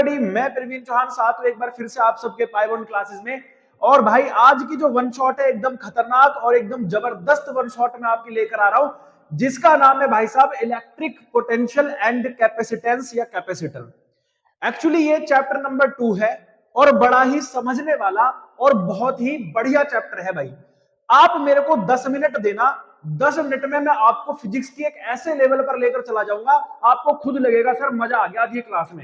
Everybody, मैं प्रवीण चौहान साथ हूं एक बार फिर से आप सबके पाई बॉन्ड क्लासेस में। और भाई आज की जो वन शॉट है एकदम खतरनाक और एकदम जबरदस्त वन शॉट में आपकी लेकर आ रहा हूं, जिसका नाम है भाई साहब इलेक्ट्रिक पोटेंशियल एंड कैपेसिटेंस या कैपेसिटर। एक्चुअली ये चैप्टर नंबर 2 है और बड़ा ही समझने वाला और बहुत ही बढ़िया चैप्टर है भाई। आप मेरे को 10 मिनट देना, 10 मिनट में मैं आपको फिजिक्स की एक ऐसे लेवल पर लेकर चला जाऊंगा, आपको खुद लगेगा सर मजा आ गया आज ये क्लास में,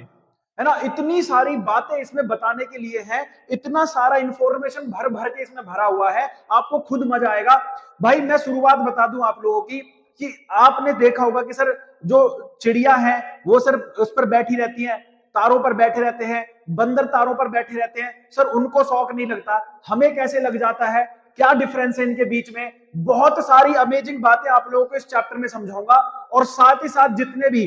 है ना। इतनी सारी बातें इसमें बताने के लिए हैं, इतना सारा इंफॉर्मेशन भर भर के इसमें भरा हुआ है, आपको खुद मजा आएगा भाई। मैं शुरुआत बता दूं आप लोगों की कि आपने देखा होगा कि सर जो चिड़िया है वो सर उस पर बैठी रहती है, तारों पर बैठे रहते हैं, बंदर तारों पर बैठे रहते हैं, सर उनको शौक नहीं लगता, हमें कैसे लग जाता है, क्या डिफरेंस है इनके बीच में। बहुत सारी अमेजिंग बातें आप लोगों को इस चैप्टर में समझाऊंगा। और साथ ही साथ जितने भी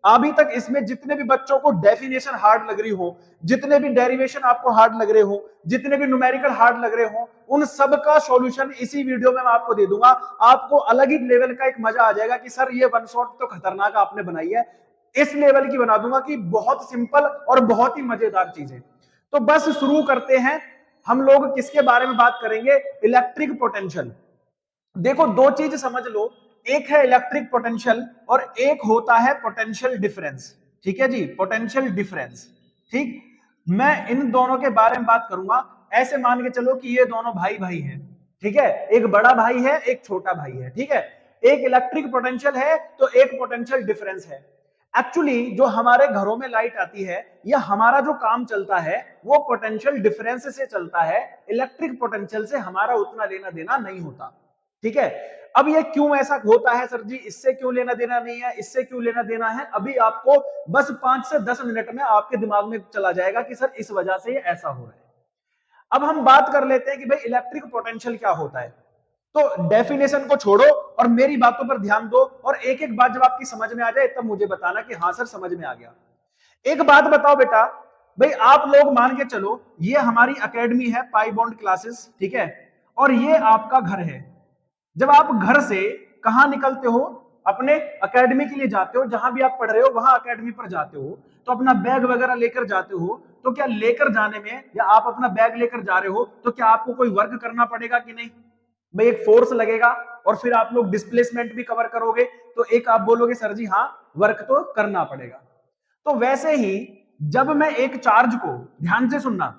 अभी तक इसमें जितने भी बच्चों को डेफिनेशन हार्ड लग रही हो, जितने भी डेरिवेशन आपको हार्ड लग रहे हो, जितने भी न्यूमेरिकल हार्ड लग रहे हो, उन सब का सॉल्यूशन इसी वीडियो में मैं आपको दे दूंगा। आपको अलग ही लेवल का एक मजा आ जाएगा कि सर ये वन शॉट तो खतरनाक आपने बनाई है, इस लेवल की बना दूंगा कि बहुत सिंपल और बहुत ही मजेदार चीजें। तो बस शुरू करते हैं। हम लोग किसके बारे में बात करेंगे? Electric potential. देखो दो चीज समझ लो, एक है इलेक्ट्रिक पोटेंशियल और एक होता है पोटेंशियल डिफरेंस। ठीक है जी, पोटेंशियल डिफरेंस। ठीक, मैं इन दोनों के बारे में बात करूंगा। ऐसे मान के चलो कि ये दोनों भाई भाई हैं, ठीक है, एक बड़ा भाई है एक छोटा भाई है, ठीक है। एक इलेक्ट्रिक पोटेंशियल है तो एक पोटेंशियल डिफरेंस है। एक्चुअली जो हमारे घरों में लाइट आती है या हमारा जो काम चलता है वो पोटेंशियल डिफरेंस से चलता है, इलेक्ट्रिक पोटेंशियल से हमारा उतना लेना देना नहीं होता। ठीक है, अब ये क्यों ऐसा होता है सर जी, इससे क्यों लेना देना नहीं है, इससे क्यों लेना देना है, अभी आपको बस 5 से 10 मिनट में आपके दिमाग में चला जाएगा कि सर इस वजह से ये ऐसा हो रहा है। अब हम बात कर लेते हैं कि भाई इलेक्ट्रिक पोटेंशियल क्या होता है। तो डेफिनेशन को छोड़ो और मेरी बातों पर ध्यान दो, और एक एक बात जब आपकी समझ में आ जाए तब मुझे बताना कि हाँ सर समझ में आ गया। एक बात बताओ बेटा, भाई आप लोग मान के चलो ये हमारी एकेडमी है पाई बॉन्ड क्लासेस, ठीक है, और ये आपका घर है। जब आप घर से कहां निकलते हो, अपने एकेडमी के लिए जाते हो, जहां भी आप पढ़ रहे हो वहां एकेडमी पर जाते हो, तो अपना बैग वगैरह लेकर जाते हो। तो क्या लेकर जाने में, या आप अपना बैग लेकर जा रहे हो तो क्या आपको कोई वर्क करना पड़ेगा कि नहीं? भाई एक फोर्स लगेगा और फिर आप लोग डिस्प्लेसमेंट भी कवर करोगे, तो एक आप बोलोगे सर जी हाँ वर्क तो करना पड़ेगा। तो वैसे ही जब मैं एक चार्ज को, ध्यान से सुनना,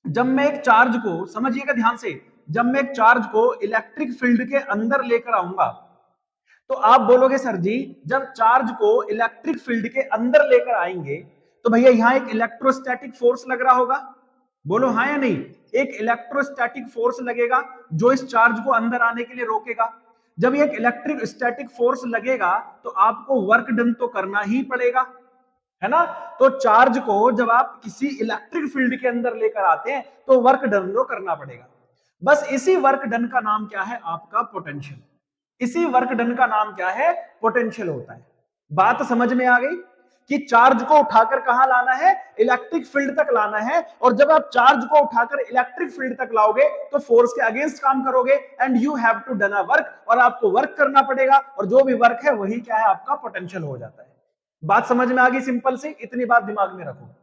जब मैं एक चार्ज को, समझिएगा ध्यान से, जब मैं एक चार्ज को इलेक्ट्रिक फील्ड के अंदर लेकर आऊंगा, तो आप बोलोगे सर जी जब चार्ज को इलेक्ट्रिक फील्ड के अंदर लेकर आएंगे तो भैया यहां एक इलेक्ट्रोस्टैटिक फोर्स लग रहा होगा, बोलो हाँ या नहीं। एक इलेक्ट्रोस्टैटिक फोर्स लगेगा जो इस चार्ज को अंदर आने के लिए रोकेगा। जब एक इलेक्ट्रिक स्टैटिक फोर्स लगेगा तो आपको वर्क डन तो करना ही पड़ेगा, है ना। तो चार्ज को जब आप किसी इलेक्ट्रिक फील्ड के अंदर लेकर आते हैं तो वर्क डन तो करना पड़ेगा। बस इसी वर्क डन का नाम क्या है? आपका पोटेंशियल। इसी वर्क डन का नाम क्या है? पोटेंशियल होता है। बात समझ में आ गई कि चार्ज को उठाकर कहां लाना है? इलेक्ट्रिक फील्ड तक लाना है। और जब आप चार्ज को उठाकर इलेक्ट्रिक फील्ड तक लाओगे तो फोर्स के अगेंस्ट काम करोगे, and you have to done a work, और आपको वर्क करना पड़ेगा, और जो भी वर्क है वही क्या है? आपका पोटेंशियल हो जाता है। बात समझ में आ गई? सिंपल सी, इतनी बात दिमाग में रखो।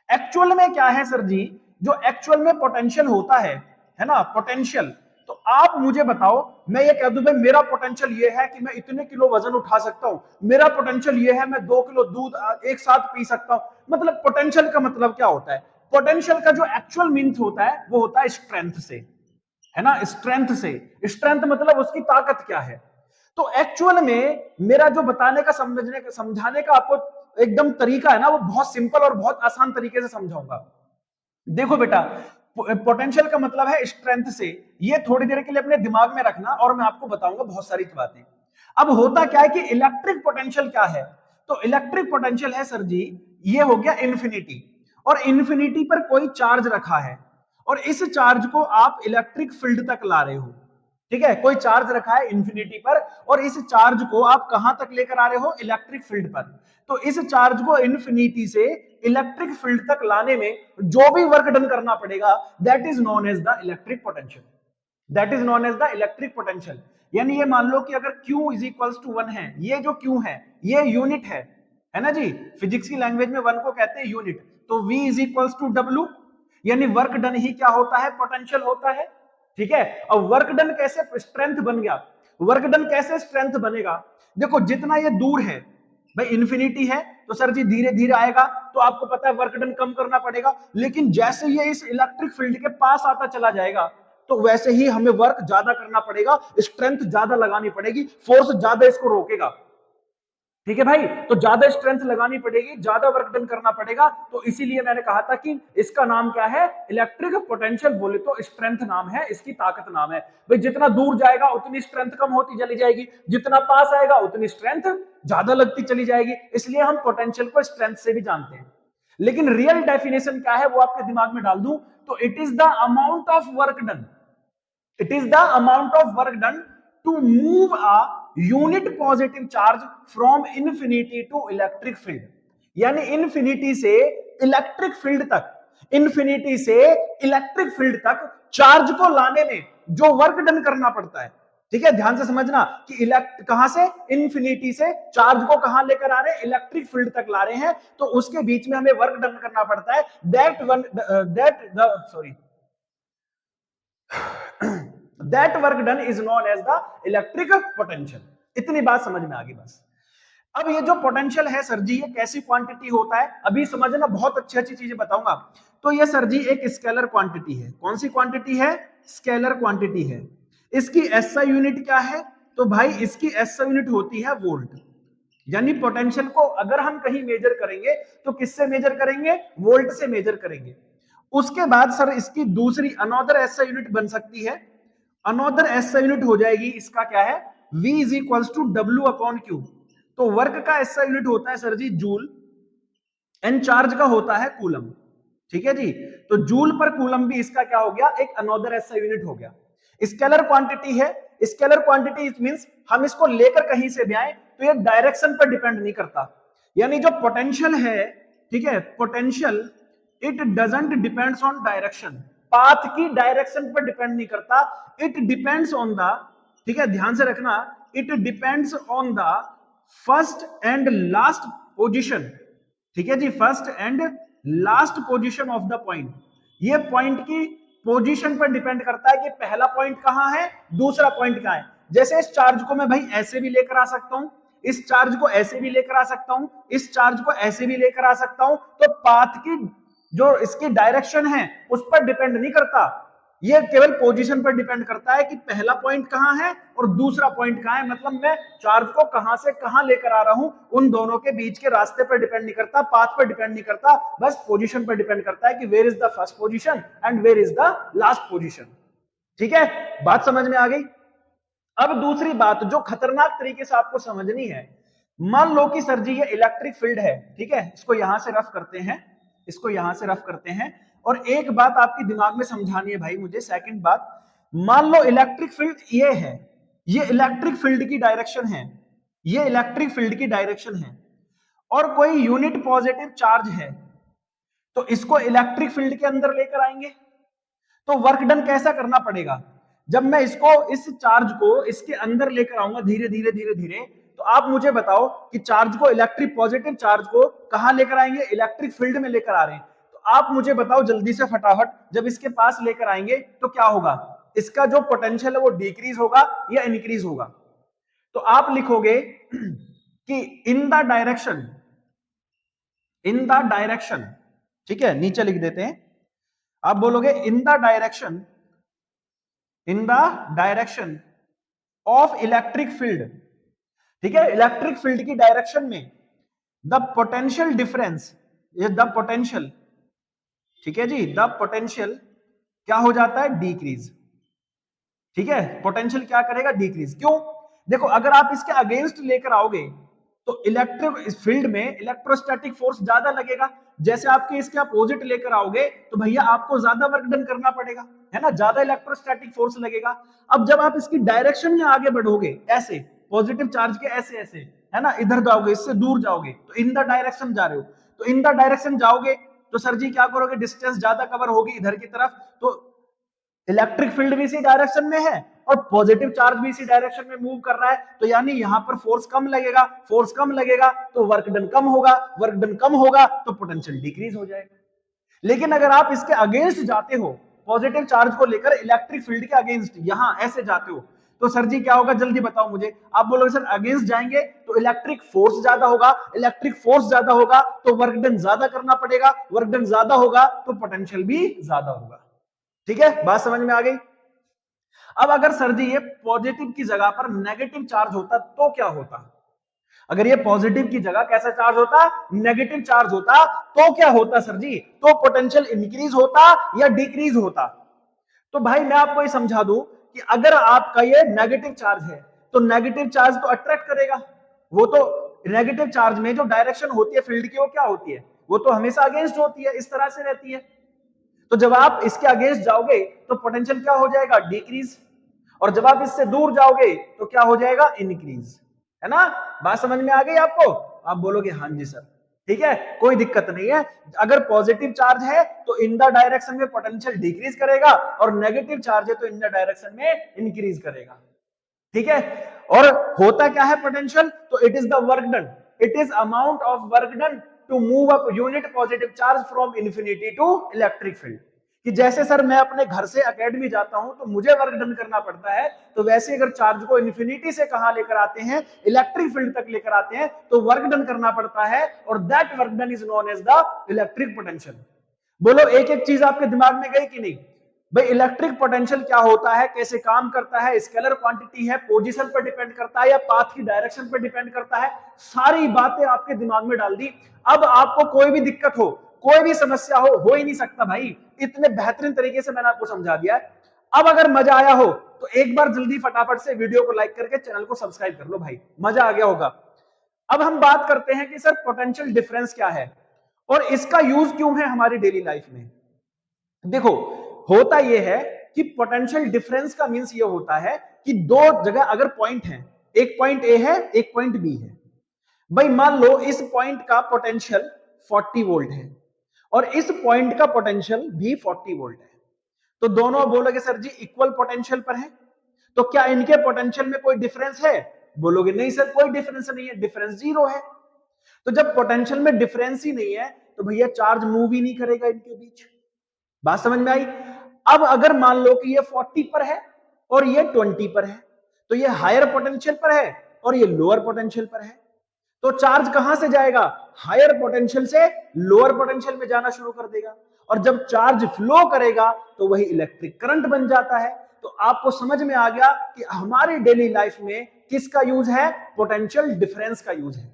एक्चुअल में क्या है सर जी, जो एक्चुअल में पोटेंशियल होता है ना, पोटेंशियल। तो आप मुझे बताओ, मैं ये कह दूं भाई मेरा पोटेंशियल ये है कि मैं इतने किलो वजन उठा सकता हूं, मेरा पोटेंशियल ये है मैं 2 किलो दूध एक साथ पी सकता हूं, मतलब पोटेंशियल का मतलब क्या होता है? पोटेंशियल का जो एक्चुअल मीन्स होता है वो होता है स्ट्रेंथ से, है ना, स्ट्रेंथ से। स्ट्रेंथ मतलब उसकी ताकत क्या है। तो एक्चुअल में मेरा जो बताने का, समझाने का आपको एकदम तरीका है ना, वो बहुत सिंपल और बहुत आसान तरीके से समझाऊंगा। देखो बेटा, पोटेंशियल का मतलब है स्ट्रेंथ से, ये थोड़ी देर के लिए अपने दिमाग में रखना और मैं आपको बताऊंगा बहुत सारी बातें। अब होता क्या है कि इलेक्ट्रिक पोटेंशियल क्या है? तो इलेक्ट्रिक पोटेंशियल है सर जी, ये हो गया इन्फिनिटी, और इन्फिनिटी पर कोई चार्ज रखा है और इस चार्ज को आप इलेक्ट्रिक फील्ड तक ला रहे हो। ठीक है, कोई चार्ज रखा है इन्फिनिटी पर और इस चार्ज को आप कहां तक लेकर आ रहे हो? इलेक्ट्रिक फील्ड पर। तो इस चार्ज को इन्फिनिटी से इलेक्ट्रिक फील्ड तक लाने में जो भी वर्क डन करना पड़ेगा, that is known as the electric potential. That is known as the electric potential. यानी ये मान लो कि अगर Q इज इक्वल्स टू 1 है, ये जो Q है ये यूनिट है है ना जी। फिजिक्स की लैंग्वेज में वन को कहते हैं यूनिट। तो V is equals to W, यानी वर्क डन ही क्या होता है, पोटेंशियल होता है। ठीक है, अब वर्क डन कैसे स्ट्रेंथ बन गया, वर्क डन कैसे स्ट्रेंथ बनेगा, देखो जितना ये दूर है भाई, इंफिनिटी है तो सर जी धीरे धीरे आएगा, तो आपको पता है वर्क डन कम करना पड़ेगा, लेकिन जैसे ये इस इलेक्ट्रिक फील्ड के पास आता चला जाएगा तो वैसे ही हमें वर्क ज्यादा करना पड़ेगा, स्ट्रेंथ ज्यादा लगानी पड़ेगी, फोर्स ज्यादा इसको रोकेगा। ठीक है भाई, तो ज्यादा स्ट्रेंथ लगानी पड़ेगी, ज्यादा वर्क डन करना पड़ेगा, तो इसीलिए मैंने कहा था कि इसका नाम क्या है, इलेक्ट्रिक पोटेंशियल। बोले तो स्ट्रेंथ नाम है, इसकी ताकत नाम है। भाई जितना दूर जाएगा उतनी स्ट्रेंथ कम होती चली जाएगी, जितना पास आएगा उतनी स्ट्रेंथ ज्यादा लगती चली जाएगी, इसलिए हम पोटेंशियल को स्ट्रेंथ से भी जानते हैं। लेकिन रियल डेफिनेशन क्या है वो आपके दिमाग में डाल दूं, तो it is the amount of work done, it is the amount of work done to move a unit positive charge from infinity to electric field, यानी इंफिनिटी से इलेक्ट्रिक फील्ड तक, इंफिनिटी से इलेक्ट्रिक फील्ड तक charge को लाने में जो work done करना पड़ता है। ठीक है, ध्यान से समझना कि इलेक्ट कहां से, इंफिनिटी से चार्ज को कहां लेकर आ रहे हैं, इलेक्ट्रिक फील्ड तक ला रहे हैं, तो उसके बीच में हमें वर्क डन करना पड़ता है। That work done is known as the electric potential। इतनी बात समझ में आ गई बस। अब ये जो पोटेंशियल है सर जी, ये कैसी क्वांटिटी होता है, अभी समझना, बहुत अच्छी अच्छी चीजें बताऊंगा। तो ये सर जी एक स्केलर क्वांटिटी है। कौन सी क्वांटिटी है, स्केलर क्वांटिटी है। इसकी एसआई यूनिट क्या है, तो भाई इसकी एसआई यूनिट होती है वोल्ट। यानी पोटेंशियल को अगर हम कहीं मेजर करेंगे तो किससे मेजर करेंगे, वोल्ट से मेजर करेंगे। उसके बाद सर इसकी दूसरी अनदर एसआई यूनिट बन सकती है, अनदर एसआई यूनिट हो जाएगी इसका क्या है, V is equals to W upon Q। तो वर्क का एसआई यूनिट होता है सर जी जूल, एंड चार्ज का होता है कूलम। ठीक है जी, तो जूल पर कूलम भी इसका क्या हो गया, एक अनदर एसआई यूनिट हो गया। स्केलर क्वांटिटी है, स्केलर क्वांटिटी इट मींस हम इसको लेकर कहीं से भी आए तो ये डायरेक्शन पर डिपेंड नहीं करता। यानी जो पोटेंशियल है, ठीक है, potential it doesn't depends on direction, path की डायरेक्शन पर डिपेंड नहीं करता, इट डिपेंड्स ऑन द, ठीक है ध्यान से रखना, it depends on the first and last position. ठीक है जी, first and last position of the point. ये पॉइंट की पोजीशन पर डिपेंड करता है कि पहला पॉइंट कहां है, दूसरा पॉइंट कहां है। जैसे इस चार्ज को मैं भाई ऐसे भी लेकर आ सकता हूं, इस चार्ज को ऐसे भी लेकर आ सकता हूं, इस चार्ज को ऐसे भी लेकर आ सकता हूं, तो पाथ की जो इसकी डायरेक्शन है उस पर डिपेंड नहीं करता, ये केवल पोजीशन पर डिपेंड करता है कि पहला पॉइंट कहां है और दूसरा पॉइंट कहां है। मतलब मैं चार्ज को कहां से कहां लेकर आ रहा हूं, उन दोनों के बीच के रास्ते पर डिपेंड नहीं करता, पाथ पर डिपेंड नहीं करता, बस पोजीशन पर डिपेंड करता है कि where is the first position and where is the last position. ठीक है, बात समझ में आ गई। अब दूसरी बात जो खतरनाक तरीके से आपको समझनी है, मान लो कि सर जी ये इलेक्ट्रिक फील्ड है, ठीक है, इसको यहां से रफ करते हैं, इसको यहां से रफ करते हैं, और एक बात आपके दिमाग में समझानी है भाई मुझे, सेकंड बात, मान लो इलेक्ट्रिक फील्ड ये है, ये इलेक्ट्रिक फील्ड की डायरेक्शन है, ये इलेक्ट्रिक फील्ड की डायरेक्शन है, और कोई यूनिट पॉजिटिव चार्ज है, तो इसको इलेक्ट्रिक फील्ड के अंदर लेकर आएंगे, तो वर्क डन कैसा करना पड़ेगा, जब मैं इसको इस चार्ज को इसके अंदर लेकर आऊंगा धीरे धीरे धीरे धीरे, तो आप मुझे बताओ कि चार्ज को, इलेक्ट्रिक पॉजिटिव चार्ज को कहां लेकर आएंगे, इलेक्ट्रिक फील्ड में लेकर आ रहे हैं, तो आप मुझे बताओ जल्दी से फटाफट, जब इसके पास लेकर आएंगे तो क्या होगा, इसका जो पोटेंशियल है वो डिक्रीज होगा या इंक्रीज होगा। तो आप लिखोगे कि इन the direction, in the direction, ठीक है, नीचे लिख देते हैं, आप बोलोगे इन the direction, in the direction of electric field. ठीक है, इलेक्ट्रिक फील्ड की डायरेक्शन में द पोटेंशियल डिफरेंस, ये द पोटेंशियल, ठीक है जी, द पोटेंशियल क्या हो जाता है, डिक्रीज। ठीक है, पोटेंशियल क्या करेगा, डिक्रीज। क्यों, देखो अगर आप इसके अगेंस्ट लेकर आओगे तो इलेक्ट्रिक फील्ड में इलेक्ट्रोस्टैटिक फोर्स ज्यादा लगेगा, जैसे आपके इसके अपोजिट लेकर आओगे तो भैया आपको ज्यादा वर्क डन करना पड़ेगा, है ना, ज्यादा इलेक्ट्रोस्टैटिक फोर्स लगेगा। अब जब आप इसकी डायरेक्शन में आगे बढ़ोगे, ऐसे पॉजिटिव चार्ज के ऐसे ऐसे, है ना, इधर जाओगे, इससे दूर जाओगे, तो इन द डायरेक्शन जा रहे हो, तो इन द डायरेक्शन जाओगे तो सर जी क्या करोगे, डिस्टेंस ज्यादा कवर होगी इधर की तरफ, तो इलेक्ट्रिक फील्ड भी इसी डायरेक्शन में है और पॉजिटिव चार्ज भी इसी डायरेक्शन में मूव कर रहा है, तो यानी यहां पर फोर्स कम लगेगा, फोर्स कम लगेगा तो वर्क डन कम होगा, वर्क डन कम होगा तो पोटेंशियल डिक्रीज हो जाएगा। लेकिन अगर आप इसके अगेंस्ट जाते हो, पॉजिटिव चार्ज को लेकर इलेक्ट्रिक फील्ड के अगेंस्ट यहां ऐसे जाते हो, तो सर जी क्या होगा, जल्दी बताओ मुझे। आप बोलोगे सर अगेंस्ट जाएंगे तो इलेक्ट्रिक फोर्स ज्यादा होगा, इलेक्ट्रिक फोर्स ज्यादा होगा तो वर्क डन ज्यादा करना पड़ेगा, वर्क डन ज्यादा होगा तो पोटेंशियल भी ज्यादा होगा। ठीक है, बात समझ में आ गई। अब अगर सर जी ये पॉजिटिव की जगह पर नेगेटिव चार्ज होता तो क्या होता, अगर ये पॉजिटिव की जगह कैसा चार्ज होता, नेगेटिव चार्ज होता, तो क्या होता सर जी, तो पोटेंशियल इंक्रीज होता या डिक्रीज होता। तो भाई मैं आपको ये समझा दूं कि अगर आपका ये नेगेटिव चार्ज है तो नेगेटिव चार्ज तो अट्रैक्ट करेगा, वो तो नेगेटिव चार्ज में जो डायरेक्शन होती है फील्ड की वो क्या होती है, वो तो हमेशा अगेंस्ट होती है, इस तरह से रहती है। तो जब आप इसके अगेंस्ट जाओगे तो पोटेंशियल क्या हो जाएगा, डिक्रीज, और जब आप इससे दूर जाओगे तो क्या हो जाएगा, इंक्रीज, है ना। बात समझ में आ गई आपको, आप बोलोगे हाँ जी सर, ठीक है, कोई दिक्कत नहीं है। अगर पॉजिटिव चार्ज है तो इन द डायरेक्शन में पोटेंशियल डिक्रीज करेगा और नेगेटिव चार्ज है तो इन द डायरेक्शन में इंक्रीज करेगा, ठीक है। और होता क्या है पोटेंशियल, तो it is the work done, it is amount of work done to move up unit positive charge from infinity to electric field. कि जैसे सर मैं अपने घर से एकेडमी जाता हूं तो मुझे वर्क डन करना पड़ता है, तो वैसे अगर चार्ज को इन्फिनिटी से कहां लेकर आते हैं, इलेक्ट्रिक फील्ड तक लेकर आते हैं, तो वर्क डन करना पड़ता है और that work done is known as the electric potential. बोलो एक एक चीज आपके दिमाग में गई कि नहीं भाई, इलेक्ट्रिक पोटेंशियल क्या होता है, कैसे काम करता है, स्केलर क्वांटिटी है, पोजीशन पर डिपेंड करता है या पाथ की डायरेक्शन पर डिपेंड करता है, सारी बातें आपके दिमाग में डाल दी। अब आपको कोई भी दिक्कत हो, कोई भी समस्या हो ही नहीं सकता भाई, इतने बेहतरीन तरीके से मैंने आपको समझा दिया है। अब अगर मजा आया हो तो एक बार जल्दी फटाफट से वीडियो को लाइक करके चैनल को सब्सक्राइब कर लो भाई, मजा आ गया होगा। अब हम बात करते हैं कि सर पोटेंशियल डिफरेंस क्या है और इसका यूज क्यों है हमारी डेली लाइफ में। देखो होता यह है कि पोटेंशियल डिफरेंस का मींस ये होता है कि दो जगह अगर पॉइंट है, एक पॉइंट ए है एक पॉइंट बी है, भाई मान लो इस पॉइंट का पोटेंशियल 40 वोल्ट है और इस पॉइंट का पोटेंशियल भी 40 वोल्ट है, तो दोनों बोलोगे सर जी इक्वल पोटेंशियल पर है, तो क्या इनके पोटेंशियल में कोई डिफरेंस है, बोलोगे नहीं सर कोई डिफरेंस नहीं है, डिफरेंस जीरो है। तो जब पोटेंशियल में डिफरेंस ही नहीं है तो भैया चार्ज मूव ही नहीं करेगा इनके बीच। बात समझ में आई। अब अगर मान लो कि ये 40 पर है और ये 20 पर है, तो ये हायर पोटेंशियल पर है और ये लोअर पोटेंशियल पर है, तो चार्ज कहां से जाएगा, हायर पोटेंशियल से लोअर पोटेंशियल में जाना शुरू कर देगा, और जब चार्ज फ्लो करेगा तो वही इलेक्ट्रिक करंट बन जाता है। तो आपको समझ में आ गया कि हमारी डेली लाइफ में किसका यूज है, पोटेंशियल डिफरेंस का यूज है।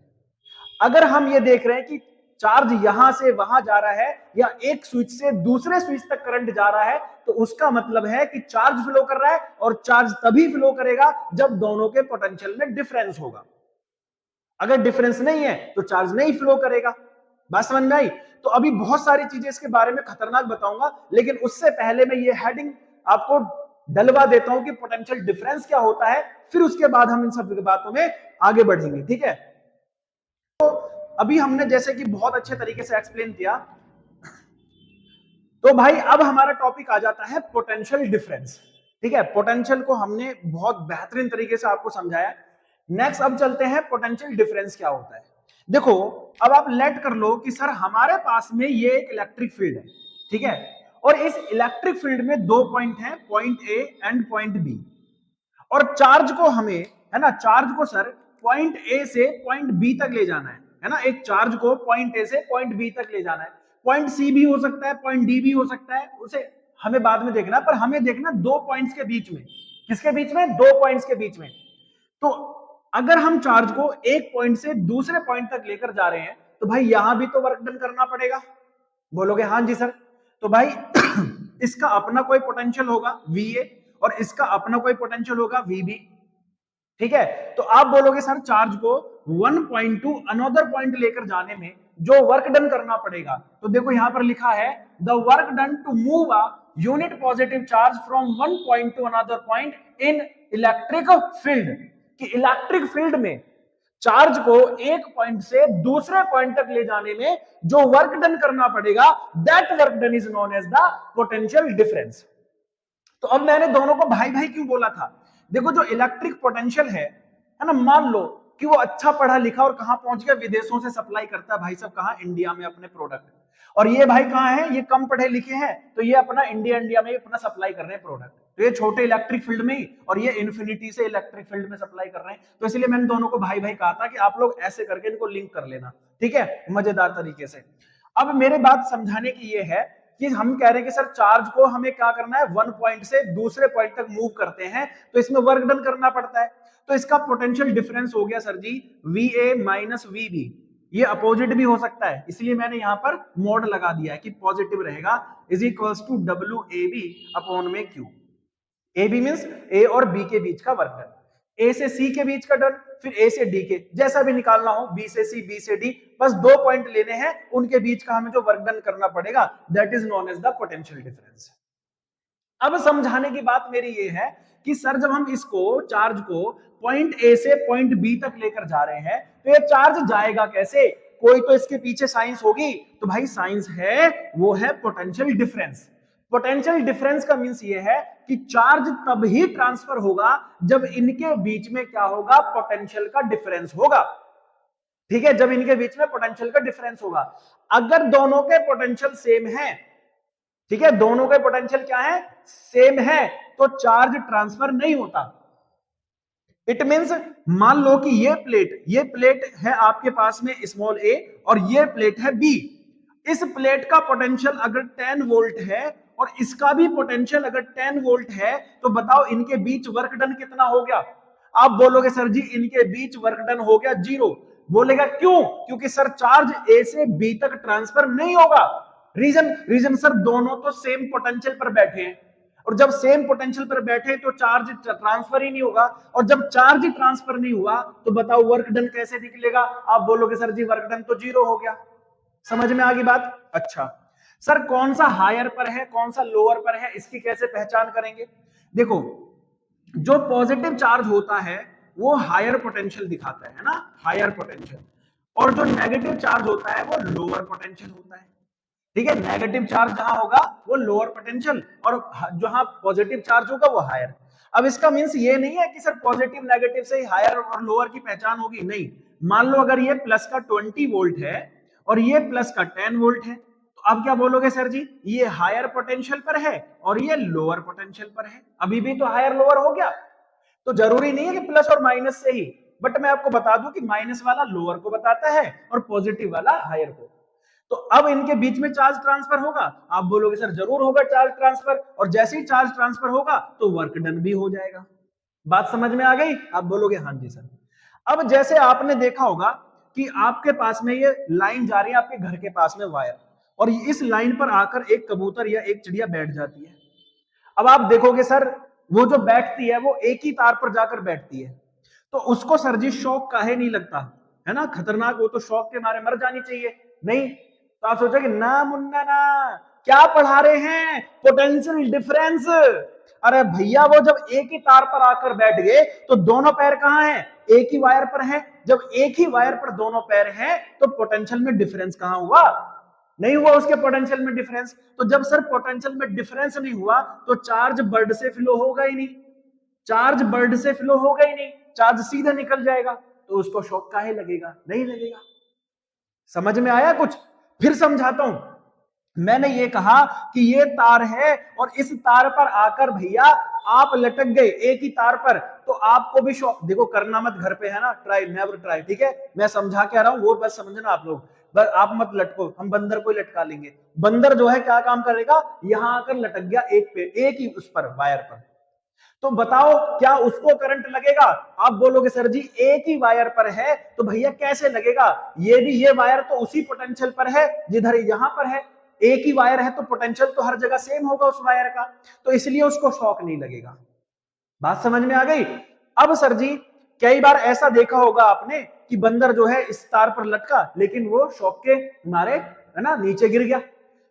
अगर हम ये देख रहे हैं कि चार्ज यहां से वहां जा रहा है या एक स्विच से दूसरे स्विच तक करंट जा रहा है, तो उसका मतलब है कि चार्ज फ्लो कर रहा है, और चार्ज तभी फ्लो करेगा जब दोनों के पोटेंशियल में डिफरेंस होगा। अगर डिफरेंस नहीं है तो चार्ज नहीं फ्लो करेगा। बात समझ में आई। तो अभी बहुत सारी चीजें इसके बारे में खतरनाक बताऊंगा, लेकिन उससे पहले मैं ये हेडिंग आपको डलवा देता हूं कि पोटेंशियल डिफरेंस क्या होता है, फिर उसके बाद हम इन सब बातों में आगे बढ़ेंगे, ठीक है। तो अभी हमने जैसे कि बहुत अच्छे तरीके से एक्सप्लेन किया, तो भाई अब हमारा टॉपिक आ जाता है पोटेंशियल डिफरेंस, ठीक है। पोटेंशियल को हमने बहुत बेहतरीन तरीके से आपको समझाया। नेक्स्ट अब चलते हैं पोटेंशियल डिफरेंस क्या होता है। देखो अब आप लेट कर लो कि सर हमारे पास में ये एक इलेक्ट्रिक फील्ड है, ठीक है, और इस इलेक्ट्रिक फील्ड में दो पॉइंट हैं, point A and point B, और चार्ज को हमें, है ना, चार्ज को सर पॉइंट ए से पॉइंट बी तक ले जाना है ना, एक चार्ज को पॉइंट ए से पॉइंट बी तक ले जाना है। पॉइंट सी भी हो सकता है, पॉइंट डी भी हो सकता है, उसे हमें बाद में देखना, पर हमें देखना दो पॉइंट्स के बीच में, किसके बीच में, दो पॉइंट्स के बीच में। तो अगर हम चार्ज को एक पॉइंट से दूसरे पॉइंट तक लेकर जा रहे हैं तो भाई यहां भी तो वर्क डन करना पड़ेगा, बोलोगे हाँ जी सर। तो भाई इसका अपना कोई पोटेंशियल होगा VA और इसका अपना कोई पोटेंशियल होगा VB, ठीक है। तो आप बोलोगे सर चार्ज को one point to another point लेकर जाने में जो वर्क डन करना पड़ेगा, तो देखो यहां पर लिखा है the work done to move a unit positive charge from one point to another point in electric field, कि इलेक्ट्रिक फील्ड में चार्ज को एक पॉइंट से दूसरे पॉइंट तक ले जाने में जो वर्क डन करना पड़ेगा, that work done is known as the potential difference. तो अब मैंने दोनों को भाई भाई क्यों बोला था? देखो जो इलेक्ट्रिक पोटेंशियल है ना, मान लो कि वो अच्छा पढ़ा लिखा और कहां पहुंच गया, विदेशों से सप्लाई करता है भाई साहब, कहां, इंडिया में अपने प्रोडक्ट। और ये भाई कहां है, ये कम पढ़े लिखे हैं, तो ये अपना इंडिया में अपना सप्लाई कर रहे हैं प्रोडक्ट, तो ये छोटे इलेक्ट्रिक फील्ड में ही, और ये इन्फिनिटी से इलेक्ट्रिक फील्ड में सप्लाई कर रहे हैं। तो इसलिए मैंने दोनों को भाई भाई कहा था कि आप लोग ऐसे करके इनको लिंक कर लेना, ठीक है, मजेदार तरीके से। अब मेरे बात समझाने की ये है कि हम कह रहे हैं कि सर चार्ज को हमें क्या करना है, वन पॉइंट से दूसरे पॉइंट तक मूव करते हैं, तो इसमें वर्क डन करना पड़ता है। तो इसका पोटेंशियल डिफरेंस हो गया सर जी VA माइनस VB, ये अपोजिट भी हो सकता है, इसलिए मैंने यहां पर मोड लगा दिया है कि पॉजिटिव रहेगा, is equals to WAB upon में Q। AB मींस A और B के बीच का वर्क डन, A से C के बीच का डन, फिर A से D के, जैसा भी निकालना हो, B से C, B से D, बस 2 पॉइंट लेने हैं, उनके बीच का हमें जो वर्क डन करना पड़ेगा, that is known as the potential difference. अब समझाने की बात मेरी ये है कि सर जब हम इसको चार्ज को पॉइंट A से पॉइंट B तक लेकर जा रहे हैं, तो ये चार्ज जाएगा कैसे, कोई तो इसके पीछे साइंस होगी, तो भाई साइंस है, वो है पोटेंशियल डिफरेंस। पोटेंशियल डिफरेंस का मींस ये है कि चार्ज तब ही ट्रांसफर होगा जब इनके बीच में क्या होगा, पोटेंशियल का डिफरेंस होगा, ठीक है, जब इनके बीच में पोटेंशियल का डिफरेंस होगा। अगर दोनों के पोटेंशियल सेम है, ठीक है, दोनों के पोटेंशियल क्या है, सेम है, तो चार्ज ट्रांसफर नहीं होता। इट मींस मान लो कि ये प्लेट है आपके पास में स्मॉल a और ये प्लेट है B, इस प्लेट का पोटेंशियल अगर 10 वोल्ट है और इसका भी पोटेंशियल अगर 10 वोल्ट है, तो बताओ इनके बीच वर्क डन कितना हो गया? आप बोलोगे सर जी इनके बीच वर्क डन हो गया 0। बोलेगा क्यों? क्योंकि सर चार्ज A से B तक ट्रांसफर नहीं होगा। रीजन सर दोनों तो सेम पोटेंशियल पर बैठे हैं, और जब सेम पोटेंशियल पर बैठे तो चार्ज ट्रांसफर ही नहीं होगा, और जब चार्ज ट्रांसफर नहीं हुआ तो बताओ वर्क डन कैसे निकलेगा? आप बोलोगे सर जी वर्क डन तो 0 हो गया। समझ में आ गई बात? अच्छा सर कौन सा हायर पर है कौन सा लोअर पर है, इसकी कैसे पहचान करेंगे? देखो जो पॉजिटिव चार्ज होता है वो हायर पोटेंशियल दिखाता है ना, हायर पोटेंशियल, और जो नेगेटिव चार्ज होता है वो लोअर पोटेंशियल होता है, ठीक है, नेगेटिव चार्ज जहां होगा वो लोअर पोटेंशियल, और जहां पॉजिटिव चार्ज होगा वो हायर। अब इसका मींस ये नहीं है कि सर पॉजिटिव नेगेटिव से ही हायर और लोअर की पहचान होगी, नहीं। मान लो अगर ये प्लस का 20 वोल्ट है और ये प्लस का 10 वोल्ट है, तो अब क्या बोलोगे सर जी, ये हायर पोटेंशियल पर है और ये लोअर पोटेंशियल पर है, अभी भी तो हायर लोअर हो गया। तो जरूरी नहीं है कि प्लस और माइनस से ही, बट मैं आपको बता दूं कि माइनस वाला लोअर को बताता है और पॉजिटिव वाला हायर को। तो अब इनके बीच में चार्ज ट्रांसफर होगा, आप बोलोगे सर जरूर होगा चार्ज ट्रांसफर, और जैसे ही चार्ज ट्रांसफर होगा तो वर्क डन भी हो जाएगा। बात समझ में आ गई? आप बोलोगे हाँ जी सर। अब जैसे आपने देखा होगा कि आपके पास में ये लाइन जा रही है, आपके घर के पास में वायर, और इस लाइन पर आकर एक कबूतर या एक चिड़िया बैठ जाती है। अब आप देखोगे सर वो जो बैठती है वो एक ही तार पर जाकर बैठती है, तो उसको सर जी शॉक काहे नहीं लगता, है ना, खतरनाक, वो तो शॉक के मारे मर जानी चाहिए, नहीं। तो आप सोचोगे ना मुन्ना ना, क्या पढ़ा रहे हैं, पोटेंशियल डिफरेंस। अरे भैया वो जब एक ही तार पर आकर बैठ गए तो दोनों पैर कहां हैं, एक ही वायर पर हैं, जब एक ही वायर पर दोनों पैर हैं तो पोटेंशियल में डिफरेंस कहां हुआ, नहीं हुआ उसके पोटेंशियल में डिफरेंस। तो जब सर पोटेंशियल में डिफरेंस नहीं हुआ तो चार्ज बर्ड से फ्लो होगा ही नहीं, चार्ज बर्ड से फ्लो होगा ही नहीं, चार्ज सीधा निकल जाएगा, तो उसको शॉक काहे लगेगा, नहीं लगेगा। समझ में आया कुछ? फिर समझाता हूं। मैंने ये कहा कि ये तार है और इस तार पर आकर भैया आप लटक गए एक ही तार पर, तो आपको भी शॉक, देखो करना मत घर पे, है ना, ट्राई नेवर ट्राई, ठीक है, मैं समझा के आ रहा हूं, वो बस समझना आप लोग, बस आप मत लटको, हम बंदर को लटका लेंगे। बंदर जो है क्या काम करेगा, यहां आकर लटक गया एक पे, एक ही उस पर वायर पर, तो बताओ क्या उसको करंट लगेगा? आप बोलोगे सर जी एक ही वायर पर है तो भैया कैसे लगेगा, ये वायर तो उसी पोटेंशियल पर है जिधर यहां पर है, एक ही वायर है तो पोटेंशियल तो हर जगह सेम होगा उस वायर का, तो इसलिए उसको शॉक नहीं लगेगा। बात समझ में आ गई? अब सर जी कई बार ऐसा देखा होगा आपने कि बंदर जो है इस तार पर लटका लेकिन वो शॉक के मारे, है ना, नीचे गिर गया।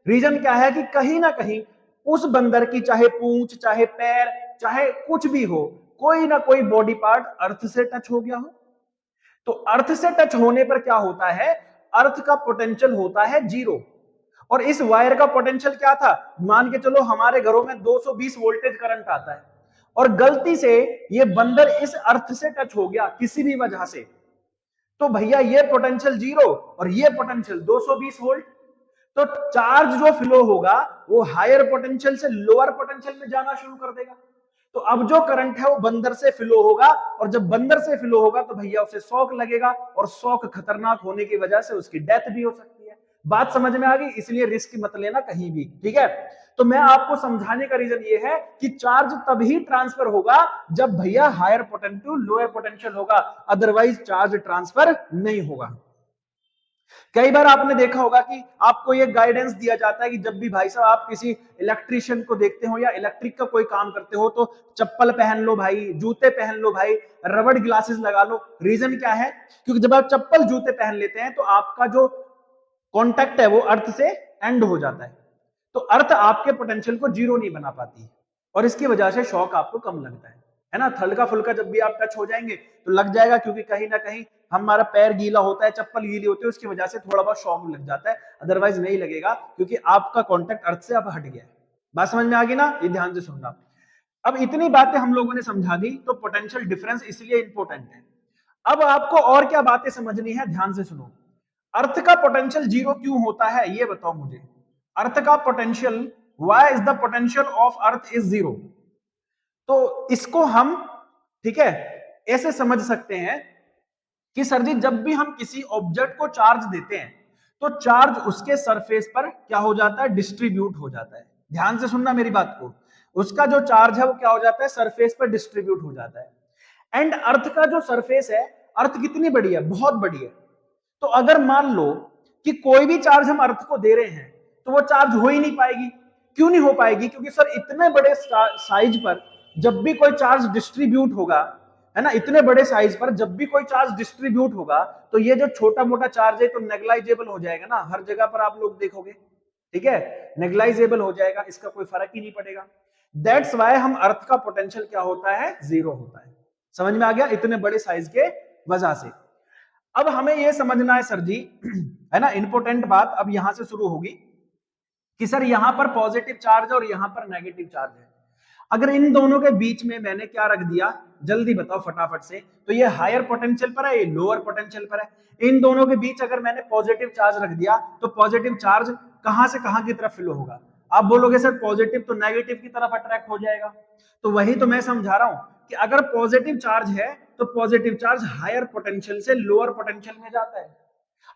रीजन क्या है कि कहीं ना कहीं उस बंदर की चाहे पूंछ चाहे पैर चाहे कुछ भी हो, कोई ना कोई बॉडी पार्ट अर्थ से टच हो गया हो। तो अर्थ से टच होने पर क्या होता है, अर्थ का पोटेंशियल होता है 0, और इस वायर का पोटेंशियल क्या था, मान के चलो हमारे घरों में 220 वोल्टेज करंट आता है और गलती से ये बंदर इस अर्थ से टच हो गया किसी भी वजह से, तो भैया ये पोटेंशियल 0 और ये पोटेंशियल 220 वोल्ट, तो चार्ज जो फ्लो होगा वो हायर पोटेंशियल से लोअर पोटेंशियल में जाना शुरू कर देगा। तो अब जो करंट है वो बंदर से फ्लो होगा और जब बंदर से फ्लो होगा तो भैया उसे शॉक लगेगा और शॉक खतरनाक होने की वजह से उसकी डेथ भी हो सकती है। बात समझ में आ गई? इसलिए रिस्क मत लेना कहीं भी, ठीक है। तो मैं आपको समझाने का रीजन ये है कि चार्ज तभी ट्रांसफर होगा जब भैया हायर पोटेंशियल लोअर पोटेंशियल होगा, अदरवाइज चार्ज ट्रांसफर नहीं होगा। कई बार आपने देखा होगा कि आपको ये गाइडेंस दिया जाता है कि जब भी भाई साहब आप किसी इलेक्ट्रिशियन को देखते हो या इलेक्ट्रिक का कोई काम करते हो तो चप्पल पहन लो भाई, जूते पहन लो भाई, रबड़ ग्लासेस लगा लो। रीजन क्या है? क्योंकि जब आप चप्पल जूते पहन लेते हैं तो आपका जो कॉन्टैक्ट है वो अर्थ से एंड हो जाता है, तो अर्थ आपके पोटेंशियल को जीरो नहीं बना पाती और इसकी वजह से शॉक आपको कम लगता है ना। हल्का फुल्का जब भी आप टच हो जाएंगे तो लग जाएगा, क्योंकि कहीं ना कहीं हमारा पैर गीला होता है, चप्पल गीली होती है, उसकी वजह से थोड़ा बहुत शॉक लग जाता है, अदरवाइज नहीं लगेगा क्योंकि आपका कॉन्टैक्ट अर्थ से अब हट गया है। बात समझ में आ गई ना? ये ध्यान से सुनना। अब इतनी बातें हम लोगों ने समझा दी, तो पोटेंशियल डिफरेंस इसलिए इंपॉर्टेंट है। अब आपको और क्या बातें समझनी है, ध्यान से सुनो। अर्थ का पोटेंशियल जीरो क्यों होता है ये बताओ मुझे। अर्थ का potential, why is the potential of earth is zero? तो इसको हम, ठीक है, ऐसे समझ सकते हैं कि सर जी जब भी हम किसी ऑब्जेक्ट को चार्ज देते हैं तो चार्ज उसके सरफेस पर क्या हो जाता है? डिस्ट्रीब्यूट हो जाता है। ध्यान से सुनना मेरी बात को, उसका जो चार्ज है वो क्या हो जाता है? सरफेस पर डिस्ट्रीब्यूट हो जाता है। एंड अर्थ का जो सरफेस है, अर्थ कितनी बड़ी है? बहुत बड़ी है। तो अगर मान लो कि कोई भी चार्ज हम अर्थ को दे रहे हैं तो वो चार्ज हो ही नहीं पाएगी। क्यों नहीं हो पाएगी? क्योंकि सर इतने बड़े साइज पर जब भी कोई चार्ज डिस्ट्रीब्यूट होगा, है ना, इतने बड़े साइज पर जब भी कोई चार्ज डिस्ट्रीब्यूट होगा तो ये जो छोटा मोटा चार्ज है तो नेग्लाइजेबल हो जाएगा ना, हर जगह पर आप लोग देखोगे, ठीक है, नेग्लाइजेबल हो जाएगा, इसका कोई फर्क ही नहीं पड़ेगा। दैट्स वाई हम अर्थ का पोटेंशियल क्या होता है? जीरो होता है। समझ में आ गया? इतने बड़े साइज के वजह से। अब हमें यह समझना है सर जी, है ना, इंपॉर्टेंट बात अब यहां से शुरू होगी कि सर यहां पर पॉजिटिव चार्ज है और यहां पर नेगेटिव चार्ज है। अगर इन दोनों के बीच में मैंने क्या रख दिया, जल्दी बताओ फटाफट से, तो ये हायर पोटेंशियल पर है, ये लोअर पोटेंशियल पर है। इन दोनों के बीच अगर मैंने पॉजिटिव चार्ज रख दिया तो पॉजिटिव चार्ज कहां से कहां की तरफ फ्लो होगा? आप बोलोगे सर पॉजिटिव तो नेगेटिव की तरफ अट्रैक्ट हो जाएगा। तो वही तो मैं समझा रहा हूं कि अगर पॉजिटिव चार्ज है तो पॉजिटिव चार्ज हायर पोटेंशियल से लोअर पोटेंशियल में जाता है।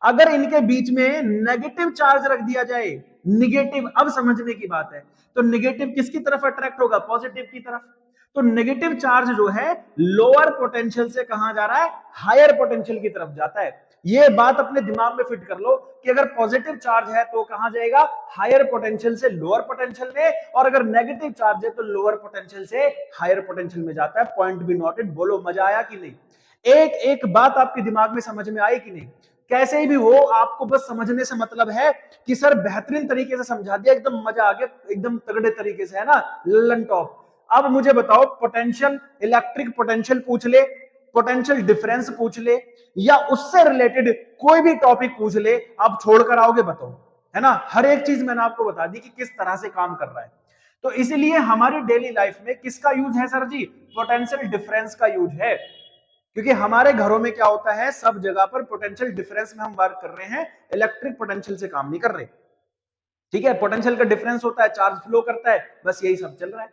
अगर इनके बीच में नेगेटिव चार्ज रख दिया जाए, निगेटिव, अब समझने की बात है, तो नेगेटिव किसकी तरफ अट्रैक्ट होगा? पॉजिटिव की तरफ। तो नेगेटिव चार्ज जो है लोअर पोटेंशियल से कहां जा रहा है? हायर पोटेंशियल की तरफ जाता है। ये बात अपने दिमाग में फिट कर लो कि अगर पॉजिटिव चार्ज है तो कहां जाएगा? हायर पोटेंशियल से लोअर पोटेंशियल में, और अगर नेगेटिव चार्ज है तो लोअर पोटेंशियल से हायर पोटेंशियल में जाता है। Point be noted. बोलो मजा आया कि नहीं? एक एक बात आपके दिमाग में समझ में आई कि नहीं? कैसे ही भी हो, आपको बस समझने से मतलब है कि सर बेहतरीन तरीके से समझा दिया, एकदम मजा आ गया, एकदम तगड़े तरीके से, है ना, ललन टॉप। अब मुझे बताओ, पोटेंशियल, इलेक्ट्रिक पोटेंशियल पूछ ले, पोटेंशियल डिफरेंस पूछ ले, या उससे रिलेटेड कोई भी टॉपिक पूछ ले, आप छोड़कर आओगे? बताओ, है ना, हर एक चीज मैंने आपको बता दी कि किस तरह से काम कर रहा है। तो इसलिए हमारी डेली लाइफ में किसका यूज है सर जी? पोटेंशियल डिफरेंस का यूज है। क्योंकि हमारे घरों में क्या होता है, सब जगह पर पोटेंशियल डिफरेंस में हम वर्क कर रहे हैं, इलेक्ट्रिक पोटेंशियल से काम नहीं कर रहे, ठीक है। पोटेंशियल का डिफरेंस होता है, चार्ज फ्लो करता है, बस यही सब चल रहा है,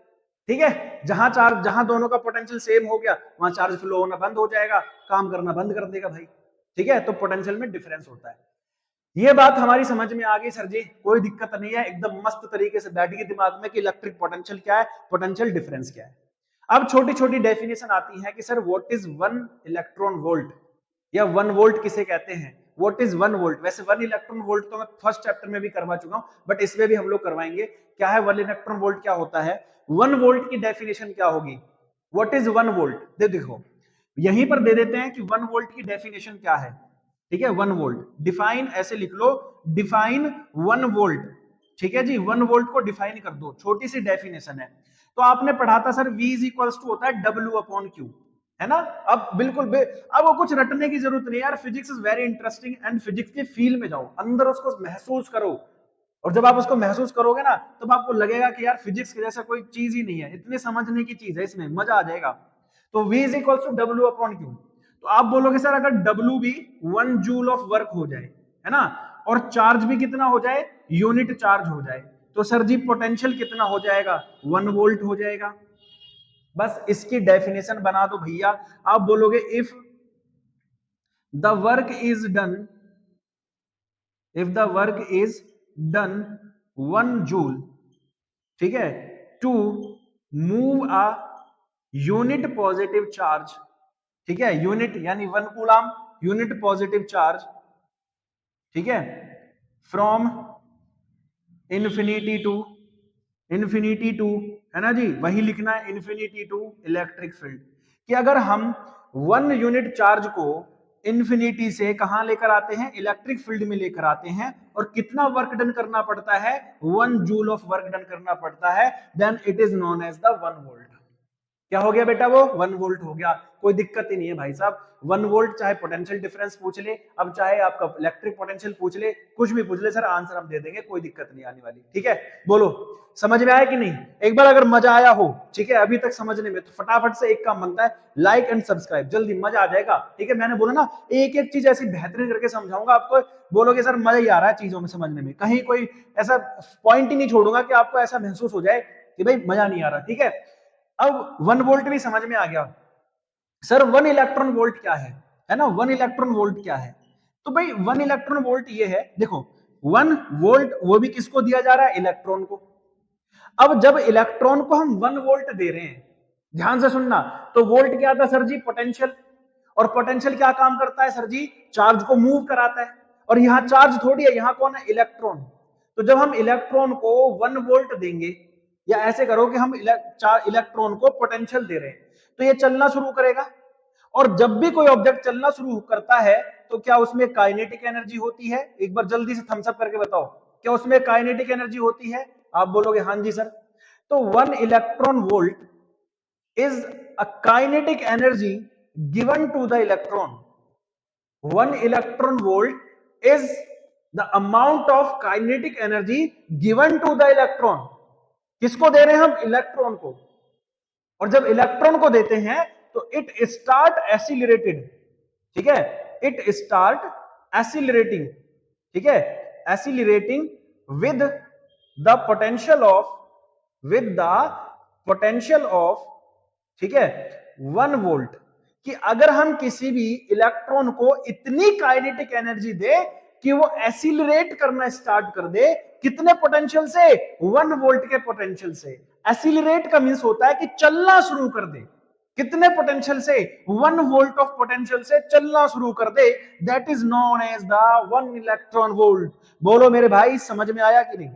ठीक है। जहां दोनों का पोटेंशियल सेम हो गया वहां चार्ज फ्लो होना बंद हो जाएगा, काम करना बंद कर देगा भाई, ठीक है। तो पोटेंशियल में डिफरेंस होता है। ये बात हमारी समझ में आ गई सर जी, कोई दिक्कत नहीं है, एकदम मस्त तरीके से बैठ गई दिमाग में कि इलेक्ट्रिक पोटेंशियल क्या है, पोटेंशियल डिफरेंस क्या है। अब छोटी छोटी डेफिनेशन आती है कि sir what is 1 electron volt, या 1 वोल्ट किसे कहते हैं, व्हाट इज 1 वोल्ट। वैसे 1 इलेक्ट्रॉन वोल्ट तो मैं फर्स्ट चैप्टर में भी करवा चुका हूं, बट इसमें भी हम लोग करवाएंगे। क्या है 1 इलेक्ट्रॉन वोल्ट, क्या होता है 1 वोल्ट की डेफिनेशन क्या होगी? व्हाट इज 1 वोल्ट, देखो यहीं पर दे देते हैं कि 1 वोल्ट की डेफिनेशन क्या है, ठीक है। 1 वोल्ट डिफाइन ऐसे लिख लो, डिफाइन 1 वोल्ट, ठीक है जी। 1 वोल्ट को डिफाइन कर दो, छोटी सी डेफिनेशन है। तो आपने पढ़ा था sir V is equals to होता है W/Q, है ना। अब बिल्कुल अब वो कुछ रटने की जरूरत नहीं यार, physics is very interesting, and physics के फील में जाओ, अंदर उसको महसूस करो, और जब आप उसको महसूस करोगे ना तब आपको लगेगा कि यार फिजिक्स के जैसा कोई चीज ही नहीं है, इतने समझने की चीज है इसमें, मजा आ जाएगा। तो V is equal to W upon Q. तो आप बोलोगे सर अगर डब्ल्यू भी 1 जूल ऑफ वर्क हो जाए, है ना, और चार्ज भी कितना हो जाए, यूनिट चार्ज हो जाए, तो सर जी पोटेंशियल कितना हो जाएगा, 1 वोल्ट हो जाएगा। बस इसकी डेफिनेशन बना दो भैया। आप बोलोगे if the work is done, if the work is done 1 joule, ठीक है, to move a unit positive charge, ठीक है, यूनिट यानी 1 कूलम यूनिट पॉजिटिव चार्ज, ठीक है, फ्रॉम इन्फिनिटी टू, है ना जी, वही लिखना है, इन्फिनिटी टू इलेक्ट्रिक फील्ड। कि अगर हम 1 यूनिट चार्ज को इन्फिनिटी से कहां लेकर आते हैं, इलेक्ट्रिक फील्ड में लेकर आते हैं, और कितना वर्क डन करना पड़ता है, 1 जूल ऑफ वर्क डन करना पड़ता है, then it is known as the 1 volt. क्या हो गया बेटा, वो 1 वोल्ट हो गया। कोई दिक्कत ही नहीं है भाई साहब, 1 वोल्ट चाहे पोटेंशियल डिफरेंस पूछ ले, अब चाहे आपका इलेक्ट्रिक पोटेंशियल पूछ ले, कुछ भी पूछ ले सर, आंसर हम दे देंगे, कोई दिक्कत नहीं आने वाली। ठीक है, बोलो समझ में आया कि नहीं? एक बार अगर मजा आया हो, ठीक है, अभी तक समझने में, तो फटाफट से एक काम बनता है, लाइक एंड सब्सक्राइब, जल्दी, मजा आ जाएगा। ठीक है, मैंने बोला ना एक एक चीज ऐसी बेहतरीन करके समझाऊंगा आपको, बोलोगे सर मजा ही आ रहा है चीजों में समझने में, कहीं कोई ऐसा पॉइंट ही नहीं छोड़ूंगा कि आपको ऐसा महसूस हो जाए कि भाई मजा नहीं आ रहा। ठीक है, अब 1 वोल्ट भी समझ में आ गया। सर 1 इलेक्ट्रॉन वोल्ट क्या है ना, 1 इलेक्ट्रॉन वोल्ट क्या है? तो भाई 1 इलेक्ट्रॉन वोल्ट ये है, देखो 1 वोल्ट वो भी किसको दिया जा रहा है, इलेक्ट्रॉन को। अब जब इलेक्ट्रॉन को हम 1 वोल्ट दे रहे हैं, ध्यान से सुनना, तो वोल्ट क्या था सर जी, पोटेंशियल, और पोटेंशियल क्या काम करता है सर जी, चार्ज को मूव कराता है, और यहां चार्ज थोड़ी है, यहां कौन है, इलेक्ट्रॉन। तो जब हम इलेक्ट्रॉन को 1 वोल्ट देंगे, या ऐसे करो कि हम इलेक्ट्रॉन को पोटेंशियल दे रहे हैं, तो ये चलना शुरू करेगा। और जब भी कोई ऑब्जेक्ट चलना शुरू करता है तो क्या उसमें काइनेटिक एनर्जी होती है? एक बार जल्दी से थम्स अप करके बताओ, क्या उसमें काइनेटिक एनर्जी होती है? आप बोलोगे हाँ जी सर। तो 1 electron volt is a kinetic energy given to the electron. 1 electron volt is the amount of kinetic energy given to the electron. किसको दे रहे हैं हम? इलेक्ट्रॉन को। और जब इलेक्ट्रॉन को देते हैं तो इट स्टार्ट एसिलरेटेड, ठीक है, इट स्टार्ट एसिलरेटिंग, ठीक है, accelerating with the potential of, with the potential of, ठीक है, 1 वोल्ट। कि अगर हम किसी भी इलेक्ट्रॉन को इतनी काइनेटिक एनर्जी दे कि वो एसिलरेट करना स्टार्ट कर दे, कितने पोटेंशियल से? 1 वोल्ट के पोटेंशियल से। एसिलरेट का मींस होता है कि चलना शुरू कर दे। कितने पोटेंशियल से? 1 वोल्ट ऑफ पोटेंशियल से चलना शुरू कर दे, that is known as the 1 electron volt. बोलो मेरे भाई समझ में आया कि नहीं?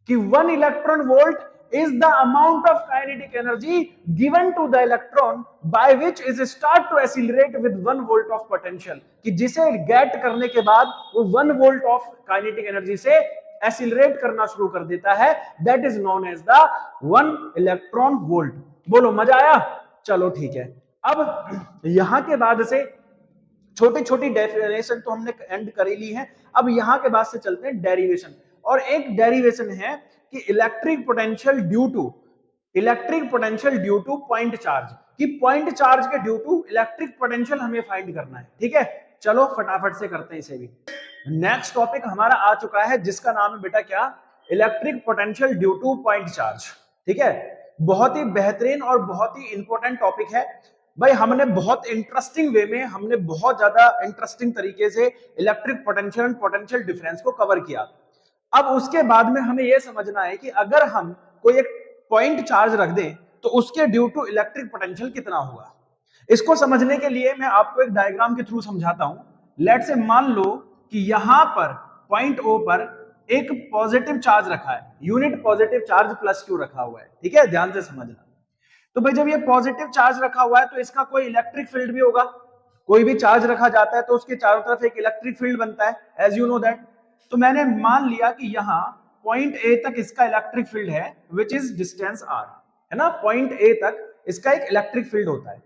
कि 1 electron volt is the amount of kinetic energy given to the electron by which is start to accelerate with 1 volt of potential, कि जिसे गेट करने के बाद वो 1 वोल्ट ऑफ काइनेटिक एनर्जी से एक्सीलरेट करना शुरू कर देता है, that is known as the 1 electron volt. बोलो मजा आया? चलो ठीक है, अब यहां के बाद से छोटी छोटी डेफिनेशन तो हमने एंड कर ही ली है, अब यहां के बाद से चलते हैं डेरिवेशन। और एक डेरिवेशन है कि electric potential due to, electric potential due to point charge, कि पॉइंट चार्ज के ड्यू टू इलेक्ट्रिक पोटेंशियल हमें फाइंड करना है। ठीक है, चलो फटाफट से करते हैं इसे भी। नेक्स्ट टॉपिक हमारा आ चुका है जिसका नाम है बेटा क्या, electric potential due to point charge. ठीक है, बहुत ही बेहतरीन और बहुत ही इंपॉर्टेंट टॉपिक है भाई। हमने बहुत इंटरेस्टिंग वे में, हमने बहुत ज्यादा इंटरेस्टिंग तरीके से electric potential and potential difference को कवर किया। अब उसके बाद में हमें यह समझना है कि अगर हम कोई एक पॉइंट चार्ज रख दें तो उसके ड्यू टू इलेक्ट्रिक पोटेंशियल कितना होगा। इसको समझने के लिए मैं आपको एक डायग्राम के थ्रू समझाता हूं। लेट्स से मान लो कि यहां पर पॉइंट ओ पर एक पॉजिटिव चार्ज रखा है, unit positive charge plus Q रखा हुआ है। ठीक है, ध्यान से समझना। तो भाई जब ये पॉजिटिव चार्ज रखा हुआ है तो इसका कोई इलेक्ट्रिक फील्ड भी होगा। कोई भी चार्ज रखा जाता है तो उसके चारों तरफ एक इलेक्ट्रिक फील्ड बनता है, एज यू नो दैट। तो मैंने मान लिया कि यहां पॉइंट ए तक इसका इलेक्ट्रिक फील्ड है विच इज डिस्टेंस आर, है ना, पॉइंट ए तक इसका एक इलेक्ट्रिक फील्ड होता है।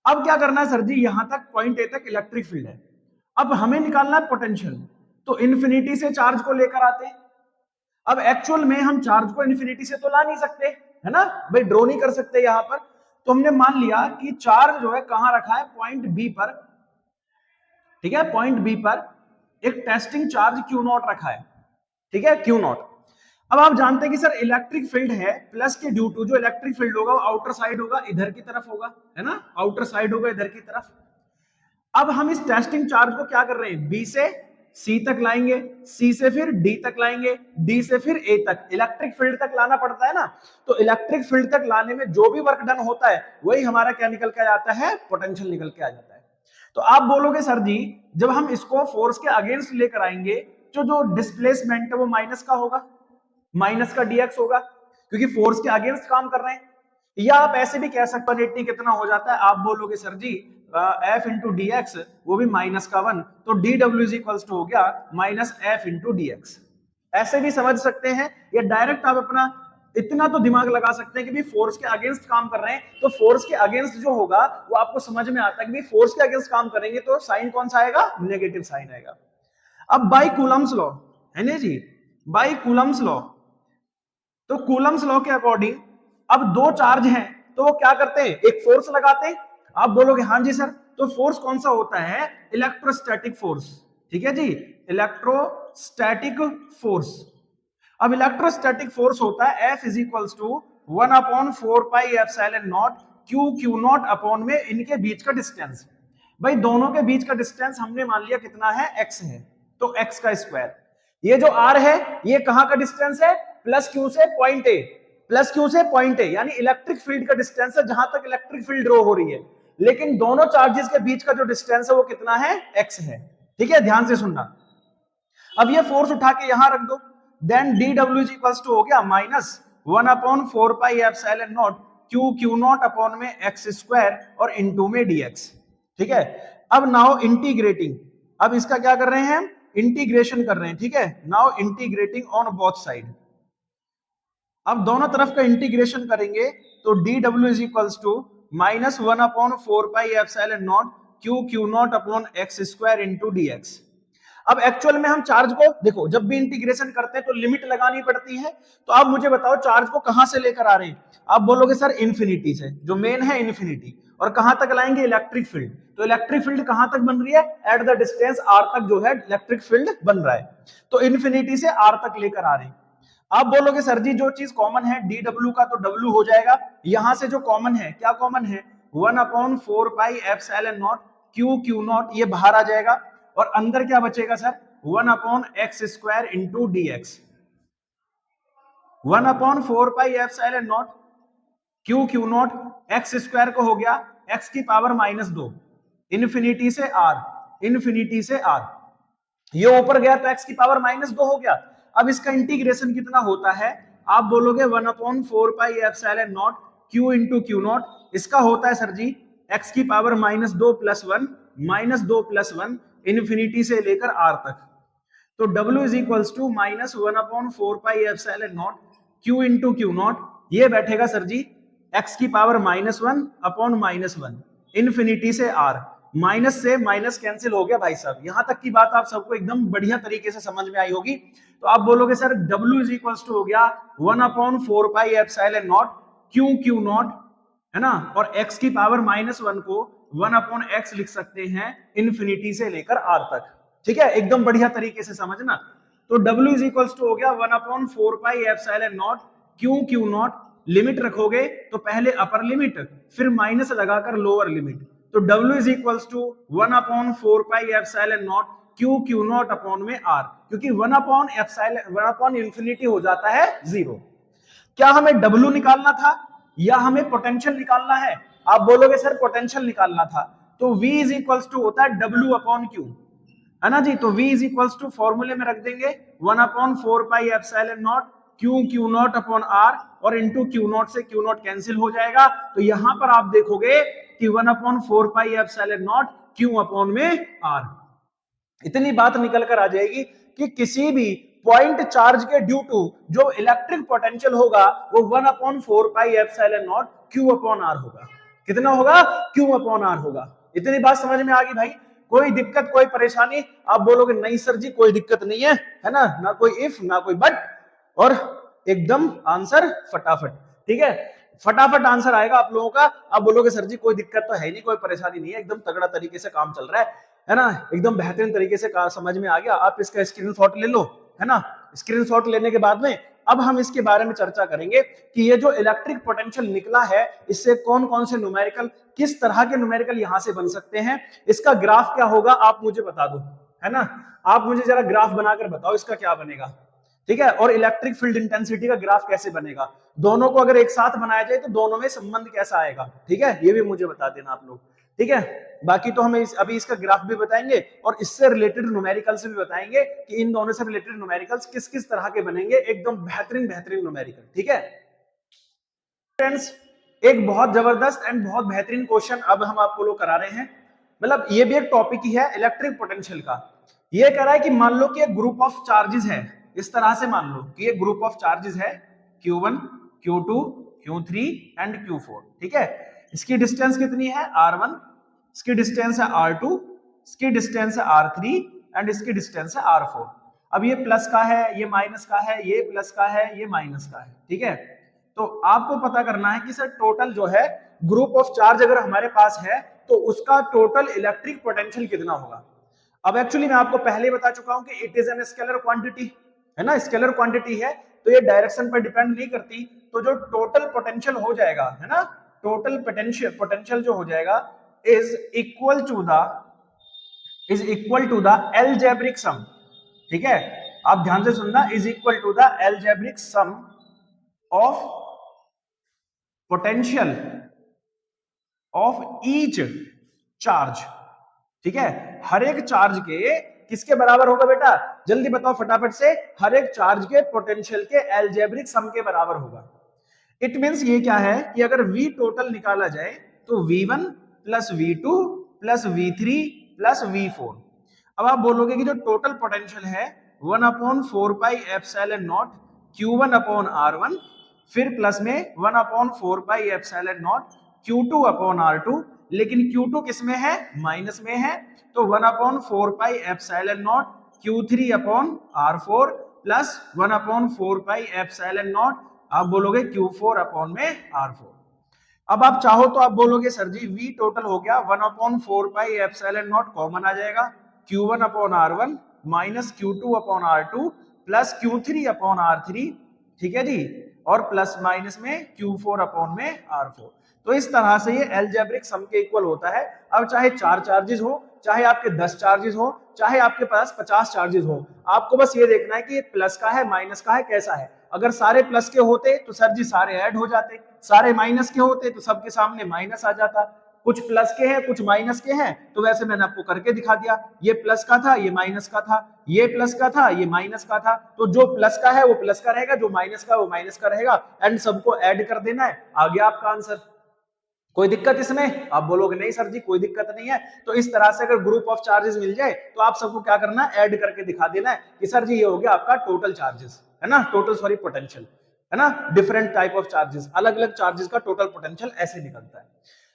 अब क्या करना है सर जी, यहां तक पॉइंट ए तक इलेक्ट्रिक फील्ड है, अब हमें निकालना है पोटेंशियल। तो इन्फिनिटी से चार्ज को लेकर आते हैं, अब एक्चुअल में हम चार्ज को इन्फिनिटी से तो ला नहीं सकते, है ना भाई, ड्रॉ नहीं कर सकते यहां पर। तो हमने मान लिया कि चार्ज जो है कहां रखा है, पॉइंट बी पर, ठीक है, पॉइंट बी पर एक टेस्टिंग चार्ज क्यू नॉट रखा है, ठीक है, क्यू नॉट। अब आप जानते हैं कि सर इलेक्ट्रिक फील्ड है प्लस के ड्यू टू, जो इलेक्ट्रिक फील्ड होगा वो आउटर साइड होगा, इधर की तरफ होगा, है ना, आउटर साइड होगा इधर की तरफ। अब हम इस टेस्टिंग चार्ज को क्या कर रहे हैं, बी से सी तक लाएंगे, सी से फिर डी तक लाएंगे, डी से फिर ए तक, इलेक्ट्रिक फील्ड तक लाना पड़ता है ना। तो इलेक्ट्रिक फील्ड तक लाने में जो भी वर्क डन होता है वही हमारा क्या निकल के आ जाता है, पोटेंशियल निकल के आ जाता है। तो आप बोलोगे सर जी जब हम इसको फोर्स के अगेंस्ट लेकर आएंगे तो जो डिस्प्लेसमेंट है वो माइनस का होगा, माइनस का डीएक्स होगा, क्योंकि फोर्स के अगेंस्ट काम कर रहे हैं। या आप ऐसे भी कह सकते हैं रेटिंग कितना हो जाता है, आप बोलोगे sir ji F into D X, वो भी माइनस का 1, तो D W is equals to हो गया minus F into D X. ऐसे भी समझ सकते हैं, या डायरेक्ट आप अपना इतना तो दिमाग लगा सकते हैं कि भी फोर्स के अगेंस्ट काम कर रहे हैं, तो फोर्स के अगेंस्ट जो होगा वो आपको समझ में आता है कि भी फोर्स के अगेंस्ट काम करेंगे तो साइन कौन सा आएगा, नेगेटिव साइन आएगा। अब बाई कूलम्स लॉ, है ना जी, बाई कूलम्स लॉ, तो कूलम्स लॉ के अकॉर्डिंग अब दो चार्ज हैं तो वो क्या करते हैं, एक फोर्स लगाते हैं। आप बोलोगे हाँ जी सर, तो फोर्स कौन सा होता है, इलेक्ट्रोस्टैटिक फोर्स, ठीक है जी, इलेक्ट्रोस्टैटिक फोर्स। अब इलेक्ट्रोस्टैटिक फोर्स होता है F is equals to 1/4 pi epsilon naught Q Q naught upon में इनके बीच का डिस्टेंस। भाई दोनों के बीच का डिस्टेंस हमने मान लिया कितना है, x है, तो x का स्क्वायर। ये जो r है ये कहां का डिस्टेंस है, प्लस क्यू से पॉइंट ए, प्लस क्यू से पॉइंट ए, यानी इलेक्ट्रिक फील्ड का डिस्टेंस है जहां तक इलेक्ट्रिक फील्ड ड्रॉ हो रही है। लेकिन दोनों चार्जेस के बीच का जो डिस्टेंस है वो कितना है, x है, ठीक है, ध्यान से सुनना। अब ये फोर्स उठा के यहां रख दो, then D W is equals to हो गया minus 1/4 pi epsilon naught Q Q naught upon में एक्स स्क्वायर और इनटू में डीएक्स, ठीक है। अब नाउ इंटीग्रेटिंग, अब इसका क्या कर रहे हैं, इंटीग्रेशन कर रहे हैं, ठीक है, now integrating on both side. अब दोनों तरफ का इंटीग्रेशन करेंगे तो D W is equals to minus 1/4 pi epsilon naught Q Q naught upon X square into D X. अब एक्चुअल में हम चार्ज को देखो, जब भी इंटीग्रेशन करते हैं तो लिमिट लगानी पड़ती है। तो आप मुझे बताओ चार्ज को कहां से लेकर आ रहे हैं, आप बोलोगे सर इन्फिनिटी से, जो मेन है इन्फिनिटी, और कहां तक लाएंगे, इलेक्ट्रिक फील्ड। तो इलेक्ट्रिक फील्ड कहां तक बन रही है, एट द डिस्टेंस आर तक जो है इलेक्ट्रिक फील्ड बन रहा है, तो इन्फिनिटी से आर तक लेकर आ रहे हैं। आप बोलोगे सर जी जो चीज कॉमन है डी डब्ल्यू का, तो डब्ल्यू हो जाएगा, यहां से जो कॉमन है, क्या कॉमन है, 1/4 pi epsilon naught Q Q naught, ये बाहर आ जाएगा, और अंदर क्या बचेगा sir, 1/x square into D X. 1/4 pi epsilon naught Q Q naught X square को हो गया x की पावर -2, इन्फिनिटी से r, इन्फिनिटी से r, ये ऊपर गया तो x की पावर -2 हो गया। अब इसका इंटीग्रेशन कितना होता है, आप बोलोगे 1/4 pi epsilon naught q into Q naught, इसका होता है सर जी x की पावर -2 + 1, -2 + 1, इन्फिनिटी से लेकर r तक। तो W is equals to -1/4 pi epsilon naught q into Q naught, ये बैठेगा सर जी x की पावर -1 अपॉन -1, इन्फिनिटी से r, माइनस से माइनस कैंसिल हो गया भाई साहब। यहां तक की बात आप सबको एकदम बढ़िया तरीके से समझ में आई होगी। तो आप बोलोगे sir W is equals to हो गया 1/4 pi epsilon naught q Q naught, है ना, और x की पावर -1 को 1/x लिख सकते हैं इन्फिनिटी से लेकर r तक, ठीक है, एकदम बढ़िया तरीके से समझना। तो W इज इक्वल्स टू हो गया 1/4 pi epsilon naught Q Q naught, limit रखोगे तो पहले अपर लिमिट फिर माइनस लगाकर लोअर लिमिट, तो W is equals to 1/4 pi epsilon naught Q Q naught upon में r, क्योंकि 1/1 इंफिनिटी हो जाता है 0। क्या हमें W निकालना था या हमें पोटेंशियल निकालना है, आप बोलोगे सर पोटेंशियल निकालना था, तो V इज इक्वल्स टू होता है W अपॉन Q, है ना जी। तो V इज इक्वल्स टू फॉर्मूले में रख देंगे 1/4 pi epsilon naught Q Q naught upon r, और इंटू क्यू नॉट से क्यू नॉट कैंसिल हो जाएगा। तो यहां पर आप देखोगे कि 1/4 pi epsilon naught Q upon में r, इतनी बात निकल कर आ जाएगी कि किसी भी पॉइंट चार्ज के ड्यू टू जो इलेक्ट्रिक पोटेंशियल होगा वो 1/4 pi epsilon naught Q upon r होगा। कितना होगा, क्यू अपॉन r होगा। इतनी बात समझ में आ गई भाई, कोई दिक्कत कोई परेशानी, आप बोलोगे नहीं सर जी कोई दिक्कत नहीं है, है ना कोई इफ ना कोई बट, और एकदम आंसर फटाफट, ठीक है, फटाफट आंसर आएगा आप लोगों का। आप बोलोगे सर जी कोई दिक्कत तो है नहीं, कोई परेशानी नहीं है, एकदम तगड़ा तरीके से काम चल रहा है ना, एकदम बेहतरीन तरीके से समझ में आ गया, आप इसका स्क्रीनशॉट ले लो, है ना। स्क्रीनशॉट लेने के बाद में अब हम इसके बारे में चर्चा करेंगे कि ये जो इलेक्ट्रिक पोटेंशियल निकला है, इससे कौन कौन से न्यूमेरिकल, किस तरह के न्यूमेरिकल यहां से बन सकते हैं, इसका ग्राफ क्या होगा आप मुझे बता दो, है ना। आप मुझे जरा ग्राफ बनाकर बताओ इसका क्या बनेगा, ठीक है। और इलेक्ट्रिक फील्ड इंटेंसिटी का ग्राफ कैसे बनेगा, दोनों को अगर एक साथ बनाया जाए तो दोनों में संबंध कैसा आएगा, ठीक है, ये भी मुझे बता देना आप लोग, ठीक है। बाकी तो हमें अभी इसका ग्राफ भी बताएंगे और इससे रिलेटेड न्यूमेरिकल्स भी बताएंगे कि इन दोनों से रिलेटेड न्यूमेरिकल्स किस किस तरह के बनेंगे, एकदम बेहतरीन बेहतरीन न्यूमेरिकल, ठीक है फ्रेंड्स। एक बहुत जबरदस्त एंड बहुत बेहतरीन क्वेश्चन अब हम आपको लोग करा रहे हैं, मतलब ये भी एक टॉपिक ही है इलेक्ट्रिक पोटेंशियल का। ये कह रहा है कि मान लो कि एक ग्रुप ऑफ चार्जेस है, इस तरह से मान लो कि एक ग्रुप ऑफ चार्जेस है Q1, Q2, Q3 and Q4, ठीक है। इसकी डिस्टेंस कितनी है R1, इसकी डिस्टेंस है R2, इसकी डिस्टेंस है R3 एंड इसकी डिस्टेंस है R4। अब ये प्लस का है, ये माइनस का है, ये प्लस का है, ये माइनस का है, ठीक है। तो आपको पता करना है कि सर टोटल जो है ग्रुप ऑफ चार्ज अगर हमारे पास है तो उसका टोटल इलेक्ट्रिक पोटेंशियल कितना होगा। अब एक्चुअली मैं आपको पहले बता चुका हूं कि it is an scalar quantity, है ना, स्केलर क्वांटिटी है तो ये डायरेक्शन पर डिपेंड नहीं करती। तो जो टोटल पोटेंशियल हो जाएगा, है ना, टोटल पोटेंशियल जो हो जाएगा is equal to the algebraic sum, ठीक है। आप ध्यान से सुनना, is equal to the algebraic sum of potential of each charge, ठीक है। हर एक चार्ज के किसके बराबर होगा बेटा, जल्दी बताओ फटाफट से, हर एक चार्ज के पोटेंशियल के अलजेब्रिक सम के बराबर होगा। इट मींस ये क्या है कि अगर V टोटल निकाला जाए तो V1 plus V2 plus V3 plus V4। अब आप बोलोगे कि जो टोटल पोटेंशियल है 1/4 pi epsilon not Q1 upon R1, फिर प्लस में 1/4 pi epsilon not Q2 upon R2, लेकिन Q2 किस में है, माइनस में है, तो 1/4 pi epsilon not Q3 upon R4 plus 1/4 pi epsilon not आप बोलोगे Q4 अपॉन में R4। अब आप चाहो तो आप बोलोगे सर जी V टोटल हो गया 1/4 पाई एप्सिलॉन नॉट कॉमन आ जाएगा, Q1 upon R1 minus Q2 upon R2 plus Q3 upon R3, ठीक है जी, और प्लस माइनस में Q4 अपॉन में R4। तो इस तरह से ये अलजेब्रिक सम के इक्वल होता है। अब चाहे 4 चार्जेस हो, चाहे आपके 10 चार्जेस हो, चाहे आपके पास 50 चार्जेस हो, आपको बस ये देखना है कि ये प्लस का है माइनस का है कैसा है। अगर सारे प्लस के होते तो सर जी सारे ऐड हो जाते, सारे माइनस के होते तो सबके सामने माइनस आ जाता, कुछ प्लस के हैं कुछ माइनस के हैं, तो वैसे मैंने आपको करके दिखा दिया, ये प्लस का था ये माइनस का था, ये प्लस का था ये माइनस का था, तो जो प्लस का है वो प्लस का रहेगा, जो माइनस का वो माइनस का रहेगा, एंड सबको ऐड कर देना है, आ गया आपका आंसर। कोई दिक्कत इसमें, आप बोलोगे नहीं सर जी कोई दिक्कत नहीं है। तो इस तरह से अगर ग्रुप ऑफ चार्जेस मिल जाए तो आप सबको क्या करना है, ऐड करके दिखा देना है कि सर जी ये हो गया आपका टोटल चार्जेस, है ना, टोटल सॉरी पोटेंशियल, है ना, डिफरेंट टाइप ऑफ चार्जेस, अलग अलग चार्जेस का टोटल पोटेंशियल ऐसे निकलता है।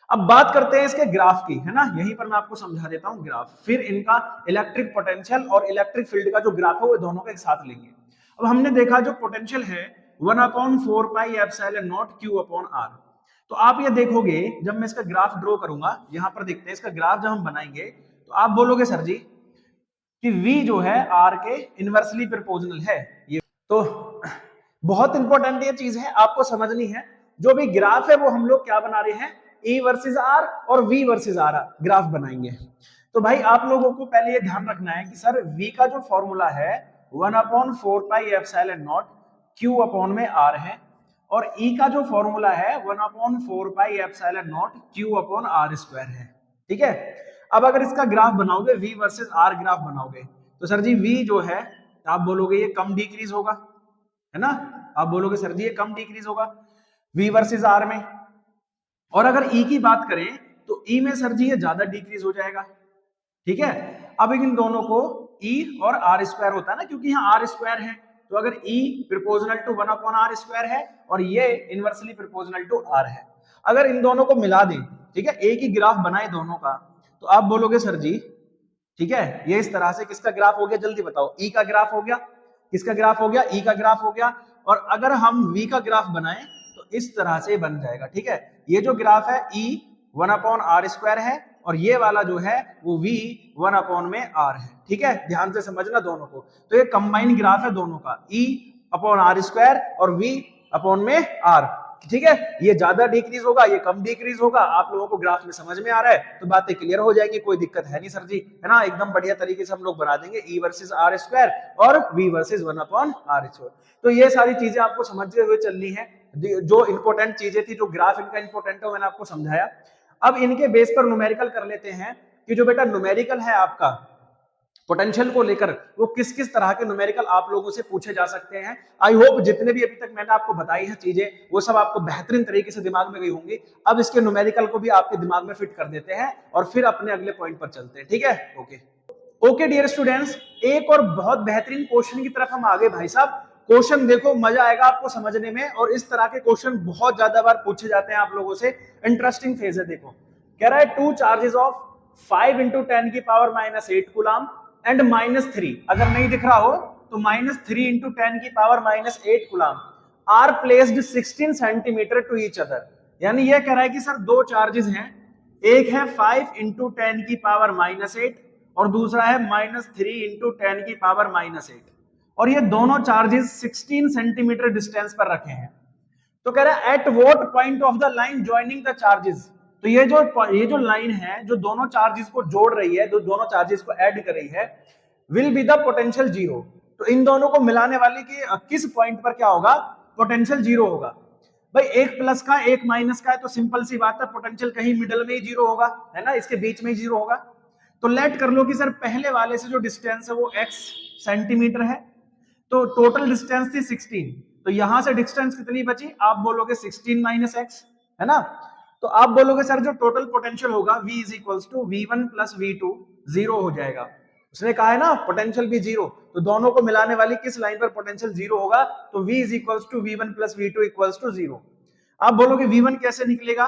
अब बात करते हैं इसके ग्राफ की, है ना, यहीं पर मैं आपको समझा देता हूं ग्राफ, फिर इनका इलेक्ट्रिक पोटेंशियल और इलेक्ट्रिक फील्ड का जो ग्राफ है वो दोनों को एक साथ लेंगे। अब हमने देखा जो पोटेंशियल है 1/4 pi epsilon naught Q upon R। तो आप ये देखोगे जब मैं इसका ग्राफ ड्रॉ करूंगा, यहां पर देखते हैं इसका ग्राफ जब हम बनाएंगे तो आप बोलोगे सर जी कि V जो है R के इनवर्सली प्रोपोर्शनल है। ये तो बहुत इंपॉर्टेंट ये चीज है, आपको समझनी है। जो भी ग्राफ है वो हम लोग क्या बना रहे हैं, E वर्सेस R और V वर्सेस R ग्राफ बनाएंगे। तो भाई आप लोगों को पहले ये ध्यान रखना है कि सर V का जो फॉर्मूला है 1/4 pi epsilon naught Q upon में R है, और E का जो फॉर्मूला है 1/4 pi epsilon naught Q upon R square है, ठीक है। अब अगर इसका ग्राफ बनाओगे V वर्सेस R ग्राफ बनाओगे तो सर जी V जो है आप बोलोगे ये कम डिक्रीज होगा, है ना, आप बोलोगे सर जी ये कम डिक्रीज होगा V वर्सेस R में। और अगर E की बात करें तो E में सर जी ये ज्यादा डिक्रीज हो जाएगा, ठीक है। अब इन दोनों को E और R स्क्वायर होता है ना, क्योंकि यहाँ R स्क्वायर है, तो अगर E proportional to 1/R square है और ये इनवर्सली प्रोपोर्शनल टू R है, अगर इन दोनों को मिला दें, ठीक है, एक ही ग्राफ बनाए दोनों का, तो आप बोलोगे सर जी, ठीक है, ये इस तरह से किसका ग्राफ हो गया, जल्दी बताओ, E का ग्राफ हो गया, किसका ग्राफ हो गया, E का ग्राफ हो गया। और अगर हम v का ग्राफ बनाएं तो इस तरह से बन जाएगा। ठीक है, ये जो ग्राफ है e 1/r² है और ये वाला जो है वो v 1/r है। ठीक है, ध्यान से समझना दोनों को। तो ये कंबाइंड ग्राफ है दोनों का, e/r² और v/r। ठीक है, ये ज्यादा डिक्रीज होगा, ये कम डिक्रीज होगा। आप लोगों को ग्राफ में समझ में आ रहा है तो बातें क्लियर हो जाएंगी, कोई दिक्कत है नहीं सर जी, है ना। एकदम बढ़िया तरीके से हम लोग बना देंगे e वर्सेस r² और v वर्सेस 1/r²। तो ये सारी चीजें आपको समझते हुए चलनी है। जो इंपॉर्टेंट चीजें थी, जो ग्राफ इनका इंपॉर्टेंट है, मैंने आपको समझाया। अब इनके बेस पर न्यूमेरिकल कर लेते हैं कि जो बेटा न्यूमेरिकल है आपका पोटेंशियल को लेकर, वो किस किस तरह के न्यूमेरिकल आप लोगों से पूछे जा सकते हैं। आई होप जितने भी अभी तक मैंने आपको बताई है चीजें, वो सब आपको बेहतरीन तरीके से दिमाग में गई होंगी। अब इसके न्यूमेरिकल को भी आपके दिमाग में फिट कर देते हैं और फिर अपने अगले पॉइंट पर चलते हैं। ठीक है, ओके डियर स्टूडेंट्स, एक और बहुत बेहतरीन क्वेश्चन की तरफ हम आगे भाई साहब। क्वेश्चन देखो, मजा आएगा आपको समझने में, और इस तरह के क्वेश्चन बहुत ज्यादा बार पूछे जाते हैं आप लोगों से। इंटरेस्टिंग फेज है। देखो, कह रहा है 2 चार्जेस ऑफ 5 × 10⁻⁸ कूलम एंड -3, अगर नहीं दिख रहा हो तो -3 × 10⁻⁸ coulomb are placed 16 centimetre to each other. यानी यह कह रहा है कि सर दो चार्जेस हैं, एक है 5 × 10⁻⁸ और दूसरा है -3 × 10⁻⁸, और ये दोनों चार्जेस 16 सेंटीमीटर डिस्टेंस पर रखे हैं। तो कह रहा है at what point of the line joining the charges. तो ये जो लाइन है जो दोनों चार्जेस को जोड़ रही है, जो दोनों चार्जेस को ऐड कर रही है, will be the potential zero. तो इन दोनों को मिलाने वाले के किस पॉइंट पर क्या होगा, पोटेंशियल जीरो होगा। भाई एक प्लस का एक माइनस का है तो सिंपल सी बात है, पोटेंशियल कहीं मिडल में ही जीरो होगा, है ना, इसके बीच में ही जीरो होगा। तो लेट कर लो कि सर पहले वाले से जो डिस्टेंस है वो x सेंटीमीटर है, तो टोटल डिस्टेंस थी 16, तो यहां से डिस्टेंस कितनी बची, आप बोलोगे 16 - x, है ना। तो आप बोलोगे सर जो टोटल पोटेंशियल होगा v = v1 + v2 जीरो हो जाएगा। उसने कहा है ना पोटेंशियल भी जीरो, तो दोनों को मिलाने वाली किस लाइन पर पोटेंशियल जीरो होगा, तो v = v1 + v2 = 0। आप बोलोगे v1 कैसे निकलेगा,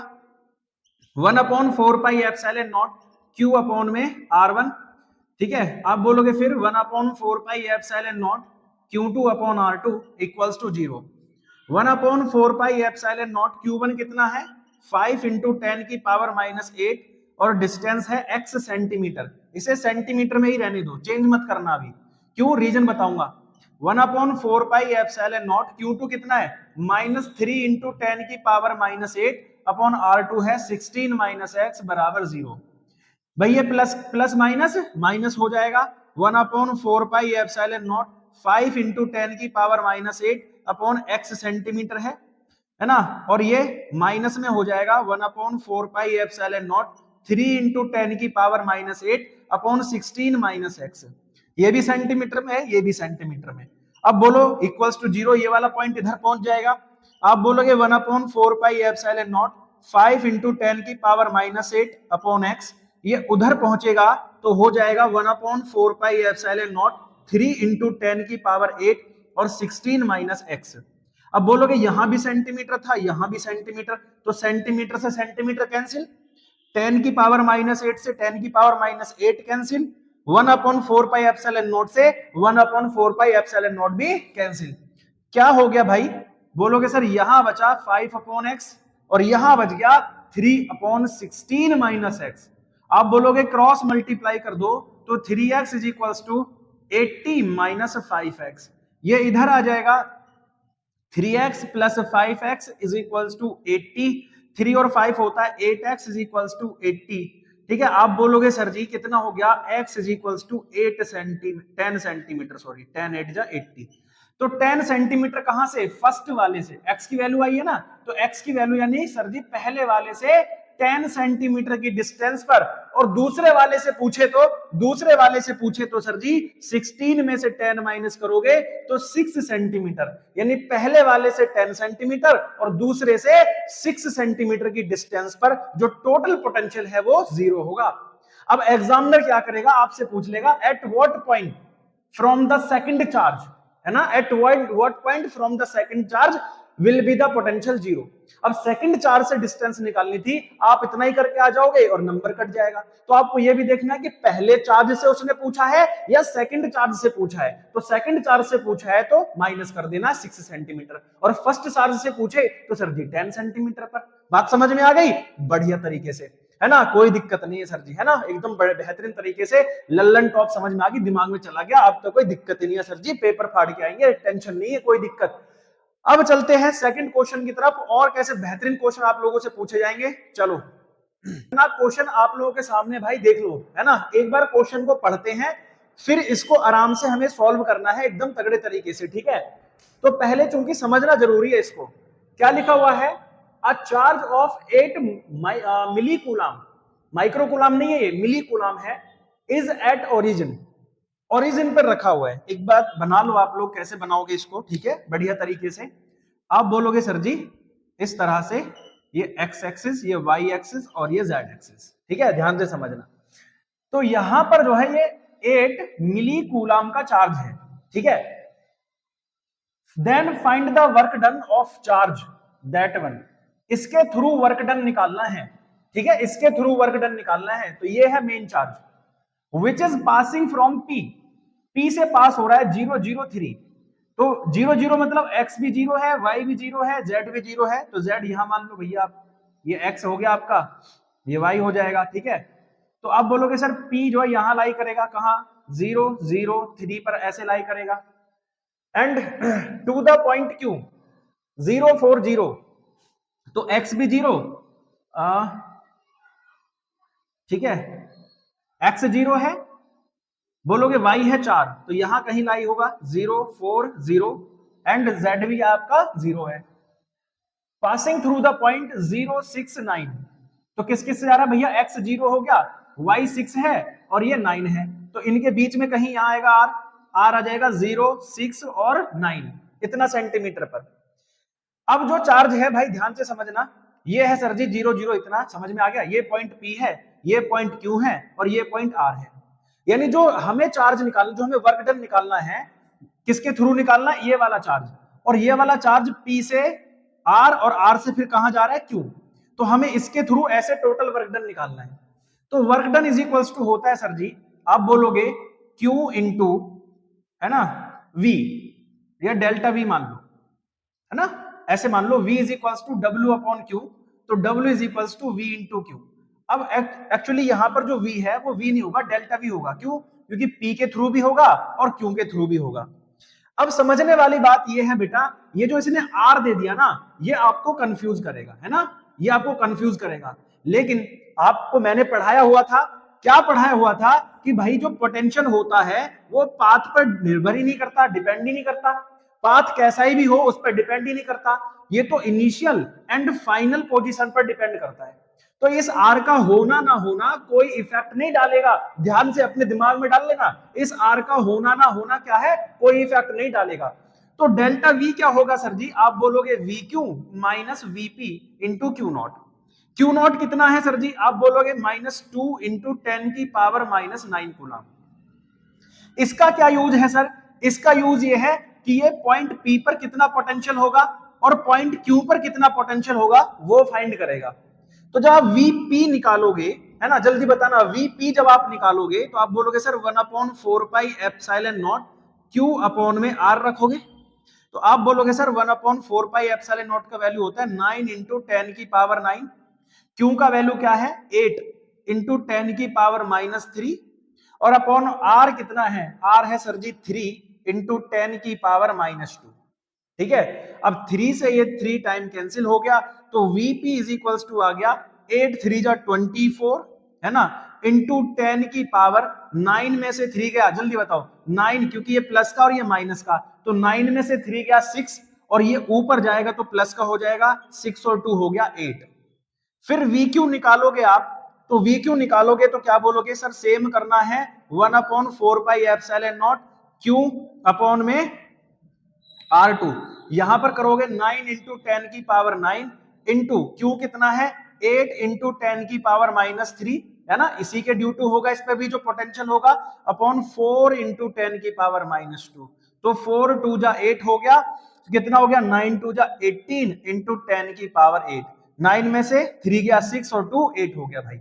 1/4πε0 q में r1। ठीक है, आप बोलोगे फिर 1/4πε0 q2/r2 = 0। 1/4πε0 q1 कितना है, 5 × 10⁻⁸ और डिस्टेंस है x सेंटीमीटर। इसे सेंटीमीटर में ही रहने दो, चेंज मत करना अभी, क्यों, रीजन बताऊंगा। 1/4πε0 q2 कितना है, -3 × 10⁻⁸ अपॉन r2 है 16 - x = 0। भाई ये प्लस माइनस हो जाएगा, 1/4πε0 5 × 10⁻⁸ अपॉन x सेंटीमीटर है ना, और ये माइनस में हो जाएगा 1/4πε0 3 × 10⁻⁸ अपॉन 16 - x। ये भी सेंटीमीटर में है, ये भी सेंटीमीटर में। अब बोलो = 0, ये वाला पॉइंट इधर पहुंच जाएगा। आप बोलोगे 1/4πε0 5 × 10⁻⁸ अपॉन x, ये उधर पहुंचेगा तो हो जाएगा 1/4πε0 3 × 10⁸ और 16 - x। अब बोलोगे यहां भी सेंटीमीटर था, यहां भी सेंटीमीटर, तो सेंटीमीटर से सेंटीमीटर कैंसिल, 10⁻⁸ से 10⁻⁸ कैंसिल, 1/4πε0 से 1/4πε0 भी कैंसिल। क्या हो गया भाई, बोलोगे सर यहां बचा 5/x और यहां बच गया 3/16 - x। आप बोलोगे क्रॉस मल्टीप्लाई कर दो तो 3x = 80 - 5x, ये इधर आ जाएगा 3x + 5x = 80, 3 और 5 होता है 8x = 80। ठीक है, आप बोलोगे सर जी कितना हो गया, x = 10 सेंटीमीटर, सॉरी 10 8 = 80। तो 10 सेंटीमीटर कहां से, फर्स्ट वाले से x की वैल्यू आई है ना, तो x की वैल्यू यानी सर जी पहले वाले से 10 सेंटीमीटर की डिस्टेंस पर, और दूसरे वाले से पूछे तो सर जी 16 में से 10 माइनस करोगे तो 6 सेंटीमीटर, यानी पहले वाले से 10 सेंटीमीटर और दूसरे से 6 सेंटीमीटर की डिस्टेंस पर जो टोटल पोटेंशियल है वो 0 होगा। अब एग्जामिनर क्या करेगा, आपसे पूछ लेगा at what point from the second charge, है ना, at what point from the second charge will be the potential zero. अब सेकंड चार्ज से डिस्टेंस निकालनी थी, आप इतना ही करके आ जाओगे और नंबर कट जाएगा। तो आपको ये भी देखना है कि पहले चार्ज से उसने पूछा है या सेकंड चार्ज से पूछा है। तो सेकंड चार्ज से पूछा है तो माइनस कर देना 6 सेंटीमीटर, और फर्स्ट चार्ज से पूछे तो सर जी 10 सेंटीमीटर पर। बात समझ में आ गई बढ़िया तरीके से, है ना, कोई दिक्कत नहीं है सर जी, है ना, एकदम बड़े बेहतरीन तरीके से लल्लन टॉप समझ में आ गई, दिमाग में चला गया, अब तो कोई दिक्कत ही नहीं है सर जी, पेपर फाड़ के आएंगे, टेंशन नहीं है, कोई दिक्कत। अब चलते हैं सेकंड क्वेश्चन की तरफ, और कैसे बेहतरीन क्वेश्चन आप लोगों से पूछे जाएंगे। चलो ना, क्वेश्चन आप लोगों के सामने भाई देख लो, है ना, एक बार क्वेश्चन को पढ़ते हैं, फिर इसको आराम से हमें सॉल्व करना है एकदम तगड़े तरीके से, ठीक है। तो पहले चूंकि समझना जरूरी है इसको, क्या लिखा हुआ है, a charge of 8 milli coulomb, micro coulomb नहीं है ये, मिली कूलाम है, इज एट ओरिजिन, ओरिजिन पर रखा हुआ है। एक बात बना लो आप लोग, कैसे बनाओगे इसको, ठीक है, बढ़िया तरीके से आप बोलोगे सर जी इस तरह से, ये एक्स एक्सिस, ये वाई एक्सिस और ये जेड एक्सिस, ठीक है, ध्यान से समझना। तो यहां पर जो है ये 8 मिली कूलाम का चार्ज है, ठीक है। Then find the work done of charge that one, इसके थ्रू वर्क डन निकालना है, ठीक है, इसके थ्रू वर्क डन निकालना है। तो ये है main charge which is passing from P, P से पास हो रहा है 003। तो 0 मतलब x भी 0 है, y भी 0 है, z भी 0 है, तो z यहां मान लो भैया आप, ये x हो गया आपका, ये y हो जाएगा, ठीक है। तो आप बोलोगे सर p जो है यहां लाई करेगा कहां, 003 पर ऐसे लाई करेगा, and to the point q 040, तो x भी 0, ठीक है, x 0 है, बोलोगे y है 4, तो यहां कहीं लाई होगा 040, एंड z भी आपका 0 है। पासिंग थ्रू द पॉइंट 069, तो किस किस से जा रहा है भैया, x 0 हो गया, y 6 है और ये 9 है, तो इनके बीच में कहीं यहां आएगा r, r आ जाएगा 0, 6 और 9, इतना सेंटीमीटर पर। अब जो चार्ज है भाई ध्यान से समझना, ये है सर जी 0 इतना समझ में आ गया, ये पॉइंट p है, ये पॉइंट q है और ये पॉइंट r है। यानी जो हमें चार्ज निकालना, जो हमें वर्क डन निकालना है, किसके थ्रू निकालना है, ये वाला चार्ज, और ये वाला चार्ज P से R और R से फिर कहां जा रहा है Q, तो हमें इसके थ्रू ऐसे टोटल वर्क डन निकालना है। तो work done is equals to होता है सर जी, आप बोलोगे Q इंटू, है ना, V, या डेल्टा V मान लो, है ना, ऐसे मान लो V is equals to W upon Q, तो W is equals to V into Q। अब एक्चुअली यहां पर जो V है वो V नहीं होगा, डेल्टा V होगा, क्यों, क्योंकि P के थ्रू भी होगा और Q के थ्रू भी होगा। अब समझने वाली बात ये है बेटा, ये जो इसने R दे दिया ना, ये आपको कंफ्यूज करेगा, है ना, ये आपको कंफ्यूज करेगा, लेकिन आपको मैंने पढ़ाया हुआ था, क्या पढ़ाया हुआ था कि भाई जो पोटेंशियल होता है वो पाथ पर निर्भर ही नहीं करता, डिपेंड ही नहीं करता, पाथ कैसा ही भी हो उस पर डिपेंड ही नहीं करता, ये तो इनिशियल एंड फाइनल पोजीशन पर डिपेंड करता है। तो इस आर का होना ना होना कोई इफेक्ट नहीं डालेगा, ध्यान से अपने दिमाग में डाल लेना, इस आर का होना ना होना क्या है, कोई इफेक्ट नहीं डालेगा। तो डेल्टा वी क्या होगा सर जी, आप बोलोगे we Q minus VP into Q not. Q naught कितना है सर जी, आप बोलोगे -2 इंटू 10 की पावर -9 कूलम। इसका क्या यूज है सर, इसका यूज ये है कि ये पॉइंट पी पर कितना पोटेंशियल होगा और पॉइंट क्यू पर कितना पोटेंशियल होगा वो फाइंड करेगा। तो जब आप वीपी निकालोगे, है ना, जल्दी बताना, वीपी जब आप निकालोगे तो आप बोलोगे sir 1/4 pi epsilon naught Q upon में आर रखोगे, तो आप बोलोगे सर 1/4 पाई एप्सिलॉन नॉट का वैल्यू होता है 9 इंटू 10 की पावर 9, क्यू का वैल्यू क्या है 8 इंटू 10 की पावर -3, और अपॉन आर कितना है, आर है सर जी 3 इंटू 10 की पावर -2, ठीक है। अब 3 से ये 3 टाइम कैंसिल हो गया, तो Vp इज इक्वल्स टू आ गया 8 3 जा 24, है ना, इंटू 10 की पावर 9 में से 3 गया, जल्दी बताओ 9, क्योंकि ये प्लस का और ये माइनस का, तो 9 में से 3 गया 6, और ये ऊपर जाएगा तो प्लस का हो जाएगा 6 और 2 हो गया 8। फिर VQ निकालोगे आप, तो VQ निकालोगे तो क्या बोलोगे सर, सेम करना है 1/4 pi epsilon naught Q upon में R2, यहां पर करोगे 9 इंटू 10 की पावर 9 इंटू क्यू कितना है 8 इंटू 10 की पावर -3, है ना, इसी के ड्यू टू होगा, इस पे भी जो पोटेंशियल होगा, अपॉन 4 इंटू 10 की पावर -2, तो 4 2 जा 8 हो गया, तो कितना हो गया 9 2 जा 18 इंटू 10 की पावर 8। 9 में से 3 गया 6 और 2 8 हो गया भाई।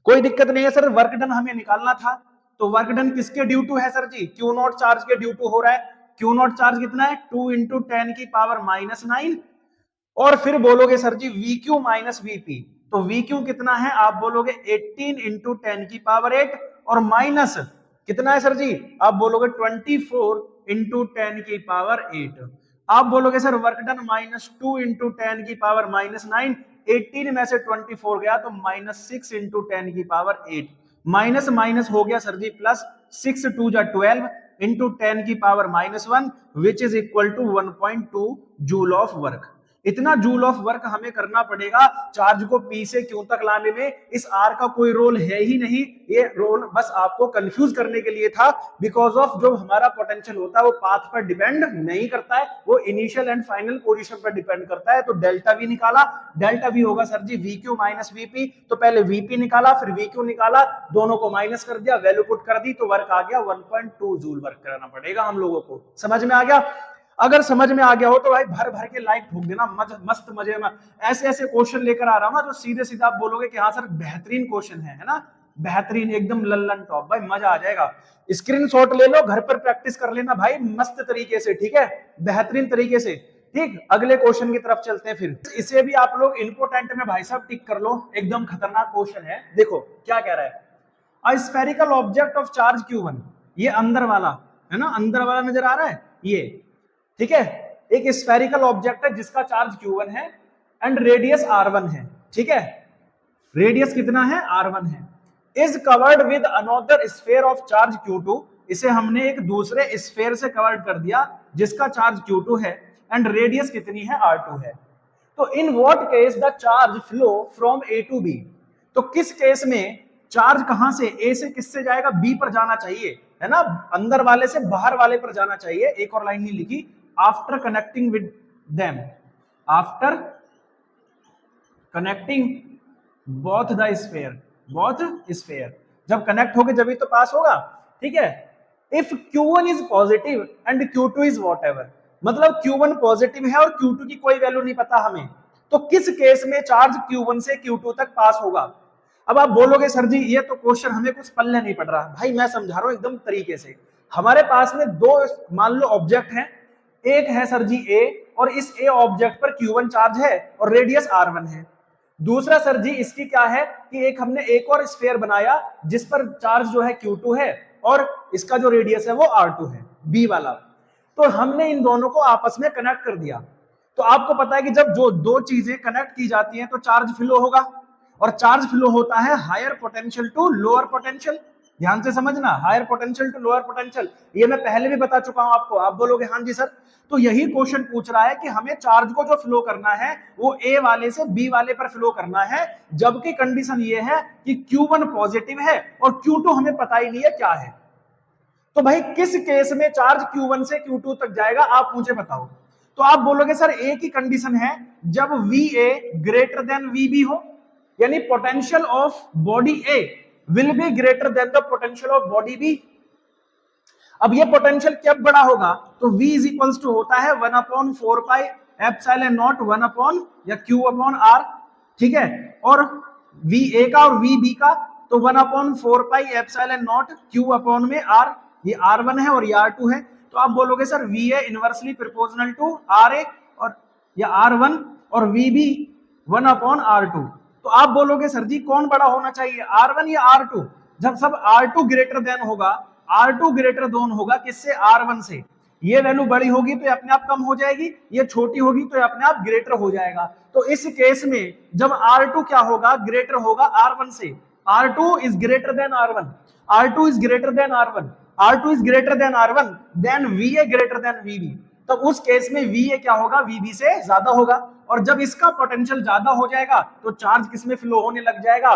कोई दिक्कत नहीं है सर, वर्क डन हमें निकालना था। तो वर्क डन किसके ड्यू टू है sir ji? Q naught charge के ड्यू टू हो रहा है। क्यू नॉट चार्ज कितना है? 2 इंटू 10 की पावर -9। और फिर बोलोगे sir ji we Q minus VP, तो वी क्यू कितना है? आप बोलोगे 18 इंटू 10 की पावर 8 और माइनस कितना है सर जी? आप बोलोगे 24 इंटू 10 की पावर 8। आप बोलोगे सर वर्क डन -2 इंटू 10 की पावर -9। 18 में से 24 गया तो -6 इंटू 10 की पावर 8। माइनस माइनस हो गया सर जी प्लस, 6 2 जा 12 इंटू 10 की power -1 which is equal to 1.2 joule of work. इतना जूल ऑफ वर्क हमें करना पड़ेगा चार्ज को पी से क्यू तक लाने में। इस आर का कोई रोल है ही नहीं, ये रोल बस आपको कंफ्यूज करने के लिए था। बिकॉज ऑफ जो हमारा पोटेंशियल होता है वो पाथ पर डिपेंड नहीं करता है, वो इनिशियल एंड फाइनल पोजीशन पर डिपेंड करता है। तो डेल्टा वी निकाला, डेल्टा वी होगा sir ji we Q minus VP. तो पहले वीपी निकाला फिर वी क्यू निकाला, दोनों को माइनस कर दिया, वैल्यू पुट कर दी तो वर्क आ गया 1.2 जूल वर्क करना पड़ेगा हम लोगों को। समझ में आ गया? अगर समझ में आ गया हो तो भाई भर भर के लाइक ठोक देना, मस्त मजे में। ऐसे ऐसे क्वेश्चन लेकर आ रहा हूं ना जो सीधे सीधा आप बोलोगे कि हाँ सर बेहतरीन क्वेश्चन है ना, बेहतरीन एकदम लल्लन टॉप, भाई मजा आ जाएगा। स्क्रीनशॉट ले लो, घर पर प्रैक्टिस कर लेना भाई मस्त तरीके से, ठीक है, बेहतरीन तरीके से। ठीक, अगले क्वेश्चन की तरफ चलते हैं फिर। इसे भी आप लोग इंपोर्टेंट में भाई साहब टिक कर लो, एकदम खतरनाक क्वेश्चन है। देखो क्या कह रहा है, a spherical object of charge Q1, ये अंदर वाला है ना, अंदर वाला नजर आ रहा है ये, ठीक है। एक स्फेरिकल ऑब्जेक्ट है जिसका चार्ज Q1 है एंड रेडियस R1 है, ठीक है, रेडियस कितना है? R1 है। Is covered with another sphere of charge Q2, इसे हमने एक दूसरे स्फीयर से कवर्ड कर दिया जिसका चार्ज Q2 है एंड रेडियस कितनी है? R2 है। तो in what case the charge flow from A to B, तो किस केस में चार्ज कहां से, A से किससे जाएगा? B पर जाना चाहिए, है ना, अंदर वाले से बाहर वाले पर जाना चाहिए। एक और लाइन नहीं लिखी, after connecting with them, after connecting both the sphere, both sphere, जब कनेक्ट होगे जब ही तो पास होगा, ठीक है। If Q1 is positive and Q2 is whatever, मतलब Q1 पॉजिटिव है और Q2 की कोई वैल्यू नहीं पता हमें, तो किस केस में चार्ज Q1 से Q2 तक पास होगा? अब आप बोलोगे सर जी ये तो क्वेश्चन हमें कुछ पल्ले नहीं पड़ रहा। भाई मैं समझा रहा हूं एकदम तरीके से। हमारे पास में दो मान लो ऑब्जेक्ट हैं, एक है सर जी A और इस A ऑब्जेक्ट पर Q1 चार्ज है और रेडियस R1 है। दूसरा सर जी इसकी क्या है कि एक हमने एक और स्फीयर बनाया जिस पर चार्ज जो है Q2 है और इसका जो रेडियस है वो R2 है, B वाला। तो हमने इन दोनों को आपस में कनेक्ट कर दिया। तो आपको पता है कि जब जो दो चीजें कनेक्ट की जाती हैं तो चार्ज फ्लो होगा, और चार्ज फ्लो होता है higher potential to lower potential. ध्यान से समझना, higher potential to lower potential, ये मैं पहले भी बता चुका हूं आपको। आप बोलोगे हाँ जी सर, तो यही क्वेश्चन पूछ रहा है कि हमें चार्ज को जो फ्लो करना है वो ए वाले से बी वाले पर फ्लो करना है, जबकि कंडीशन ये है कि Q1 पॉजिटिव है और Q2 हमें पता ही नहीं है क्या है। तो भाई किस केस में चार्ज Q1 से Q2 तक जाएगा आप मुझे बताओ। तो आप बोलोगे सर ए की कंडीशन है जब VA ग्रेटर देन VB हो, यानी potential of body A will be greater then the potential of body B। अब ये पोटेंशियल कब बड़ा होगा? तो V इज इक्वल्स टू होता है 1/4 पाई एप्सिलॉन नॉट 1 या Q/R, ठीक है, और VA का और VB का तो 1/4 पाई एप्सिलॉन नॉट Q में R, ये R1 है और ये R2 है। तो आप बोलोगे sir VA inversely proportional to RA और या R1 और VB 1/R2। तो आप बोलोगे सर जी कौन बड़ा होना चाहिए, R1 या R2? जब सब R2 ग्रेटर देन होगा, R2 ग्रेटर देन होगा किससे? R1 से। ये वैल्यू बड़ी होगी तो अपने आप कम हो जाएगी, ये छोटी होगी तो अपने आप ग्रेटर हो जाएगा। तो इस केस में जब R2 क्या होगा? ग्रेटर होगा R1 से। R2 is greater than R1, R2 is greater than R1, R2 is greater than R1, then VA greater than VB। तो उस केस में VA क्या होगा? VB से ज्यादा होगा, और जब इसका पोटेंशियल ज्यादा हो जाएगा तो चार्ज किसमें फ्लो होने लग जाएगा?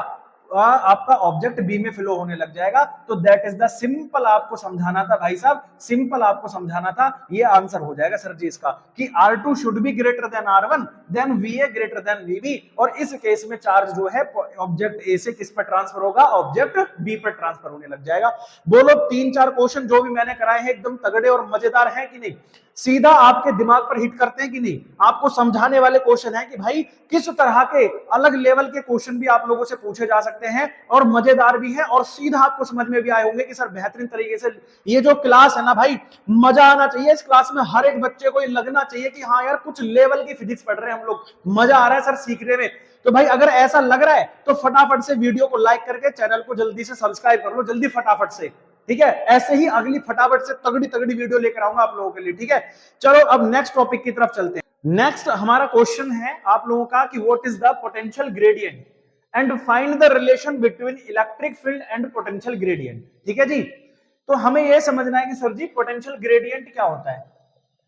आपका ऑब्जेक्ट बी में फ्लो होने लग जाएगा। तो दैट इज द सिंपल, आपको समझाना था भाई साहब, सिंपल आपको समझाना था। ये आंसर हो जाएगा सर जी इसका कि R2 should be greater than R1 then VA greater than VB, और इस केस में चार्ज जो है ऑब्जेक्ट ए से किस पर ट्रांसफर होगा? ऑब्जेक्ट बी पर ट्रांसफर होने लग जाएगा। बोलो 3-4 क्वेश्चन जो भी मैंने कराए हैं एकदम तगड़े और मजेदार हैं कि नहीं? सीधा आपके दिमाग पर हिट करते हैं कि नहीं? आपको समझाने वाले क्वेश्चन है कि भाई किस तरह के अलग लेवल के क्वेश्चन भी आप लोगों से पूछे जा सकते हैं और मजेदार भी है और सीधा आपको समझ में भी आए होंगे कि सर बेहतरीन तरीके से ये जो क्लास है ना भाई, मजा आना चाहिए इस क्लास में। हर एक बच्चे को ये लगना चाहिए कि हाँ यार कुछ लेवल की फिजिक्स पढ़ रहे हैं हम लोग, मजा आ रहा है सर सीखने में। तो भाई अगर ऐसा लग रहा है तो फटाफट से वीडियो को लाइक करके चैनल को जल्दी से सब्सक्राइब कर लो, जल्दी फटाफट से, ठीक है? ऐसे ही अगली फटाफट से तगड़ी तगड़ी वीडियो लेकर आऊंगा आप लोगों के लिए, ठीक है? चलो अब नेक्स्ट टॉपिक की तरफ चलते हैं। नेक्स्ट हमारा क्वेश्चन है आप लोगों का कि what is the potential gradient and find the relation between electric field and potential gradient, ठीक है जी? तो हमें यह समझना है कि सर जी पोटेंशियल ग्रेडियंट क्या होता है।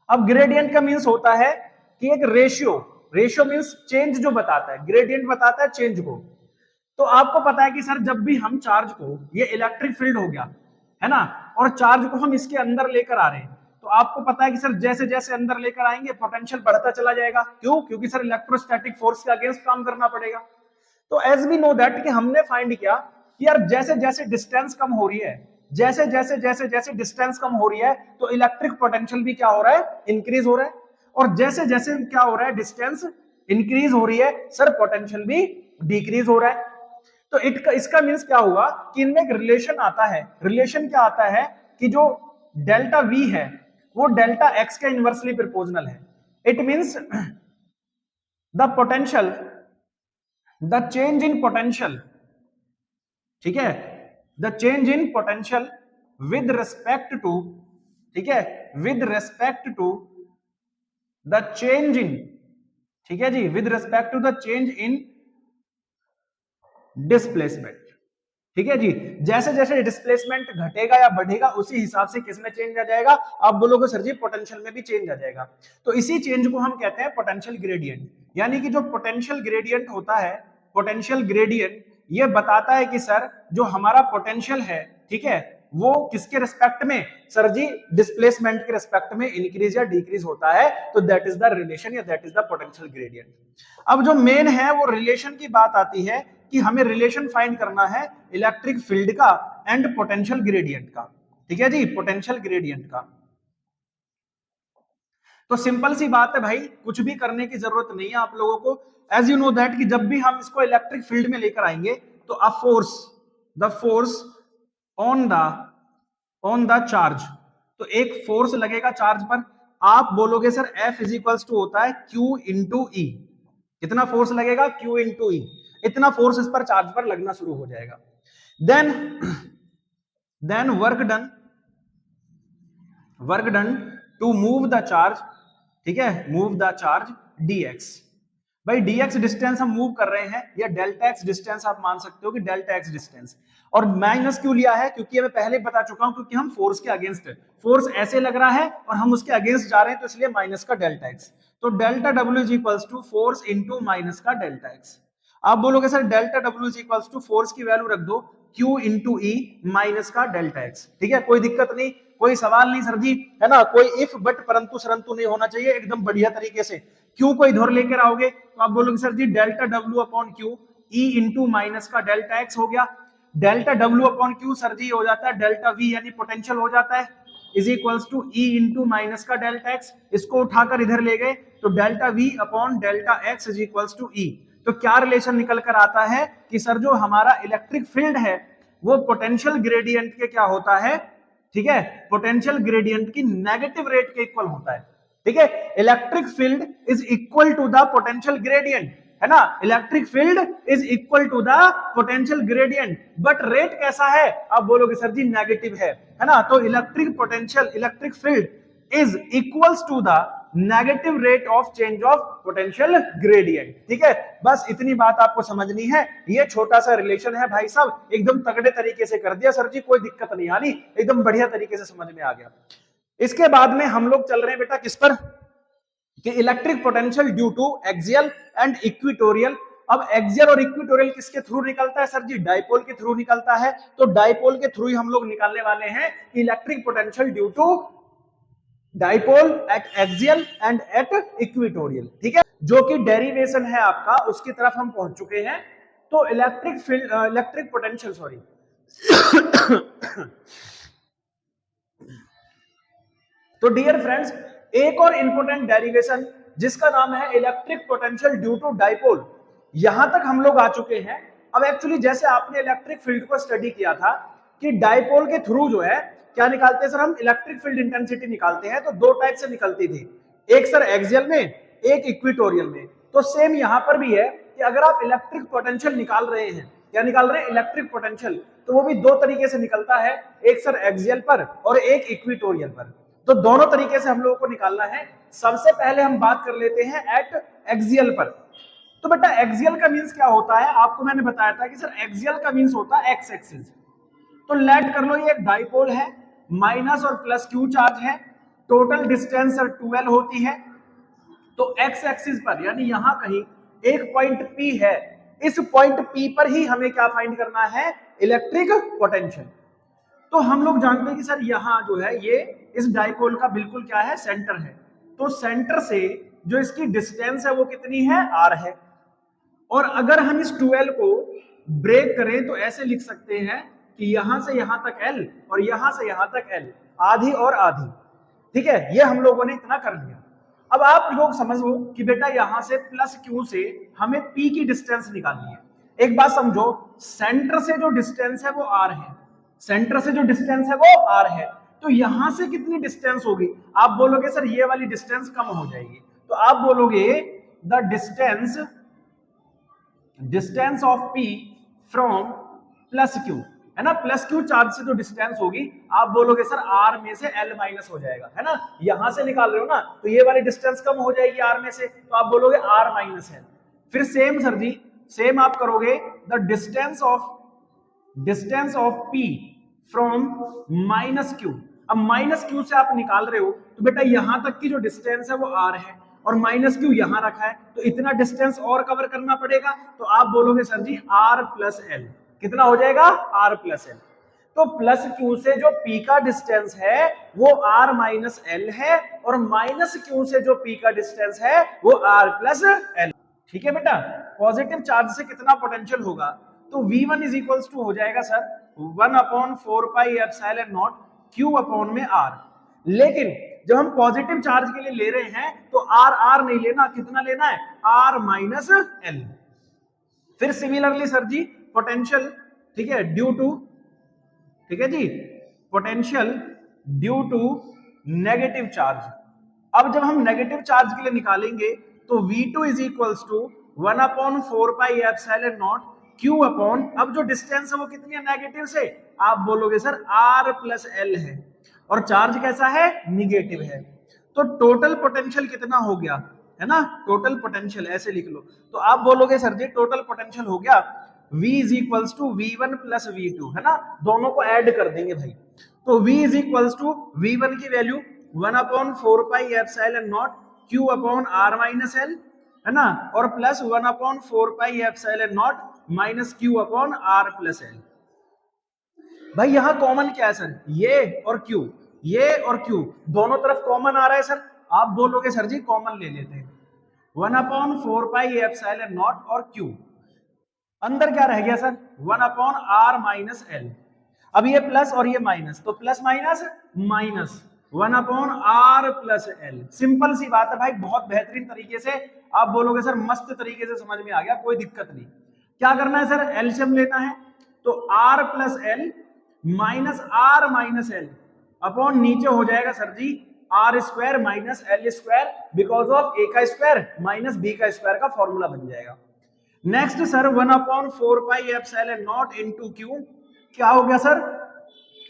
अब ग्रेडियंट का मीन्स होता है कि एक रेशियो, रेशियो मीन्स चेंज जो बताता है, ग्रेडियंट बताता है चेंज को। तो आपको पता है कि सर जब भी हम चार्ज को, ये इलेक्ट्रिक फील्ड हो गया है ना, और चार्ज को हम इसके अंदर लेकर आ रहे हैं, तो आपको पता है कि सर जैसे जैसे अंदर लेकर आएंगे पोटेंशियल बढ़ता चला जाएगा। क्यों? क्योंकि सर इलेक्ट्रोस्टैटिक फोर्स के अगेंस्ट काम करना पड़ेगा। तो एज वी नो दैट कि हमने फाइंड किया कि यार जैसे जैसे डिस्टेंस कम हो रही है, जैसे जैसे डिस्टेंस कम हो रही है, तो इलेक्ट्रिक पोटेंशियल भी क्या हो रहा है? इंक्रीज हो रहा है। और जैसे जैसे क्या हो रहा है? डिस्टेंस इंक्रीज हो रही है, सर पोटेंशियल भी डिक्रीज हो रहा है। तो इसका मीन्स क्या हुआ कि इनमें एक रिलेशन आता है। रिलेशन क्या आता है कि जो डेल्टा वी है वो डेल्टा एक्स के इनवर्सली प्रोपोर्शनल है। It means the potential, the change in potential, ठीक है, the change in potential with respect to, ठीक है, with respect to the change in, ठीक है जी, with respect to the change in displacement, ठीक है जी। जैसे जैसे डिस्प्लेसमेंट घटेगा या बढ़ेगा उसी हिसाब से किसमें चेंज आ जाएगा? आप बोलोगे सर जी पोटेंशियल में भी चेंज आ जाएगा। तो इसी चेंज को हम कहते हैं पोटेंशियल ग्रेडियंट। यानी कि जो पोटेंशियल ग्रेडियंट होता है, पोटेंशियल ग्रेडियंट ये बताता है कि सर जो हमारा पोटेंशियल है, ठीक है, वो किसके रिस्पेक्ट में? सर जी डिस्प्लेसमेंट के रिस्पेक्ट में इंक्रीज या डिक्रीज होता है। तो दैट इज द रिलेशन या that is the potential gradient. अब जो मेन है वो रिलेशन की बात आती है कि हमें रिलेशन फाइंड करना है इलेक्ट्रिक फील्ड का एंड पोटेंशियल ग्रेडियंट का, ठीक है जी, पोटेंशियल ग्रेडियंट का। तो सिंपल सी बात है भाई, कुछ भी करने की जरूरत नहीं है आप लोगों को। एज यू नो दैट कि जब भी हम इसको इलेक्ट्रिक फील्ड में लेकर आएंगे तो a force, the force on the charge, तो एक फोर्स लगेगा चार्ज पर। आप बोलोगे sir F is equals to होता है Q इंटू ई। कितना फोर्स लगेगा? Q into E. इतना फोर्स इस पर चार्ज पर लगना शुरू हो जाएगा। Then work done to move the charge, ठीक है, मूव द चार्ज dx। भाई dx डिस्टेंस हम मूव कर रहे हैं, या डेल्टा एक्स डिस्टेंस आप मान सकते हो कि डेल्टा एक्स डिस्टेंस। और माइनस क्यों लिया है? क्योंकि मैं पहले बता चुका हूं, क्योंकि हम फोर्स के अगेंस्ट है, फोर्स ऐसे लग रहा है और हम उसके अगेंस्ट जा रहे हैं, तो इसलिए माइनस का डेल्टा एक्स। तो delta W is equals to force into minus का डेल्टा एक्स। आप बोलोगे sir delta W is equals to force की वैल्यू रख दो Q इंटू ई माइनस का डेल्टा एक्स, ठीक है, कोई दिक्कत नहीं, कोई सवाल नहीं सर जी, है ना, कोई इफ बट परंतु सरंतु नहीं होना चाहिए, एकदम बढ़िया तरीके से। Q को इधर लेकर आओगे तो आप बोलोगे सर जी delta W upon Q E into minus का डेल्टा एक्स हो गया। Delta W upon Q sir जी हो जाता है डेल्टा वी यानी पोटेंशियल हो जाता है, is equals to E into minus का डेल्टा एक्स। इसको उठाकर इधर ले गए तो delta V upon delta x is equals to E. तो क्या रिलेशन निकल कर आता है कि सर जो हमारा इलेक्ट्रिक फील्ड है वो पोटेंशियल ग्रेडियंट के क्या होता है, ठीक है, पोटेंशियल ग्रेडियंट की नेगेटिव रेट के इक्वल होता है, ठीक है। Electric field is equal to the potential gradient, है ना, electric field is equal to the potential gradient, but rate कैसा है? आप बोलोगे सर जी नेगेटिव है ना। तो electric potential, electric field is equals to the negative rate of change of potential gradient, ठीक है। बस इतनी बात आपको समझनी है। ये छोटा सा रिलेशन है भाई साहब, एकदम तगड़े तरीके से कर दिया सर जी, कोई दिक्कत नहीं आनी, एकदम बढ़िया तरीके से समझ में आ गया। इसके बाद में हम लोग चल रहे हैं बेटा किस पर, कि electric potential due to axial and equatorial. अब एक्सियल और इक्वेटोरियल किसके थ्रू निकलता है सर जी? डाइपोल के थ्रू निकलता है। तो डाइपोल के थ्रू ही हम लोग निकालने वाले हैं electric potential due to dipole at axial and at equatorial, ठीक है, जो कि डेरिवेशन है आपका, उसकी तरफ हम पहुंच चुके हैं। तो electric field, electric potential, sorry तो डियर फ्रेंड्स, एक और इंपॉर्टेंट डेरिवेशन जिसका नाम है electric potential due to dipole. यहां तक हम लोग आ चुके हैं। अब एक्चुअली जैसे आपने इलेक्ट्रिक फील्ड को स्टडी किया था कि डाइपोल के थ्रू जो है क्या निकालते हैं सर, हम इलेक्ट्रिक फील्ड इंटेंसिटी निकालते हैं, तो दो टाइप से निकलती थी, एक सर एक्सियल में, एक इक्वेटोरियल में। तो सेम यहां पर भी है कि अगर आप इलेक्ट्रिक पोटेंशियल निकाल रहे हैं, क्या निकाल रहे हैं, इलेक्ट्रिक पोटेंशियल, तो वो भी दो तरीके से निकलता है, एक सर एक्सियल पर और एक इक्वेटोरियल पर। तो दोनों तरीके से हम लोगों को निकालना है। सबसे पहले हम बात कर लेते हैं एट एक्सियल पर। तो बेटा एक्सियल का मींस क्या होता है, आपको मैंने बताया था कि सर एक्सियल का मींस होता है एक्स एक्सिस। तो लेट कर लो ये एक डाइपोल है, माइनस और प्लस क्यू चार्ज है, टोटल डिस्टेंस सर 12 होती है। तो एक्स एक्सिस पर यानी यहां कहीं एक पॉइंट P है, इस पॉइंट P पर ही हमें क्या फाइंड करना है, इलेक्ट्रिक पोटेंशियल। तो हम लोग जानते हैं कि सर यहां जो है ये इस डाइपोल का बिल्कुल क्या है, सेंटर है। तो सेंटर से जो इसकी डिस्टेंस है वो कितनी है, r है। और अगर हम इस 12 को ब्रेक करें तो ऐसे लिख सकते हैं कि यहां से यहां तक L और यहां से यहां तक L, आधी और आधी। ठीक है, ये हम लोगों ने इतना कर लिया। अब आप लोग समझो कि बेटा यहां से प्लस क्यू से हमें P की डिस्टेंस निकालनी है। एक बात समझो, सेंटर से जो डिस्टेंस है वो r है, सेंटर से जो डिस्टेंस है वो r है। तो यहां से कितनी डिस्टेंस होगी, आप बोलोगे सर ये वाली डिस्टेंस कम हो जाएगी, तो आप बोलोगे the distance of P from plus Q, है ना, प्लस क्यू चार्ज से जो डिस्टेंस होगी, आप बोलोगे सर r में से L माइनस हो जाएगा, है ना, यहां से निकाल रहे हो ना, तो ये वाली डिस्टेंस कम हो जाएगी r में से, तो आप बोलोगे r माइनस L। फिर सेम सर जी, सेम आप करोगे the distance of P from minus Q. अब माइनस क्यू से आप निकाल रहे हो तो बेटा यहां तक की जो डिस्टेंस है वो r है और माइनस क्यू यहां रखा है, तो इतना डिस्टेंस और कवर करना पड़ेगा, तो आप बोलोगे sir ji r plus L. कितना हो जाएगा, r प्लस एल। तो प्लस क्यू से जो P का डिस्टेंस है वो r माइनस एल है और माइनस क्यू से जो P का डिस्टेंस है वो r प्लस एल। ठीक है बेटा, पॉजिटिव चार्ज से कितना पोटेंशियल होगा, तो V1 इज इक्वल्स टू हो जाएगा sir 1/4 pi epsilon naught Q upon में R। लेकिन जब हम पॉजिटिव चार्ज के लिए ले रहे हैं तो R नहीं लेना, कितना लेना है, R माइनस एल। फिर सिमिलरली सर जी पोटेंशियल, ठीक है, ड्यू टू, ठीक है जी, potential due to negative charge. अब जब हम नेगेटिव चार्ज के लिए निकालेंगे तो V2 is equals to 1/4 pi epsilon naught Q upon, अब जो डिस्टेंस है वो कितनी है, नेगेटिव से, आप बोलोगे सर R प्लस एल है और चार्ज कैसा है, निगेटिव है। तो टोटल पोटेंशियल कितना हो गया, है ना, टोटल पोटेंशियल ऐसे लिख लो, तो आप बोलोगे सर जी टोटल पोटेंशियल हो गया V is equals to V1 plus V2, है ना, दोनों को ऐड कर देंगे भाई। तो V is equals to V1 की value 1/4 pi epsilon naught Q upon R minus L, है ना, और plus 1/4 pi epsilon naught minus Q upon R plus L. भाई यहां कॉमन क्या है सर, ये और Q, ये और Q दोनों तरफ कॉमन आ रहा है सर, आप बोलोगे सर जी कॉमन ले लेते हैं 1/4 पाई एप्सिलॉन नॉट और Q, अंदर क्या रह गया सर, 1/R माइनस एल। अब ये प्लस और ये माइनस, तो plus minus minus 1/R plus L. Simple सी बात है भाई, बहुत बेहतरीन तरीके से आप बोलोगे सर, मस्त तरीके से समझ में आ गया, कोई दिक्कत नहीं। क्या करना है सर, एलसीएम लेना है, तो R plus L minus R minus L upon नीचे हो जाएगा sir ji R square minus L square, because of A का स्क्वायर माइनस B का स्क्वायर का फॉर्मूला बन जाएगा। Next sir 1/4 pi epsilon naught into Q, क्या हो गया सर,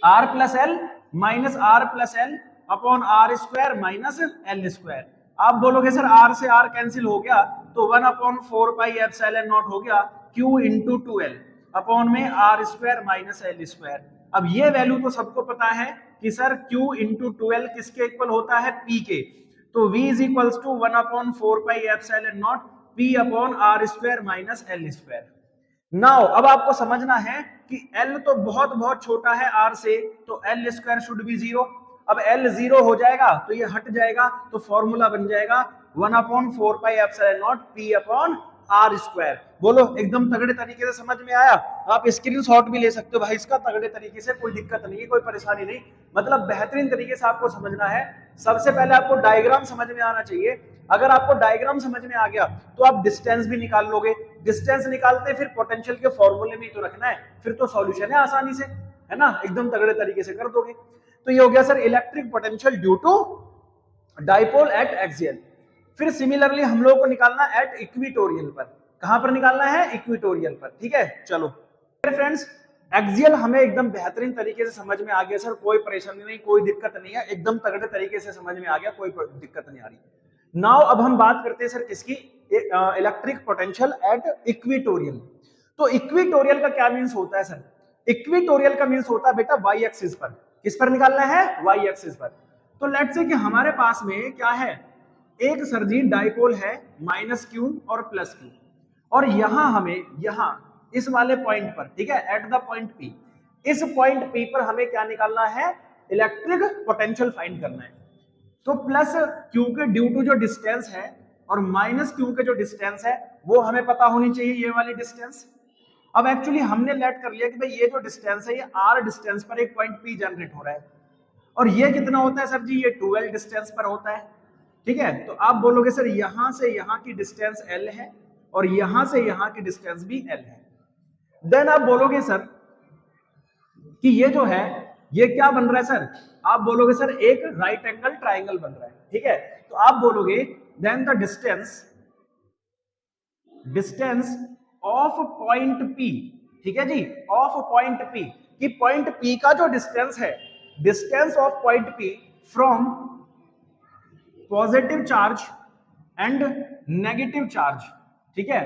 R plus L minus R plus L upon R square minus L square. आप बोलोगे सर R से R कैंसिल हो गया, तो 1/4 पाई एप्सिलॉन नॉट हो गया Q इंटू 2L अपॉन में R square minus L square. अब ये वैल्यू तो सबको पता है कि सर Q इंटू 2L किसके इक्वल होता है, P के, तो V is equals to 1/4 pi epsilon naught P upon R square minus L square. Now अब आपको समझना है कि L तो बहुत बहुत छोटा है R से, तो L स्क्वायर शुड बी 0। अब L 0 हो जाएगा तो ये हट जाएगा, तो फॉर्मूला बन जाएगा 1/4 pi epsilon naught P upon R square. बोलो एकदम तगड़े तरीके से समझ में आया? आप स्क्रीनशॉट भी ले सकते हो भाई इसका तगड़े तरीके से, कोई दिक्कत नहीं है, कोई परेशानी नहीं, मतलब बेहतरीन तरीके से आपको समझना है। सबसे पहले आपको डायग्राम समझ में आना चाहिए। अगर आपको डायग्राम समझ में आ गया तो आप डिस्टेंस भी निकाल लोगे, डिस्टेंस निकालते फिर पोटेंशियल के फॉर्मूले में तो रखना है, फिर तो सॉल्यूशन है आसानी से, है ना, एकदम तगड़े तरीके से कर दोगे। तो ये हो गया sir electric potential due to dipole at axial. फिर सिमिलरली हम लोगों को निकालना है एट इक्विटोरियल पर। कहां पर निकालना है? इक्विटोरियल पर। ठीक है, चलो फ्रेंड्स, एक्सियल हमें एकदम बेहतरीन तरीके से समझ में आ गया सर, कोई परेशानी नहीं, कोई दिक्कत नहीं है, एकदम तगड़े तरीके से समझ में आ गया, कोई दिक्कत नहीं आ रही। नाउ अब हम बात करते हैं सर किसकी? Electric potential at equatorial. तो इक्विटोरियल का क्या मीन्स होता है सर? इक्विटोरियल का मीन्स होता है बेटा वाई एक्सिस पर। किस पर निकालना है? वाई एक्सिस पर। तो लेट्स से कि हमारे पास में क्या है, एक सरजी डाइपोल है माइनस क्यू और प्लस क्यू, और यहां हमें यहां इस वाले पॉइंट पर, ठीक है, एट द पॉइंट पी, इस पॉइंट पी पर हमें क्या निकालना है? इलेक्ट्रिक पोटेंशियल फाइंड करना है। तो प्लस क्यू के ड्यू टू जो डिस्टेंस है और माइनस क्यू के जो डिस्टेंस है वो हमें पता होनी चाहिए, ये वाली डिस्टेंस। अब एक्चुअली हमने लेट कर लिया कि भाई ये जो डिस्टेंस है ये आर डिस्टेंस पर एक पॉइंट पी जनरेट हो रहा है, और ये कितना होता है सर जी? ये 12 डिस्टेंस पर होता है। ठीक है, तो आप बोलोगे सर यहां से यहां की डिस्टेंस एल है और यहां से यहां की डिस्टेंस भी एल है। देन आप बोलोगे सर कि ये जो है ये क्या बन रहा है सर? आप बोलोगे सर एक राइट एंगल ट्राइंगल बन रहा है। ठीक है, तो आप बोलोगे then the distance of point P, ठीक है जी, ऑफ पॉइंट पी, कि पॉइंट पी का जो डिस्टेंस है, distance of point P from positive charge and negative charge, ठीक है,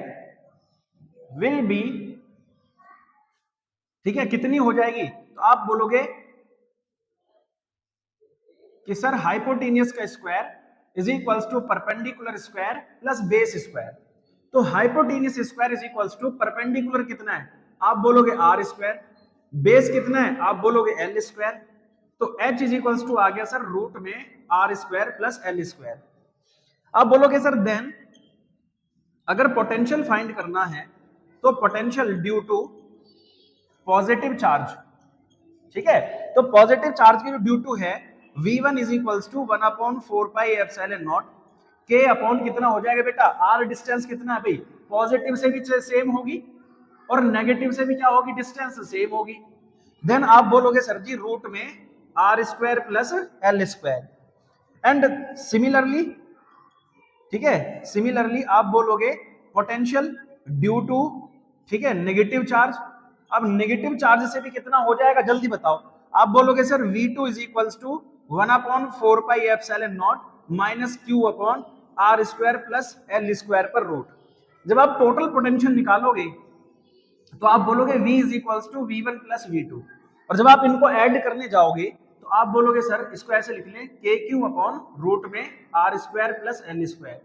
विल बी, ठीक है, कितनी हो जाएगी? तो आप बोलोगे कि सर हाइपोटेनियस का square is equals to perpendicular square plus base square. तो hypotenuse square is equals to perpendicular कितना है? आप बोलोगे आर स्क्वायर, बेस कितना है? आप बोलोगे एल स्क्वायर। तो h इज इक्वल्स टू आ गया सर रूट में R square plus L square. आप बोलोगे सर देन अगर पोटेंशियल फाइंड करना है तो potential due to positive charge, ठीक है, तो पॉजिटिव चार्ज की जो ड्यू टू है v1 is equals to 1/4 pi epsilon naught k upon कितना हो जाएगा बेटा? r डिस्टेंस कितना है भाई? पॉजिटिव से भी सेम होगी और नेगेटिव से भी क्या होगी? डिस्टेंस सेम होगी। देन आप बोलोगे सर जी रूट में R square plus L square. And similarly, ठीक है, सिमिलरली आप बोलोगे पोटेंशियल ड्यू टू, ठीक है, नेगेटिव चार्ज। अब नेगेटिव चार्ज से भी कितना हो जाएगा? जल्दी बताओ। आप बोलोगे sir v2 is equals to 1/4 pi epsilon naught minus q upon R square plus L square पर रूट। जब आप टोटल पोटेंशियल निकालोगे तो आप बोलोगे v is equals to v1 plus v2, और जब आप इनको ऐड करने जाओगे तो आप बोलोगे सर इसको ऐसे लिख लें के क्यू अपॉन रूट में R square plus L square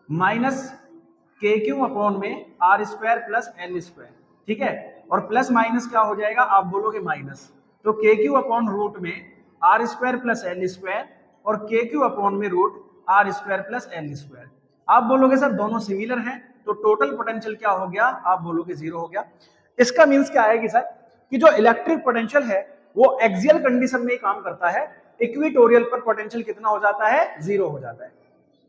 minus k q upon में R square plus L square, ठीक है, और प्लस माइनस क्या हो जाएगा? आप बोलोगे माइनस, तो के क्यू अपॉन रूट में R square plus L square और के क्यू अपॉन में root R square plus L square. आप बोलोगे सर दोनों सिमिलर हैं, तो टोटल पोटेंशियल क्या हो गया? आप बोलोगे 0 हो गया। इसका मीन्स क्या आएगी सर कि जो इलेक्ट्रिक पोटेंशियल है वो एक्सियल कंडीशन में ही काम करता है, इक्विटोरियल पर पोटेंशियल कितना हो जाता है? 0 हो जाता है।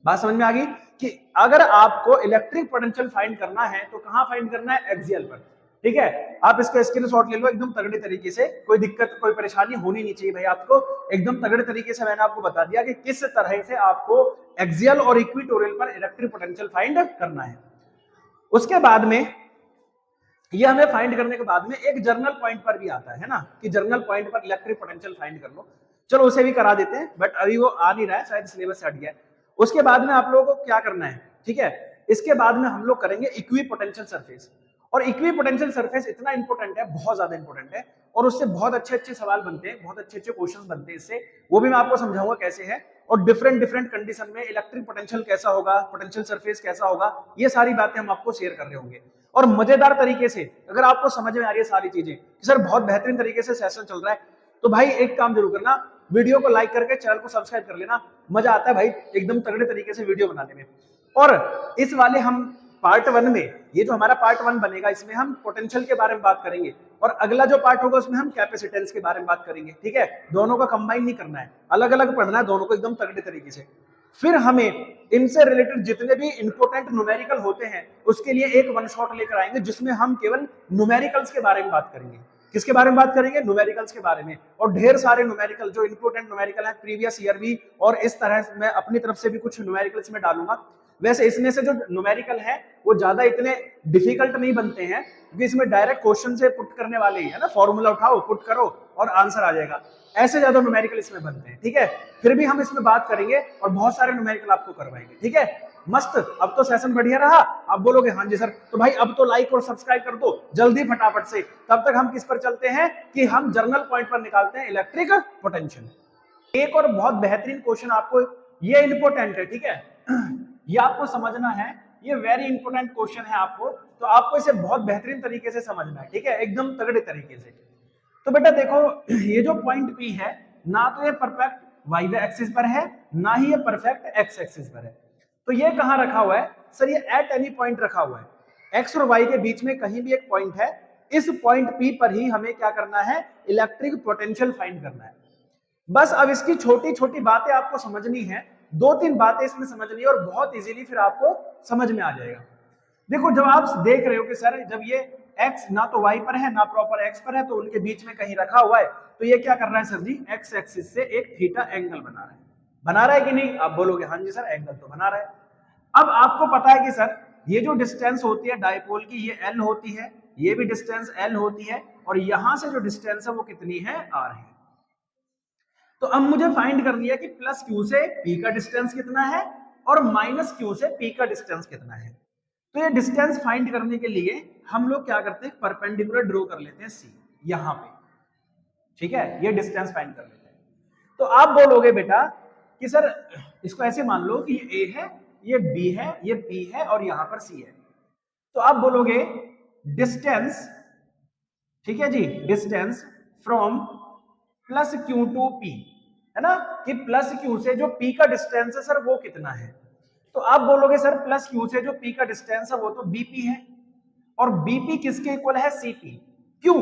बात समझ में आ गई कि अगर आपको इलेक्ट्रिक पोटेंशियल फाइंड करना है तो कहां फाइंड करना है? एक्सियल पर। ठीक है, आप इसका स्क्रीनशॉट ले लो एकदम तगड़े तरीके से, कोई दिक्कत कोई परेशानी होनी नहीं चाहिए भाई आपको। एकदम तगड़े तरीके से मैंने आपको बता दिया कि किस तरह से आपको एक्सियल और इक्विटोरियल पर इलेक्ट्रिक पोटेंशियल फाइंड करना है। उसके बाद में ये हमें फाइंड करने के बाद में एक जर्नल पॉइंट पर भी आता है ना, कि जर्नल पॉइंट पर इलेक्ट्रिक पोटेंशियल फाइंड कर लो। चलो उसे भी करा देते हैं, बट अभी वो आ नहीं रहा है, शायद सिलेबस से हट गया है। उसके बाद में आप लोगों को क्या करना है, ठीक है, इसके बाद में हम लोग करेंगे इक्वी पोटेंशियल सरफेस। और इक्वी पोटेंशियल सरफेस इतना इंपॉर्टेंट है, बहुत ज्यादा इंपॉर्टेंट है, और उससे बहुत अच्छे अच्छे सवाल बनते हैं, बहुत अच्छे अच्छे क्वेश्चंस बनते हैं इससे, वो भी मैं आपको समझाऊंगा कैसे है। और डिफरेंट डिफरेंट कंडीशन में इलेक्ट्रिक पोटेंशियल कैसा होगा, पोटेंशियल सरफेस कैसा होगा, ये सारी बातें हम आपको शेयर कर रहे होंगे। और मजेदार तरीके से अगर आपको समझ में आ रही है सारी चीजें कि सर बहुत बेहतरीन तरीके से सेशन चल रहा है, तो भाई एक काम जरूर करना, वीडियो को लाइक करके चैनल को सब्सक्राइब कर लेना। मजा आता है भाई एकदम तगड़े तरीके से वीडियो बनाने में। और इस वाले हम पार्ट 1 में, ये जो हमारा पार्ट 1 बनेगा इसमें हम पोटेंशियल के बारे में बात करेंगे और अगला जो पार्ट होगा उसमें हम कैपेसिटेंस के बारे में बात करेंगे। ठीक है, दोनों को कंबाइन नहीं करना है, अलग अलग पढ़ना है दोनों को एकदम तगड़े तरीके से। फिर हमें इनसे रिलेटेड जितने भी इंपोर्टेंट न्यूमेरिकल होते हैं उसके लिए एक वन शॉट लेकर आएंगे जिसमें हम केवल न्यूमेरिकल्स के बारे में बात करेंगे। किसके बारे में बात करेंगे? न्यूमेरिकल्स के बारे में। और ढेर सारे न्यूमेरिकल जो इंपोर्टेंट न्यूमेरिकल है प्रीवियस ईयर भी, और इस तरह मैं अपनी तरफ से भी कुछ न्यूमेरिकल्स में डालूंगा। वैसे इसमें से जो न्यूमेरिकल है वो ज्यादा इतने डिफिकल्ट नहीं बनते हैं क्योंकि इसमें डायरेक्ट क्वेश्चन से पुट करने वाले ही है ना, फॉर्मूला उठाओ पुट करो और आंसर आ जाएगा, ऐसे ज्यादा न्यूमेरिकल इसमें बनते हैं। ठीक है, फिर भी हम इसमें बात करेंगे और बहुत सारे न्यूमेरिकल आपको करवाएंगे। ठीक है, मस्त। अब तो सेशन बढ़िया रहा, आप बोलोगे हाँ जी सर, तो भाई अब तो लाइक और सब्सक्राइब कर दो जल्दी फटाफट से। तब तक हम किस पर चलते हैं कि हम जर्नल पॉइंट पर निकालते हैं इलेक्ट्रिक पोटेंशियल। एक और बहुत बेहतरीन क्वेश्चन आपको, ये इंपोर्टेंट है, ठीक है, ये आपको समझना है, ये वेरी इंपोर्टेंट क्वेश्चन है आपको, तो आपको इसे बहुत बेहतरीन तरीके से समझना है। ठीक है, एकदम तगड़े तरीके से। तो बेटा देखो, ये जो पॉइंट P है ना तो ये परफेक्ट वाई एक्सिस पर है ना ही ये परफेक्ट एक्स एक्सिस पर है, तो ये कहां रखा हुआ है सर? ये एट एनी पॉइंट रखा हुआ है, एक्स और वाई के बीच में कहीं भी एक पॉइंट है, इस पॉइंट P पर ही हमें क्या करना है? इलेक्ट्रिक पोटेंशियल फाइंड करना है। बस अब इसकी छोटी छोटी बातें आपको समझनी है, 2-3 बातें इसमें समझनी है और बहुत इजीली फिर आपको समझ में आ जाएगा। देखो, जब आप देख रहे हो कि सर जब ये x ना तो y पर है ना प्रॉपर x पर है, तो उनके बीच में कहीं रखा हुआ है, तो ये क्या कर रहा है सर जी? x एक्सिस से एक थीटा एंगल बना रहा है कि नहीं? आप बोलोगे हाँ जी सर, एंगल तो बना रहा है। अब आपको पता है कि सर ये जो डिस्टेंस होती है डायपोल की, ये l होती है, ये भी डिस्टेंस l होती है, और यहां से जो डिस्टेंस है वो कितनी है? r है। तो अब मुझे फाइंड कर लिया कि प्लस q से p का डिस्टेंस कितना है और माइनस q से p का डिस्टेंस कितना है। तो ये डिस्टेंस फाइंड करने के लिए हम लोग क्या करते हैं? परपेंडिकुलर ड्रॉ कर लेते हैं c यहां पे। ठीक है, ये डिस्टेंस फाइंड कर लेते हैं। तो आप बोलोगे बेटा कि सर इसको ऐसे मान लो कि ये a है, ये b है, ये p है और यहां पर c है। तो आप बोलोगे डिस्टेंस, ठीक है जी, distance from plus q to p, है ना, कि प्लस q से जो p का डिस्टेंस है सर वो कितना है। तो आप बोलोगे सर प्लस q से जो p का डिस्टेंस है वो तो bp है, और bp किसके इक्वल है? cp। क्यों?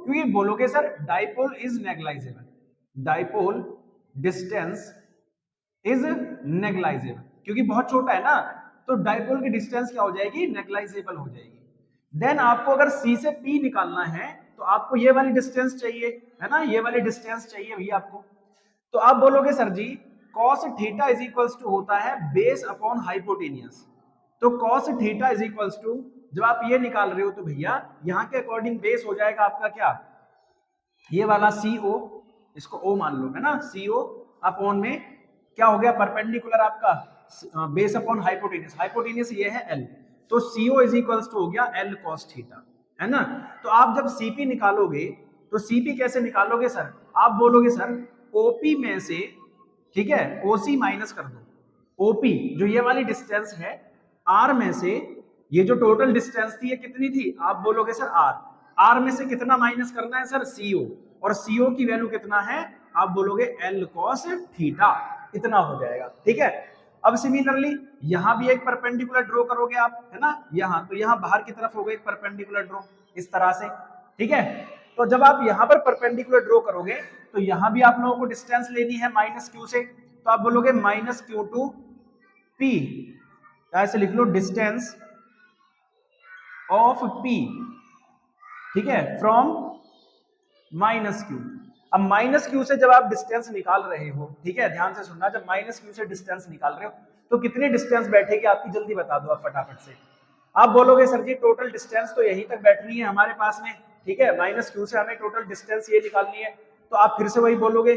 क्योंकि बोलोगे sir dipole is negligible, dipole distance is negligible, क्योंकि बहुत छोटा है ना, तो डाइपोल की डिस्टेंस क्या हो जाएगी? नेग्लाइजेबल हो जाएगी। देन आपको अगर c से p निकालना है तो आपको ये वाली डिस्टेंस चाहिए, है ना, ये वाली डिस्टेंस चाहिए भैया आपको। तो आप बोलोगे sir ji cos theta is equals to होता है बेस अपॉन हाइपोटेनियस। तो cos theta is equals to, जब आप ये निकाल रहे हो तो भैया यहाँ के अकॉर्डिंग बेस हो जाएगा आपका क्या? ये वाला CO, इसको O मान लो, है ना, CO अपॉन में क्या हो गया? परपेंडिकुलर आपका बेस अपॉन हाइपोटेनियस, हाइपोटेनियस ये है L, तो CO इज इक्वल्स टू हो गया L cos थीटा, है ना। तो आप जब CP निकालोगे तो CP कैसे निकालोगे सर? आप बोलोगे सर OP में से, ठीक है, OC माइनस कर दो, OP जो ये वाली डिस्टेंस है R में से, ये जो टोटल डिस्टेंस थी ये कितनी थी? आप बोलोगे सर R में से कितना माइनस करना है सर? CO, और CO की वैल्यू कितना है? आप बोलोगे L cos थीटा, इतना हो जाएगा। ठीक है, अब सिमिलरली यहां भी एक परपेंडिकुलर ड्रॉ करोगे आप, है ना, यहां तो यहां बाहर की तरफ हो गया एक परपेंडिकुलर ड्रॉ इस तरह से। ठीक है, तो जब आप यहां पर परपेंडिकुलर ड्रॉ करोगे तो यहां भी आप लोगों को डिस्टेंस लेनी है माइनस q से, तो आप बोलोगे माइनस q टू p, ऐसे लिख लो डिस्टेंस ऑफ p, ठीक है, फ्रॉम माइनस q। अब माइनस q से जब आप डिस्टेंस निकाल रहे हो, ठीक है, ध्यान से सुनना, जब माइनस q से डिस्टेंस निकाल रहे हो तो कितनी डिस्टेंस बैठेगी आपकी? जल्दी बता दो आप फटाफट से। आप बोलोगे सर जी टोटल डिस्टेंस तो यहीं तक बैठनी है हमारे पास में, ठीक है, माइनस q से हमें टोटल डिस्टेंस ये निकालनी है, तो आप फिर से वही बोलोगे,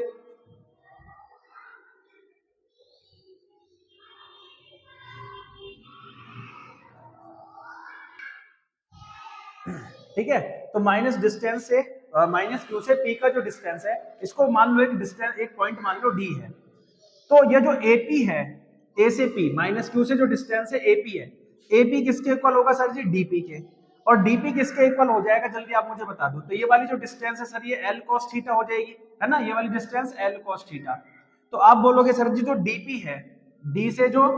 ठीक है। तो माइनस डिस्टेंस से माइनस q से p का जो डिस्टेंस है, इसको मान लो एक डिस्टेंस, एक पॉइंट मान लो d है, तो ये जो AP है, A से P, माइनस q से जो डिस्टेंस है AP है, AP किसके इक्वल होगा सर जी? DP के, और DP किसके इक्वल हो जाएगा? जल्दी आप मुझे बता दो। तो ये वाली जो डिस्टेंस है सर ये L cos थीटा हो जाएगी, है ना, ये वाली डिस्टेंस L cos थीटा। तो आप बोलोगे सर जी जो DP है, D से जो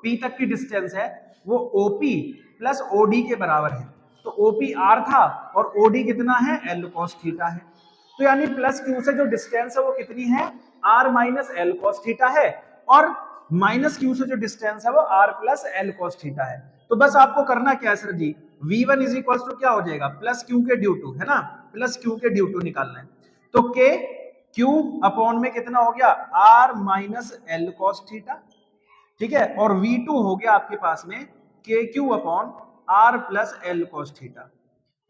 P तक की डिस्टेंस है वो OP प्लस ओडी के बराबर है। तो ओपी आर था और ओडी कितना है, एल कॉस थीटा है। तो यानी प्लस क्यू से जो डिस्टेंस है वो कितनी है, R minus L cos theta है, और माइनस क्यू से जो डिस्टेंस है वो R plus L cos theta है। तो बस आपको करना क्या है sir ji, V1 is equal to क्या हो जाएगा, प्लस क्यू के ड्यू टू, है ना, प्लस क्यू के ड्यू टू निकालना है। तो के क्यू अपॉन में कितना हो गया, R minus L cos theta, ठीक है, और V2 हो गया आपके पास में k q upon R plus L cos theta.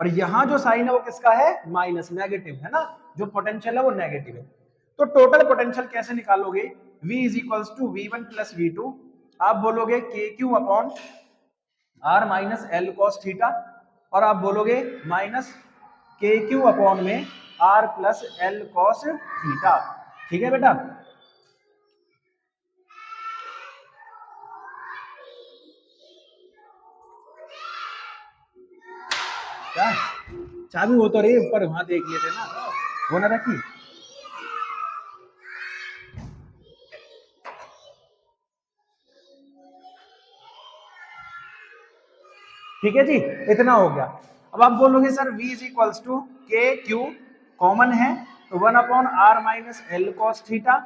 और यहां जो साइन है वो किसका है, माइनस, नेगेटिव है ना, जो पोटेंशियल है वो नेगेटिव है। तो टोटल पोटेंशियल कैसे निकालोगे, V is equals to V1 plus V2, आप बोलोगे k q upon R minus L cos theta, और आप बोलोगे माइनस के क्यू अपॉन में R plus L cos theta. ठीक है बेटा, क्या चाबी वो तो रही ऊपर, वहां देख लिए थे ना, वो ना रखी। ठीक है जी, इतना हो गया। अब आप बोलोगे sir V is equals to k q common है, तो 1 upon R minus L cos theta,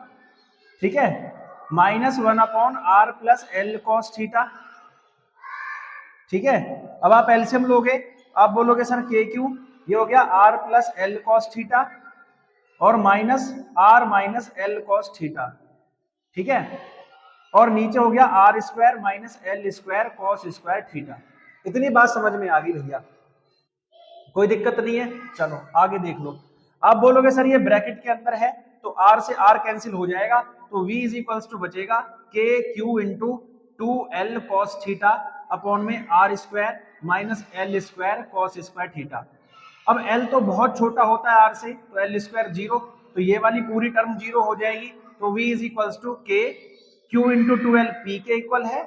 ठीक है, minus 1 upon R plus L cos theta. ठीक है, अब आप एलसीएम लोगे, आप बोलोगे सर के क्यू, ये हो गया R plus L cos theta और minus R minus L cos theta. ठीक है, और नीचे हो गया R square minus L square cos square theta. इतनी बात समझ में आ गई भैया, कोई दिक्कत नहीं है। चलो आगे देख लो, आप बोलोगे सर ये ब्रैकेट के अंदर है तो आर से आर कैंसिल हो जाएगा, तो v इज इक्वल्स टू बचेगा के Q into 2l cos theta upon में R square minus L square cos square theta. अब l तो बहुत छोटा होता है r से, तो एल स्क्वायर जीरो, तो ये वाली पूरी टर्म जीरो हो जाएगी। तो v is equals to k Q into 2l P के इक्वल है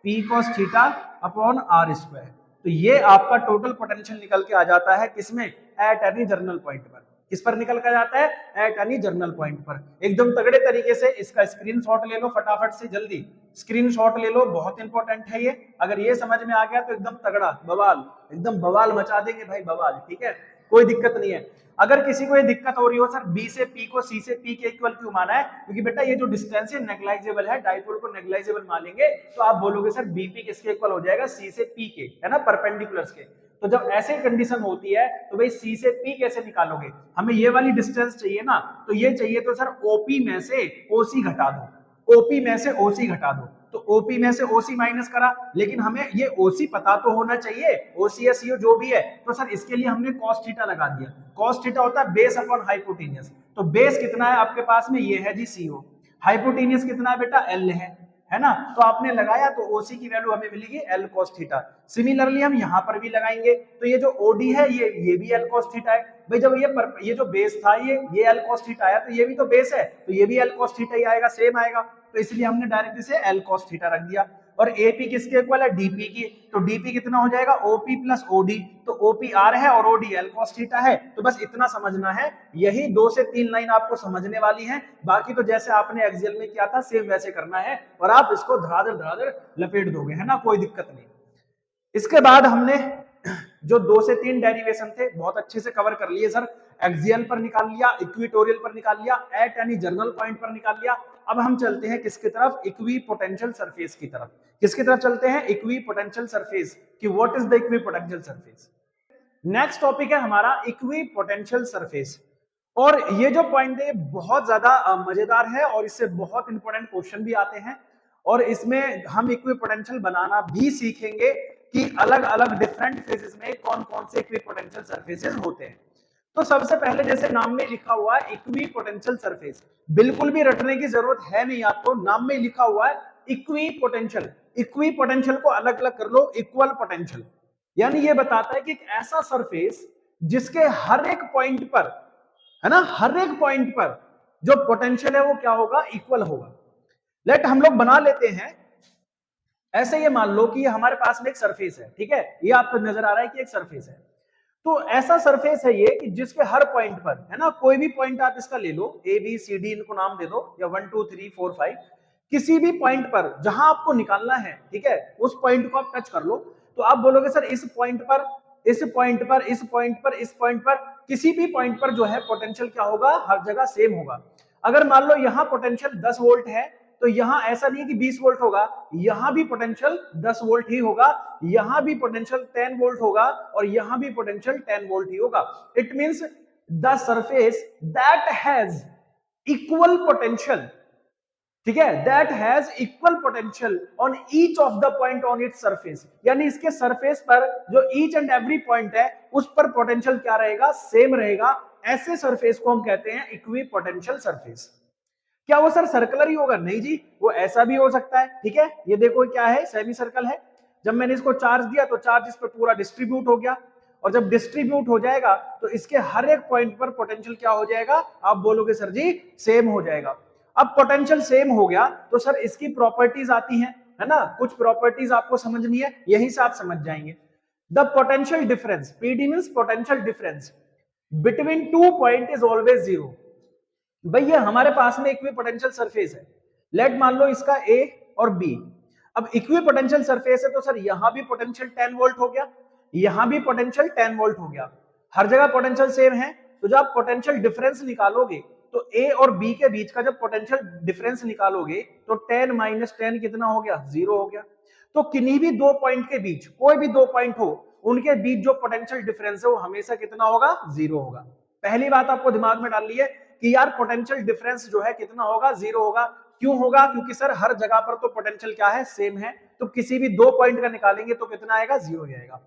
P cos theta upon R square. तो ये आपका टोटल पोटेंशियल निकल के आ जाता है किसमें, एट एनी जर्नल पॉइंट पर। किस पर निकल कर जाता है, एट एनी जर्नल पॉइंट पर। एकदम तगड़े तरीके से इसका स्क्रीनशॉट ले लो, फटाफट से जल्दी स्क्रीनशॉट ले लो, बहुत इंपॉर्टेंट है ये। अगर ये समझ में आ गया तो एकदम तगड़ा बवाल, एकदम बवाल मचा देंगे भाई, बवाल। ठीक है, कोई दिक्कत नहीं है। अगर किसी को ये दिक्कत हो रही हो सर बी से पी को सी से पी के इक्वल क्यों माना है, क्योंकि बेटा ये जो डिस्टेंस है नेग्लाइजेबल है, डाइपोल को नेग्लाइजेबल मानेंगे, तो आप बोलोगे सर बीपी किसके इक्वल हो जाएगा, सी से पी के, है ना, परपेंडिकुलर्स के। तो जब ऐसे कंडीशन होती है तो भाई सी से पी कैसे निकालोगे, हमें ये वाली डिस्टेंस चाहिए ना, तो ये चाहिए तो सर ओपी में से ओसी घटा दो, ओपी में से ओसी घटा दो। तो ओपी में से ओसी माइनस करा, लेकिन हमें ये ओसी पता तो होना चाहिए, ओसी या सीओ जो भी है, तो सर इसके लिए हमने कॉस थीटा लगा दिया। कॉस थीटा होता है बेस अपॉन हाइपोटेनियस, तो बेस कितना है आपके पास में, ये है जी सीओ, हाइपोटेनियस कितना है बेटा, एल है ना, तो आपने लगाया तो ओसी की वैल्यू हमें मिलेगी एल कॉस थीटा। सिमिलरली हम यहाँ पर भी लगाएंगे, तो ये जो ओडी है ये भी एल कॉस थीटा है। भाई जब ये जो बेस था ये एल कॉस थीटा आया, तो ये भी तो बेस है, तो ये भी एल कॉस थीटा ही आएगा, सेम आएगा, तो इसलिए हमने डायरेक्ट इसे एल कॉस थीटा रख दिया। और एपी किसके इक्वल है, डीपी की, तो डीपी कितना हो जाएगा, ओपी प्लस ओडी, तो ओपी आर है और ओडी एल कॉस थीटा है। तो बस इतना समझना है, यही 2 से 3 लाइन आपको समझने वाली है, बाकी तो जैसे आपने एक्सेल में किया था सेम वैसे करना है, और आप इसको धड़ाधड़ लपेट दोगे, है ना, कोई दिक्कत नहीं। इसके बाद हमने जो 2 से 3 डेरिवेशन थे बहुत अच्छे से कवर कर लिए सर, एक्सियल पर निकाल लिया, इक्वेटोरियल पर निकाल लिया, एट एनी जर्नल पॉइंट पर निकाल लिया। अब हम चलते हैं किसकी तरफ, इक्वी पोटेंशियल सरफेस की तरफ। किसकी तरफ चलते हैं, इक्वी पोटेंशियल सरफेस, कि what is the equipotential surface. Next topic है हमारा इक्वी पोटेंशियल सरफेस, और ये जो पॉइंट है बहुत ज्यादा मजेदार है और इससे बहुत इंपॉर्टेंट क्वेश्चन भी आते हैं, और इसमें हम इक्वी पोटेंशियल बनाना भी सीखेंगे कि अलग अलग डिफरेंट फेजेस में कौन कौन से इक्वी पोटेंशियल सरफेसेस होते हैं। तो सबसे पहले जैसे नाम में लिखा हुआ है इक्वी पोटेंशियल सरफेस, बिल्कुल भी रटने की जरूरत है नहीं आपको, नाम में लिखा हुआ है इक्वी पोटेंशियल। इक्वी पोटेंशियल को अलग अलग कर लो, इक्वल पोटेंशियल, यानी ये बताता है कि एक ऐसा सरफेस जिसके हर एक पॉइंट पर, है ना, हर एक पॉइंट पर जो पोटेंशियल है वो क्या होगा, इक्वल होगा। लेट हम लोग बना लेते हैं ऐसे, ये मान लो कि ये हमारे पास में एक सरफेस है, ठीक है, ये आपको नजर आ रहा है कि एक सरफेस है, तो ऐसा सरफेस है ये कि जिसके हर पॉइंट पर, है ना, कोई भी पॉइंट आप इसका ले लो, ए बी सी डी इनको नाम दे दो, या 1 2 3 4 5, किसी भी पॉइंट पर जहां आपको निकालना है, ठीक है, उस पॉइंट को आप टच कर लो, तो आप बोलोगे सर इस पॉइंट पर, इस पॉइंट पर, इस पॉइंट पर, इस पॉइंट पर, किसी भी पॉइंट पर जो है पोटेंशियल क्या होगा, हर जगह सेम होगा। अगर मान लो यहां पोटेंशियल 10 वोल्ट है, तो यहां ऐसा नहीं है कि 20 वोल्ट होगा, यहां भी पोटेंशियल 10 वोल्ट ही होगा, यहां भी पोटेंशियल 10 वोल्ट होगा, और यहां भी पोटेंशियल 10 वोल्ट ही होगा। It means the surface that has equal potential, ठीक है, that has equal potential on each of the point on its surface, यानी इसके सरफेस पर जो ईच एंड एवरी पॉइंट है उस पर पोटेंशियल क्या रहेगा, सेम रहेगा। ऐसे सरफेस को हम कहते हैं इक्वी पोटेंशियल सरफेस। क्या वो सर सर्कुलर ही होगा? नहीं जी, वो ऐसा भी हो सकता है। ठीक है, ये देखो क्या है, सेमी सर्कल है। जब मैंने इसको चार्ज दिया तो चार्ज इस पर पूरा डिस्ट्रीब्यूट हो गया, और जब डिस्ट्रीब्यूट हो जाएगा तो इसके हर एक पॉइंट पर पोटेंशियल क्या हो जाएगा, आप बोलोगे सर जी सेम हो जाएगा। अब पोटेंशियल सेम हो गया तो सर इसकी प्रॉपर्टीज आती हैं, है ना, कुछ प्रॉपर्टीज आपको समझनी है, यहीं से आप समझ जाएंगे। The potential difference, PD means potential difference, between two point is always zero. भैया हमारे पास में इक्वी पोटेंशियल सरफेस है, लेट मान लो इसका ए और बी। अब इक्वी पोटेंशियल सरफेस है तो सर यहां भी पोटेंशियल 10 वोल्ट हो गया, यहां भी पोटेंशियल 10 वोल्ट हो गया, हर जगह पोटेंशियल सेम है। तो जब आप पोटेंशियल डिफरेंस निकालोगे तो ए और बी के बीच का जब पोटेंशियल डिफरेंस निकालोगे तो 10 माइनस 10 कितना हो गया, जीरो हो गया। तो किन्हीं भी दो पॉइंट के बीच, कोई भी दो पॉइंट हो, उनके बीच जो पोटेंशियल डिफरेंस है वो हमेशा कितना होगा, जीरो होगा। पहली बात आपको दिमाग में डालनी है कि यार पोटेंशियल डिफरेंस जो है कितना होगा, जीरो होगा। क्यों होगा? क्योंकि सर हर जगह पर तो पोटेंशियल क्या है, सेम है, तो किसी भी दो पॉइंट का निकालेंगे तो कितना आएगा, जीरो जाएगा।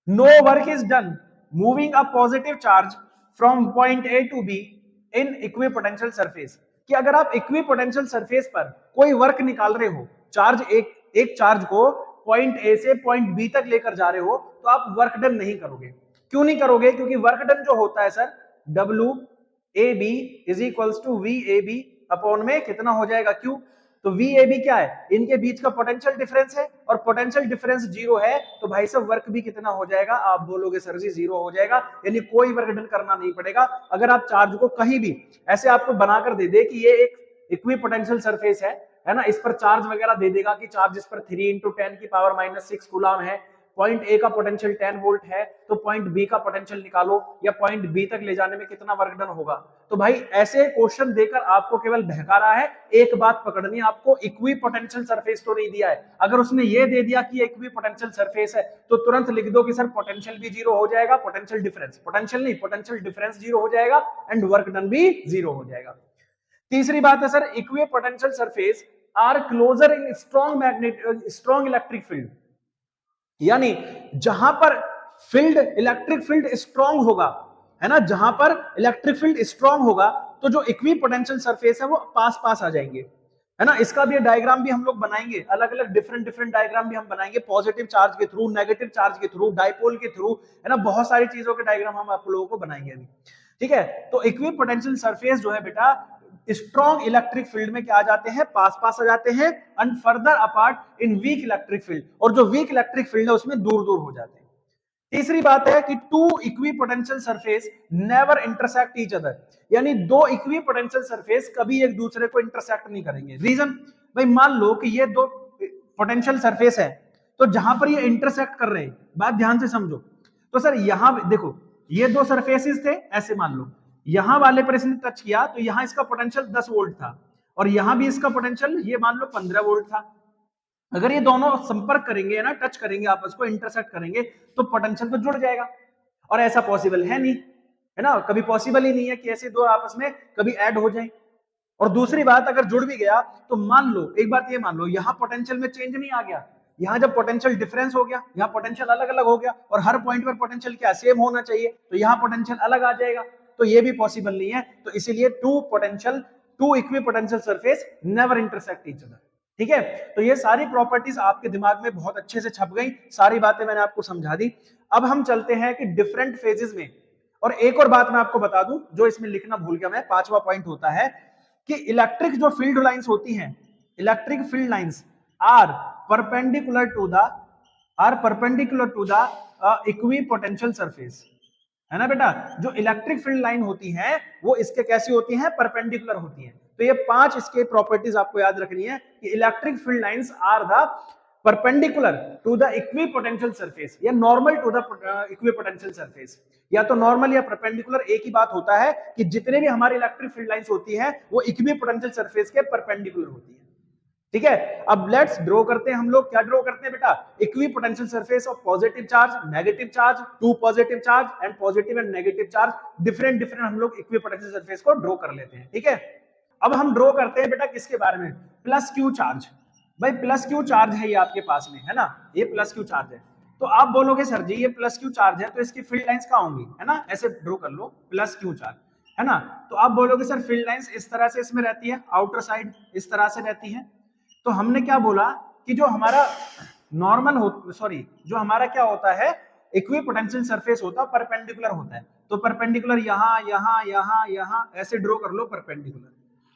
No work is done moving a positive charge from point A to B in equipotential surface, कि अगर आप इक्वी पोटेंशियल सरफेस पर कोई वर्क निकाल रहे हो, चार्ज एक चार्ज को पॉइंट ए से पॉइंट बी तक लेकर जा रहे हो, तो आप वर्क डन नहीं करोगे। क्यों नहीं करोगे? क्योंकि वर्क डन जो होता है sir, W A B is equals to V A B upon में कितना हो जाएगा, क्यू। तो वी ए बी क्या है, इनके बीच का पोटेंशियल डिफरेंस है, और पोटेंशियल डिफरेंस जीरो है, तो भाई साहब वर्क भी कितना हो जाएगा, आप बोलोगे सर जी जीरो हो जाएगा, यानी कोई वर्क डन करना नहीं पड़ेगा। अगर आप चार्ज को कहीं भी ऐसे आपको बनाकर दे दे कि ये एक इक्वी पोटेंशियल सरफेस है ना, इस पर चार्ज वगैरह दे देगा कि चार्ज इस पर 3 इंटू 10 की पावर माइनस 6 कूलम है, पॉइंट ए का पोटेंशियल 10 वोल्ट है, तो पॉइंट बी का पोटेंशियल निकालो, या पॉइंट बी तक ले जाने में कितना वर्क डन होगा। तो भाई ऐसे क्वेश्चन देकर आपको केवल बहका रहा है, एक बात पकड़नी है आपको, इक्वी पोटेंशियल सरफेस तो नहीं दिया है। अगर उसने ये दे दिया कि इक्वी पोटेंशियल सरफेस है तो तुरंत लिख दो कि सर पोटेंशियल भी जीरो हो जाएगा, पोटेंशियल डिफरेंस, पोटेंशियल नहीं, पोटेंशियल डिफरेंस जीरो हो जाएगा, एंड वर्क डन भी जीरो हो जाएगा। तीसरी बात है sir, equipotential surface are closer in strong electric field, यानी जहां पर फील्ड, इलेक्ट्रिक फील्ड स्ट्रांग होगा, है ना, जहां पर इलेक्ट्रिक फील्ड स्ट्रांग होगा तो जो इक्वी पोटेंशियल सरफेस है वो पास पास आ जाएंगे, है ना। इसका भी डायग्राम भी हम लोग बनाएंगे, अलग अलग डिफरेंट डायग्राम भी हम बनाएंगे, पॉजिटिव चार्ज के थ्रू, नेगेटिव चार्ज के थ्रू, डाइपोल के थ्रू, है ना, बहुत सारी चीजों के डायग्राम हम आप लोगों को बनाएंगे अभी। ठीक है, तो इक्वी पोटेंशियल सरफेस जो है बेटा, स्ट्रॉन्ग इलेक्ट्रिक फील्ड में क्या आ जाते हैं, पास पास आ जाते हैं, and further apart in weak electric field, और जो वीक इलेक्ट्रिक फील्ड है उसमें दूर दूर हो जाते हैं। तीसरी बात है कि two equipotential surface never intersect each other, यानी दो इक्वी पोटेंशियल सरफेस कभी एक दूसरे को इंटरसेक्ट नहीं करेंगे। रीजन, भाई मान लो कि ये दो पोटेंशियल सरफेस है, तो जहां पर ये इंटरसेक्ट कर रहे हैं, बात ध्यान से समझो, तो सर यहां देखो, ये दो सरफेसेस थे, ऐसे मान लो यहां वाले पर इसने टच किया तो यहां इसका पोटेंशियल 10 वोल्ट था, और यहां भी इसका पोटेंशियल ये मान लो 15 वोल्ट था। अगर ये दोनों संपर्क करेंगे ना, टच करेंगे, आपस को इंटरसेक्ट करेंगे, तो पोटेंशियल तो जुड़ जाएगा, और ऐसा पॉसिबल है नहीं, है ना, कभी पॉसिबल ही नहीं है कि ऐसे दो आपस में कभी ऐड हो जाए। और दूसरी बात, अगर जुड़ भी गया तो मान लो, एक बात ये मान लो, यहां पोटेंशियल में चेंज नहीं आ गया, यहां जब पोटेंशियल डिफरेंस हो गया, यहां पोटेंशियल अलग अलग हो गया, और हर पॉइंट पर पोटेंशियल क्या सेम होना चाहिए, तो यहां पोटेंशियल अलग आ जाएगा, तो ये भी पॉसिबल नहीं है। तो इसीलिए two equipotential surface never intersect each other. ठीक है, तो ये सारी प्रॉपर्टीज आपके दिमाग में बहुत अच्छे से छप गई, सारी बातें मैंने आपको समझा दी। अब हम चलते हैं कि डिफरेंट फेजेस में, और एक और बात मैं आपको बता दूं जो इसमें लिखना भूल गया मैं, पांचवा पॉइंट होता है कि इलेक्ट्रिक जो फील्ड लाइंस होती हैं, electric field lines are perpendicular to the equipotential surface, है ना बेटा। जो इलेक्ट्रिक फील्ड लाइन होती है वो इसके कैसी होती हैं, परपेंडिकुलर होती हैं। तो ये 5 इसके प्रॉपर्टीज आपको याद रखनी है कि electric field lines are the perpendicular to the equipotential surface या normal to the equipotential surface. या तो नॉर्मल या परपेंडिकुलर एक ही बात होता है कि जितने भी हमारी इलेक्ट्रिक फील्ड लाइंस होती हैं वो इक्विपोटेंशियल सरफेस के परपेंडिकुलर होती है। ठीक है, अब लेट्स ड्रॉ करते हैं। हम लोग क्या ड्रॉ करते हैं बेटा? Equipotential surface of positive charge, negative charge, two positive charge and positive and negative charge, different different हम लोग इक्विपोटेंशियल सरफेस को ड्रॉ कर लेते हैं। ठीक है, अब हम ड्रॉ करते हैं बेटा किसके बारे में? Plus Q charge. भाई प्लस क्यू चार्ज है ये आपके पास में, है ना, ये प्लस क्यू चार्ज है। तो आप बोलोगे सर जी ये प्लस क्यू चार्ज है तो इसकी फील्ड लाइंस कहां होंगी, है ना, ऐसे ड्रॉ कर लो प्लस क्यू चार्ज, है ना। तो आप बोलोगे सर फील्ड लाइंस इस तरह से इसमें रहती है, आउटर साइड इस तरह से रहती है। तो हमने क्या बोला कि जो हमारा नॉर्मल जो हमारा क्या होता है, इक्विपोटेंशियल सरफेस होता है, परपेंडिकुलर होता है। तो परपेंडिकुलर यहां यहां यहां यहां ऐसे ड्रॉ कर लो परपेंडिकुलर,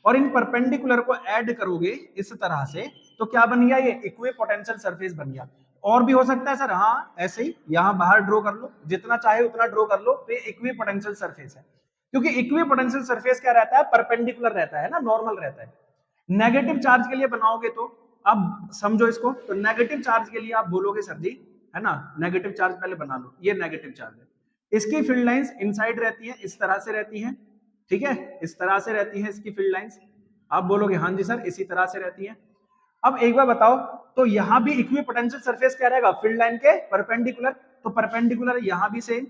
और इन परपेंडिकुलर को ऐड करोगे इस तरह से तो क्या बन गया? ये इक्विपोटेंशियल सरफेस बन गया। और भी हो सकता है सर, हाँ ऐसे ही यहां बाहर ड्रॉ कर लो, जितना चाहे उतना ड्रॉ कर लो, तो ये इक्विपोटेंशियल सरफेस है। क्योंकि इक्विपोटेंशियल सरफेस क्या रहता है? परपेंडिकुलर रहता है ना, नॉर्मल रहता है। नेगेटिव चार्ज के लिए बनाओगे तो अब समझो इसको, तो नेगेटिव चार्ज के लिए आप बोलोगे सर जी, है ना, नेगेटिव चार्ज पहले बना लो, ये नेगेटिव चार्ज है, इसकी फील्ड लाइंस इनसाइड रहती है, इस तरह से रहती है। ठीक है, इस तरह से रहती है इसकी फील्ड लाइंस। आप बोलोगे हाँ जी सर इसी तरह से रहती है। अब एक बार बताओ, तो यहां भी इक्विपोटेंशियल सरफेस क्या रहेगा? फील्ड लाइन के परपेंडिकुलर। तो परपेंडिकुलर यहां भी सेम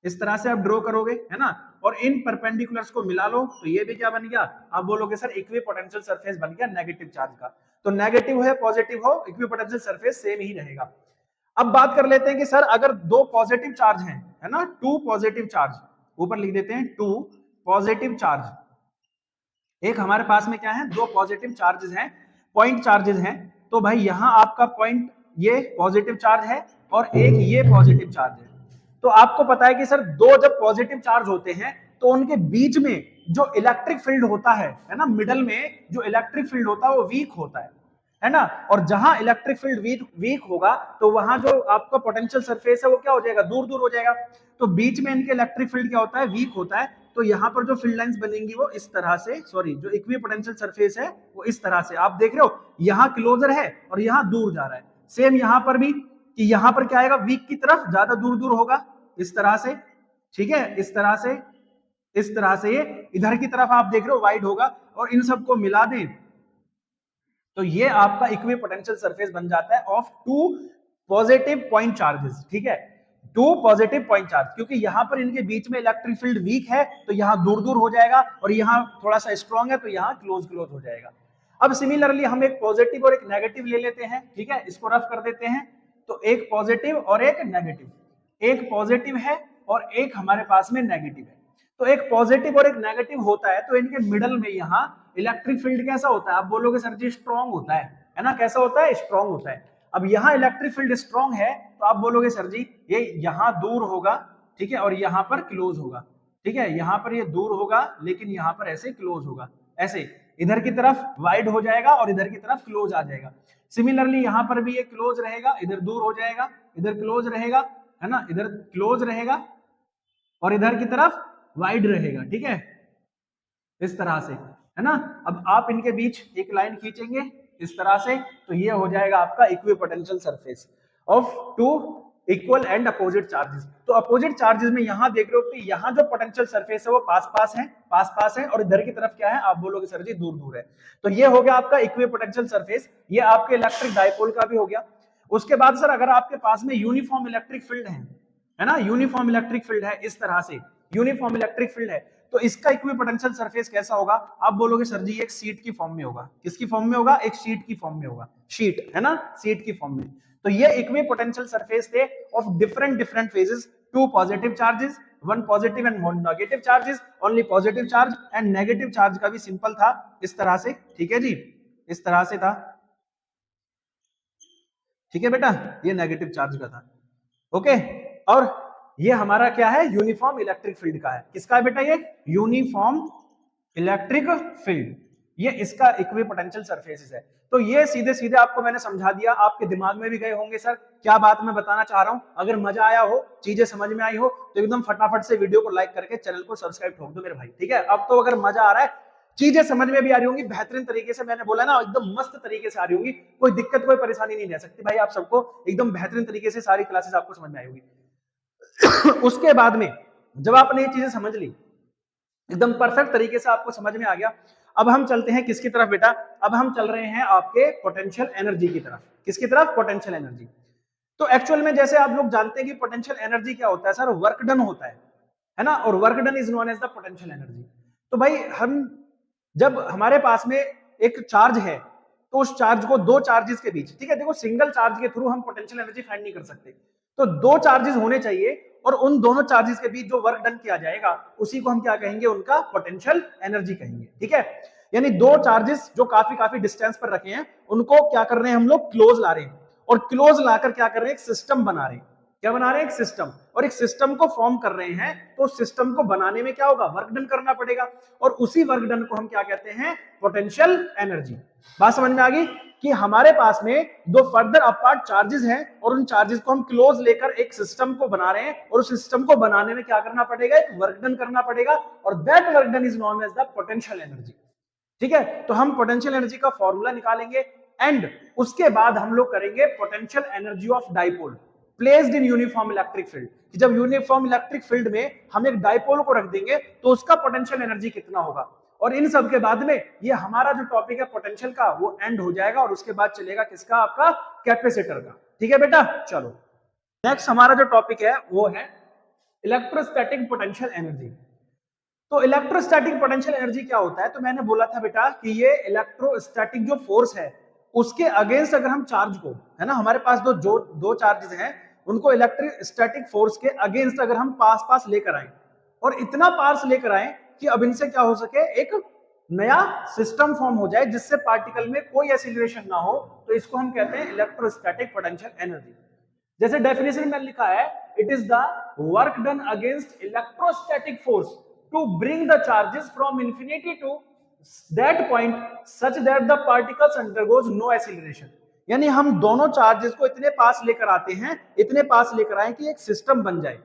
इस तरह से आप ड्रॉ करोगे, है ना, और इन परपेंडिकुलर्स को मिला लो तो ये भी क्या बन गया? आप बोलोगे सर इक्विपोटेंशियल सरफेस बन गया नेगेटिव चार्ज का। तो नेगेटिव है पॉजिटिव हो, इक्विपोटेंशियल सरफेस सेम ही रहेगा। अब बात कर लेते हैं कि सर अगर दो पॉजिटिव चार्ज हैं, है ना, टू पॉजिटिव चार्ज, ऊपर लिख देते हैं टू पॉजिटिव चार्ज, एक हमारे पास में क्या है? दो पॉजिटिव चार्जेस हैं, पॉइंट चार्जेस हैं। तो भाई यहां आपका पॉइंट ये पॉजिटिव चार्ज है और एक ये पॉजिटिव चार्ज है। तो आपको पता है कि सर दो जब पॉजिटिव चार्ज होते हैं तो उनके बीच में जो इलेक्ट्रिक फील्ड होता है ना, मिडल में जो इलेक्ट्रिक फील्ड होता है वो वीक होता है ना। और जहां इलेक्ट्रिक फील्ड वीक होगा तो वहां जो आपका पोटेंशियल सरफेस है वो क्या हो जाएगा? दूर दूर हो जाएगा। तो बीच में इनके इलेक्ट्रिक फील्ड क्या होता है? वीक होता है। तो यहाँ पर जो फील्ड लाइंस बनेंगी वो इस तरह से, जो इक्विपोटेंशियल सरफेस है वो इस तरह से, आप देख रहे हो यहाँ क्लोजर है और यहाँ दूर जा रहा है। सेम यहाँ पर भी, कि यहाँ पर क्या आएगा? वीक की तरफ ज्यादा दूर दूर होगा इस तरह से। ठीक है, इस तरह से ये इधर की तरफ आप देख रहे हो वाइड होगा, और इन सबको मिला दें तो ये आपका इक्विपोटेंशियल सरफेस बन जाता है of two positive point charges. ठीक है, टू पॉजिटिव पॉइंट चार्ज, क्योंकि यहां पर इनके बीच में इलेक्ट्रिक फील्ड वीक है तो यहां दूर दूर हो जाएगा, और यहां थोड़ा सा स्ट्रॉन्ग है तो यहां क्लोज क्लोज हो जाएगा। अब सिमिलरली हम एक पॉजिटिव और एक नेगेटिव ले लेते हैं। ठीक है, इसको रफ कर देते हैं। तो एक पॉजिटिव और एक नेगेटिव, एक पॉजिटिव है और एक हमारे पास में नेगेटिव है। तो एक पॉजिटिव और एक नेगेटिव होता है तो इनके मिडल में यहाँ इलेक्ट्रिक फील्ड कैसा होता है? आप बोलोगे सर जी स्ट्रॉन्ग होता है ना, कैसा होता है? स्ट्रॉन्ग होता है। अब यहाँ इलेक्ट्रिक फील्ड स्ट्रॉन्ग है तो आप बोलोगे सर जी ये यहाँ दूर होगा, ठीक है, और यहाँ पर क्लोज होगा। ठीक है, यहाँ पर ये दूर होगा लेकिन यहाँ पर ऐसे क्लोज होगा, ऐसे इधर की तरफ वाइड हो जाएगा और इधर की तरफ क्लोज आ जाएगा। सिमिलरली यहाँ पर भी ये क्लोज रहेगा, इधर दूर हो जाएगा, इधर क्लोज रहेगा, है ना, इधर क्लोज रहेगा और इधर की तरफ वाइड रहेगा। ठीक है, इस तरह से, है ना। अब आप इनके बीच एक लाइन खींचेंगे इस तरह से तो ये हो जाएगा आपका equipotential surface of two equal and opposite charges. तो अपोजिट चार्जेस में यहां देख रहे हो कि यहां जो पोटेंशियल सरफेस है वो पास पास है और इधर की तरफ क्या है? आप बोलोगे सर जी दूर दूर है। तो ये हो गया आपका इक्विपोटेंशियल सरफेस, ये आपके इलेक्ट्रिक डाइपोल का भी हो गया। उसके बाद सर अगर आपके पास में यूनिफॉर्म इलेक्ट्रिक फील्ड है ना, यूनिफॉर्म इलेक्ट्रिक फील्ड है इस तरह से, यूनिफॉर्म इलेक्ट्रिक फील्ड है तो इसका इक्विपोटेंशियल सरफेस कैसा होगा? आप बोलोगे सर जी एक शीट की फॉर्म में होगा। किसकी फॉर्म में होगा? एक शीट की फॉर्म में होगा, शीट, है ना, शीट की फॉर्म में। तो ये इक्विपोटेंशियल सरफेस थे of different phases, two positive charges, one positive and one negative charges, only positive charge and negative charge का भी सिंपल था इस तरह से। ठीक है जी, इस तरह से था। ठीक है बेटा, ये नेगेटिव चार्ज का था। ओके, और ये हमारा क्या है? यूनिफॉर्म इलेक्ट्रिक फील्ड का है। किसका है बेटा? ये यूनिफॉर्म इलेक्ट्रिक फील्ड, ये इसका इक्विपोटेंशियल सरफेसेस है। तो ये सीधे सीधे आपको मैंने समझा दिया, आपके दिमाग में भी गए होंगे सर क्या बात मैं बताना चाह रहा हूं। अगर मजा आया हो, चीजें समझ में आई हो तो एकदम फटाफट से वीडियो को लाइक करके चैनल को सब्सक्राइब ठोक दो मेरे भाई। ठीक है, अब तो अगर मजा आ रहा है चीजें समझ में भी आ रही होंगी बेहतरीन तरीके से, मैंने बोला ना एकदम मस्त तरीके से आ रही होंगी, कोई दिक्कत कोई परेशानी नहीं रह सकती भाई, आप सबको एकदम बेहतरीन तरीके से सारी क्लासेस आपको समझ में आई होगी। उसके बाद में जब आपने ये चीजें समझ ली एकदम परफेक्ट तरीके से, आपको समझ में आ गया, अब हम चलते हैं किसकी तरफ बेटा, अब हम चल रहे हैं आपके पोटेंशियल एनर्जी की तरफ। किसकी तरफ? Potential energy. तो एक्चुअल में जैसे आप लोग जानते हैं कि पोटेंशियल एनर्जी क्या होता है सर, वर्क डन होता है ना, और work done is known as the potential energy. तो भाई हम जब हमारे पास में एक चार्ज है तो उस चार्ज को दो चार्जेस के बीच, ठीक है, देखो सिंगल चार्ज के थ्रू हम पोटेंशियल एनर्जी फाइंड नहीं कर सकते, तो दो चार्जेस होने चाहिए और उन दोनों चार्जेस के बीच जो वर्क डन किया जाएगा उसी को हम क्या कहेंगे, उनका पोटेंशियल एनर्जी कहेंगे, ठीक है। यानी दो चार्जेस जो काफी काफी डिस्टेंस पर रखे हैं उनको क्या कर रहे हैं हम लोग, क्लोज ला रहे हैं, और क्लोज लाकर क्या कर रहे हैं, एक सिस्टम बना रहे हैं। क्या बना रहे हैं? एक सिस्टम। और एक सिस्टम को फॉर्म कर रहे हैं तो सिस्टम को बनाने में क्या होगा, वर्क डन करना पड़ेगा, और उसी वर्क डन को हम क्या कहते हैं, पोटेंशियल एनर्जी। बात समझ में आ गई कि हमारे पास में दो फर्दर अपार्ट चार्जेस हैं और उन चार्जेस को हम क्लोज लेकर एक सिस्टम को बना रहे हैं, और उस सिस्टम को बनाने में क्या करना पड़ेगा, एक वर्क डन करना पड़ेगा, और that work done is known as the potential energy, ठीक है। तो हम पोटेंशियल एनर्जी का फॉर्मूला निकालेंगे एंड उसके बाद हम लोग करेंगे potential energy of dipole placed in uniform electric field. जब यूनिफॉर्म इलेक्ट्रिक फील्ड में हम एक डाइपोल को रख देंगे तो उसका पोटेंशियल एनर्जी कितना होगा, और इन सब के बाद में ये हमारा जो टॉपिक है पोटेंशियल का वो एंड हो जाएगा, और उसके बाद चलेगा किसका, आपका कैपेसिटर का, ठीक है बेटा। चलो नेक्स्ट हमारा जो टॉपिक है वो है इलेक्ट्रोस्टैटिक पोटेंशियल एनर्जी। तो इलेक्ट्रोस्टैटिक पोटेंशियल एनर्जी क्या होता है, तो मैंने बोला था बेटा कि ये इलेक्ट्रोस्टैटिक जो फोर्स है उसके अगेंस्ट अगर हम चार्ज को, है ना, हमारे पास दो चार्जेस हैं, उनको इलेक्ट्रोस्टैटिक फोर्स के अगेंस्ट अगर हम पास पास लेकर आए और इतना पास लेकर आए कि अब इनसे क्या हो सके, एक नया सिस्टम फॉर्म हो जाए जिससे पार्टिकल में कोई एक्सीलरेशन ना हो, तो इसको हम कहते हैं इलेक्ट्रोस्टैटिक पोटेंशियल एनर्जी। जैसे डेफिनेशन में लिखा है, it is the work done against electrostatic force to bring the charges from infinity to that point such that the particles undergoes no acceleration। यानी हम दोनों चार्जेस को इतने पास लेकर आते हैं, इतने पास लेकर आए कि एक सिस्टम बन जाए,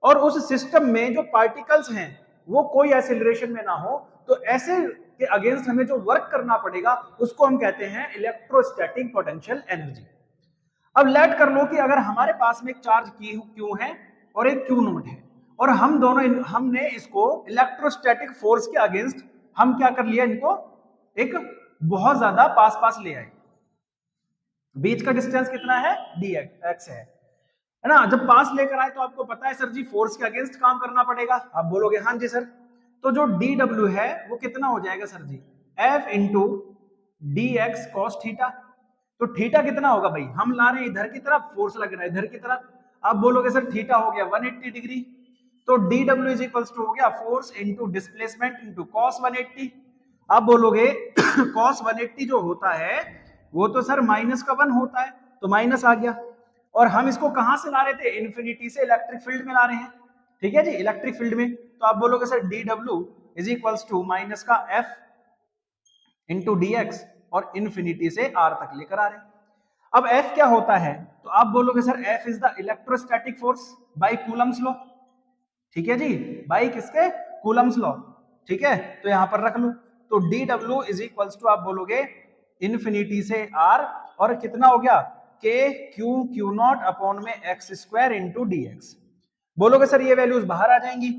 और उस सिस्टम में जो पार्टिकल्स हैं वो कोई एक्सीलरेशन में ना हो, तो ऐसे के अगेंस्ट हमें जो वर्क करना पड़ेगा उसको हम कहते हैं इलेक्ट्रोस्टैटिक पोटेंशियल एनर्जी। अब लेट कर लो कि अगर हमारे पास में एक चार्ज क्यू है और एक क्यू नॉट है, और हम दोनों हमने इसको इलेक्ट्रोस्टैटिक फोर्स के अगेंस्ट हम क्या कर लिया, इनको एक बहुत ज्यादा पास पास ले आए, बीच का डिस्टेंस कितना है, dx है ना। जब पास लेकर आए तो आपको पता है सर जी फोर्स के अगेंस्ट काम करना पड़ेगा, आप बोलोगे हाँ जी सर, तो जो dw है वो कितना हो जाएगा सर जी, f into dx cos theta. तो थीटा कितना होगा भाई, हम ला रहे हैं इधर की तरफ, फोर्स लग रहा है इधर की तरफ, आप बोलोगे सर थीटा हो गया 180 डिग्री, तो dw इज इक्वल्स टू हो गया force into displacement into cos 180। आप बोलोगे cos 180 जो होता है वो तो सर माइनस का 1 होता है, तो माइनस आ गया, और हम इसको कहां से ला रहे थे, इन्फिनिटी से इलेक्ट्रिक फील्ड में ला रहे हैं, ठीक है जी, इलेक्ट्रिक फील्ड में। तो आप बोलोगे sir dw is equals to minus का f इंटू dx, और इन्फिनिटी से r तक लेकर आ रहे हैं। अब f क्या होता है, तो आप बोलोगे sir f is the electrostatic force by Coulomb's law, ठीक है जी, बाई किसके, कूलम्स लॉ, ठीक है, तो यहां पर रख लो। तो dw इज इक्वल्स टू आप बोलोगे इन्फिनिटी से r, और कितना हो गया, k q नॉट अपॉन में x स्क्वायर इंटू dx। बोलोगे सर ये वैल्यूज बाहर आ जाएंगी,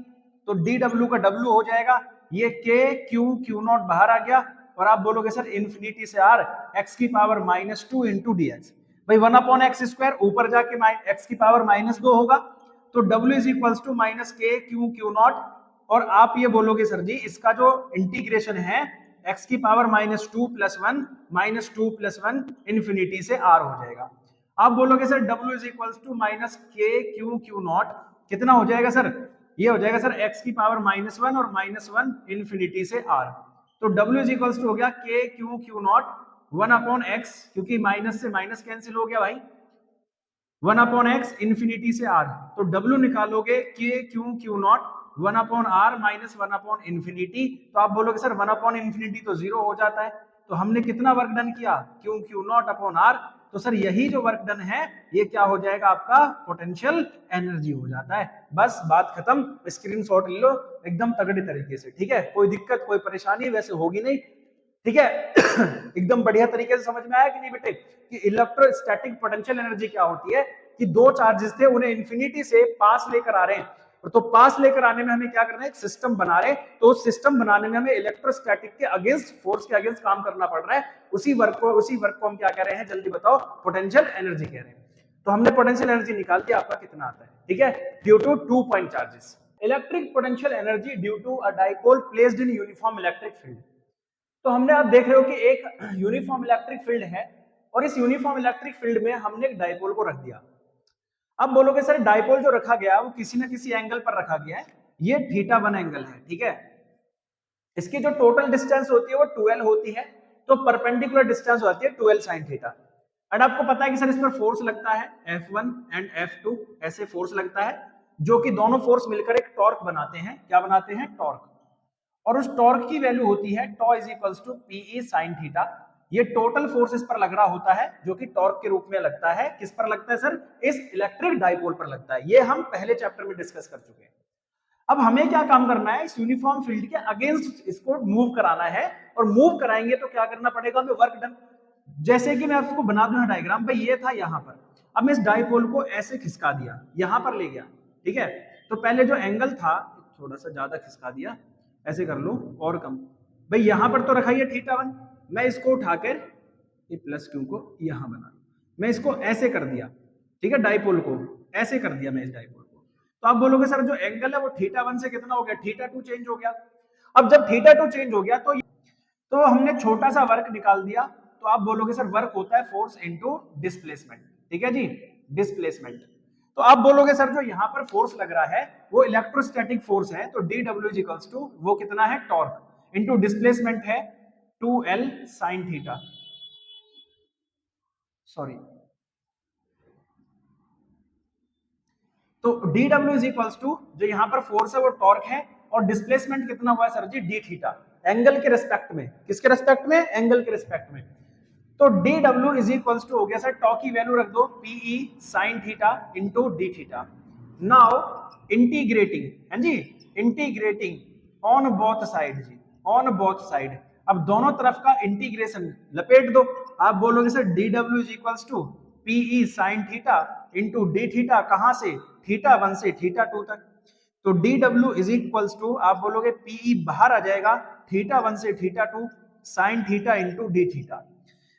तो dw का w हो जाएगा, ये k q नॉट बाहर आ गया, और आप बोलोगे सर इन्फिनिटी से r x की पावर -2 इंटू dx। भाई 1 अपॉन एक्स स्क्वायर ऊपर जाके x की पावर -2 होगा, तो w is equals to minus k q naught, और आप ये बोलोगे सर जी इसका जो इंटीग्रेशन है x की पावर -2 + 1 इन्फिनिटी से r हो जाएगा। आप बोलोगे sir w is equals to minus k q naught, कितना हो जाएगा सर, ये हो जाएगा सर x की पावर -1 और -1 इन्फिनिटी से r, तो w इज इक्वल्स टू हो गया के क्यू नॉट 1 अपॉन x, क्योंकि माइनस से माइनस कैंसिल हो गया भाई, 1 अपॉन एक्स इन्फिनिटी से r, तो w निकालोगे के q not 1 upon r minus 1 upon infinity, तो आप बोलोगे सर 1 अपॉन इन्फिनिटी तो 0 हो जाता है, तो हमने कितना वर्क डन किया, क्यू नॉट अपॉन r तो सर यही जो वर्क डन है ये क्या हो जाएगा, आपका पोटेंशियल एनर्जी हो जाता है। बस बात खत्म, स्क्रीनशॉट ले लो एकदम तगड़े तरीके से, ठीक है, कोई दिक्कत कोई परेशानी वैसे होगी नहीं, ठीक है। एकदम बढ़िया तरीके से समझ में आया कि नहीं बेटे, कि इलेक्ट्रोस्टैटिक पोटेंशियल एनर्जी क्या होती है, कि दो चार्जेस थे उन्हें इंफिनिटी से पास लेकर आ रहे हैं, तो पास लेकर आने में हमें क्या करना है, एक सिस्टम बना रहे हैं, तो उस सिस्टम बनाने में हमें इलेक्ट्रोस्टैटिक के अगेंस्ट, फोर्स के अगेंस्ट काम करना पड़ रहा है, उसी वर्क को हम क्या कह रहे हैं, जल्दी बताओ, पोटेंशियल एनर्जी कह रहे हैं। तो हमने पोटेंशियल एनर्जी निकाल दिया, आपका कितना आता है, ठीक है, due to 2 point charges. Electric potential energy due to a dipole placed in uniform electric field. तो हमने, आप देख रहे हो कि एक यूनिफॉर्म इलेक्ट्रिक फील्ड है और इस यूनिफॉर्म इलेक्ट्रिक फील्ड में हमने एक डाइपोल को रख दिया। अब बोलोगे सर डाइपोल जो रखा गया वो किसी न किसी एंगल पर रखा गया है, ये θ1 एंगल है, ठीक है। इसकी जो टोटल डिस्टेंस होती है वो 12 होती है, तो परपेंडिकुलर डिस्टेंस होती है 12 sin थीटा। एंड आपको पता है कि सर इस पर फोर्स लगता है F1 एंड F2, ऐसे फोर्स लगता है, जो कि दोनों फोर्स मिलकर एक टॉर्क बनाते हैं, क्या बनाते हैं, टॉर्क। और उस टॉर्क की वैल्यू होती है tau is equals to PE sine theta. ये टोटल फोर्स इस पर लग रहा होता है, जो कि टॉर्क के रूप में लगता है, किस पर लगता है सर, इस इलेक्ट्रिक डाइपोल पर लगता है। ये हम पहले चैप्टर में डिस्कस कर चुके हैं। अब हमें क्या काम करना है, इस यूनिफॉर्म फील्ड के अगेंस्ट इसको मूव कराना है, और मूव कराएंगे तो क्या करना पड़ेगा हमें, वर्क डन। जैसे कि मैं आपको बना दूं डायग्राम, भाई ये था यहां पर, अब मैं इस डाइपोल को ऐसे खिसका दिया, यहां पर ले गया, ठीक है। तो पहले जो एंगल था थोड़ा सा ज्यादा खिसका दिया, ऐसे कर लो और कम, भाई यहां पर तो रखा ही है θ1, मैं इसको उठाकर ये प्लस क्यू को यहां बना, मैं इसको ऐसे कर दिया, ठीक है, डाइपोल को ऐसे कर दिया मैं इस डाइपोल को। तो आप बोलोगे सर जो एंगल है वो θ1 से कितना हो गया, θ2 चेंज हो गया। अब जब θ2 चेंज हो गया तो हमने छोटा सा वर्क निकाल दिया, तो आप बोलोगे सर वर्क होता है फोर्स इनटू डिस्प्लेसमेंट, ठीक है जी, डिस्प्लेसमेंट। तो आप बोलोगे सर जो यहां पर फोर्स लग रहा है वो इलेक्ट्रोस्टैटिक फोर्स है, तो dW इज इक्वल्स टू वो कितना है, टॉर्क इनटू डिस्प्लेसमेंट है 2L sin थीटा, सॉरी, तो dW इज इक्वल्स टू जो यहां पर फोर्स है वो टॉर्क है, और डिस्प्लेसमेंट कितना हुआ है सर जी, d थीटा, एंगल के रिस्पेक्ट में, किसके रिस्पेक्ट में, एंगल के रिस्पेक्ट में। तो dW इज इक्वल्स टू हो गया सर, टॉ की वैल्यू रख दो PE sin theta into d theta. Now integrating, है जी, इंटीग्रेटिंग ऑन बोथ साइड जी, ऑन बोथ साइड, अब दोनों तरफ का इंटीग्रेशन लपेट दो। आप बोलोगे sir dW is equals to PE sin theta into d theta, कहां से, θ1 से θ2 तक। तो dW इज इक्वल्स टू आप बोलोगे PE बाहर आ जाएगा, θ1 से θ2 sin theta into d theta.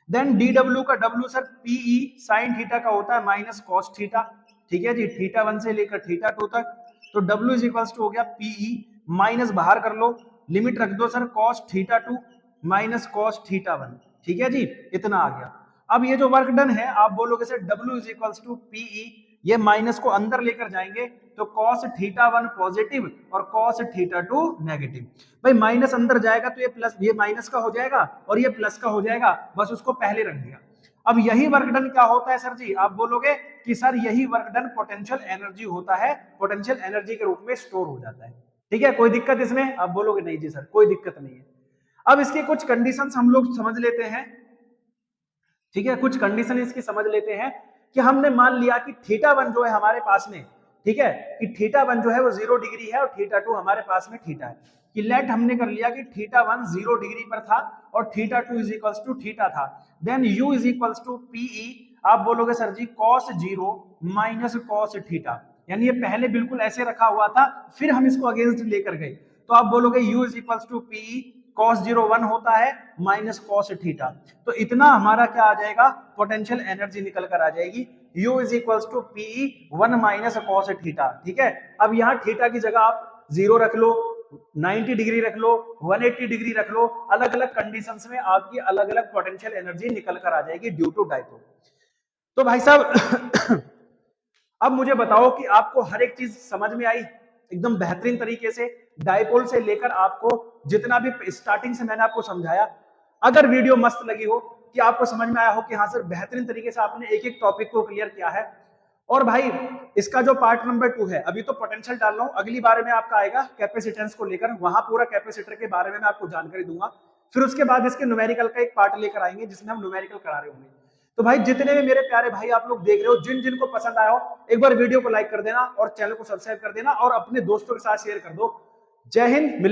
Then dW का W sir PE sin theta का होता है माइनस cos थीटा, ठीक है जी, θ1 से लेकर θ2 तक। तो W इज इक्वल्स टू हो गया PE, माइनस बाहर कर लो, लिमिट रख दो सर cos θ2 माइनस cos θ1, ठीक है जी, इतना आ गया। अब ये जो वर्क डन है आप बोलोगे sir W is equals to PE, ये माइनस को अंदर लेकर जाएंगे तो cos θ1 पॉजिटिव और cos θ2 नेगेटिव। भाई माइनस अंदर जाएगा तो ये प्लस, ये माइनस का हो जाएगा और ये प्लस का हो जाएगा, बस उसको पहले रख दिया। अब यही वर्क डन क्या होता है सर जी, आप बोलोगे कि सर यही वर्क डन पोटेंशियल एनर्जी होता है, पोटेंशियल एनर्जी के रूप में स्टोर हो जाता है, ठीक है। कोई दिक्कत इसमें, आप बोलोगे नहीं जी सर कोई दिक्कत नहीं है। अब इसकी कुछ कंडीशंस हम लोग समझ लेते हैं, ठीक है, कुछ कंडीशन इसकी समझ लेते हैं। कि हमने मान लिया कि θ1 जो है हमारे पास में, ठीक है, कि θ1 जो है वो 0 डिग्री है और θ2 हमारे पास में थीटा है, कि लेट हमने कर लिया कि θ1 0 डिग्री पर था और θ2 इज इक्वल्स टू थीटा था। Then u is equals to PE, आप बोलोगे सर जी cos 0 माइनस cos थीटा, यानी ये पहले बिल्कुल ऐसे रखा हुआ था, फिर हम इसको अगेंस्ट लेकर गए, तो आप बोलोगे u is equals to PE cos 0 1 होता है माइनस cos थीटा। तो इतना हमारा क्या आ जाएगा, पोटेंशियल एनर्जी निकल कर आ जाएगी, u is equals to PE 1 minus cos theta, ठीक है। अब यहाँ थीटा की जगह आप 0 रख लो, 90 डिग्री रख लो, 180 डिग्री रख लो, अलग अलग कंडीशंस में आपकी अलग अलग पोटेंशियल एनर्जी निकल कर आ जाएगी ड्यू टू डाइपोल। तो भाई साहब अब मुझे बताओ कि आपको हर एक चीज समझ में आई एकदम बेहतरीन तरीके से, डाइपोल से लेकर आपको जितना भी स्टार्टिंग से मैंने आपको समझाया। अगर वीडियो मस्त लगी हो, कि आपको समझ में आया हो कि हाँ सर बेहतरीन तरीके से आपने एक एक टॉपिक को क्लियर किया है, और भाई इसका जो पार्ट नंबर 2 है, अभी तो पोटेंशियल डाल रहा हूं, अगली बार में आपका आएगा कैपेसिटेंस को लेकर, वहां पूरा कैपेसिटर के बारे में मैं आपको जानकारी दूंगा। फिर उसके बाद इसके न्यूमेरिकल का एक पार्ट लेकर आएंगे जिसमें हम न्यूमेरिकल करा रहे होंगे। तो भाई जितने भी मेरे प्यारे भाई आप लोग देख रहे हो, जिन जिन को पसंद आया हो, एक बार वीडियो को लाइक कर देना और चैनल को सब्सक्राइब कर देना और अपने दोस्तों के साथ शेयर कर दो। जय हिंद। मिले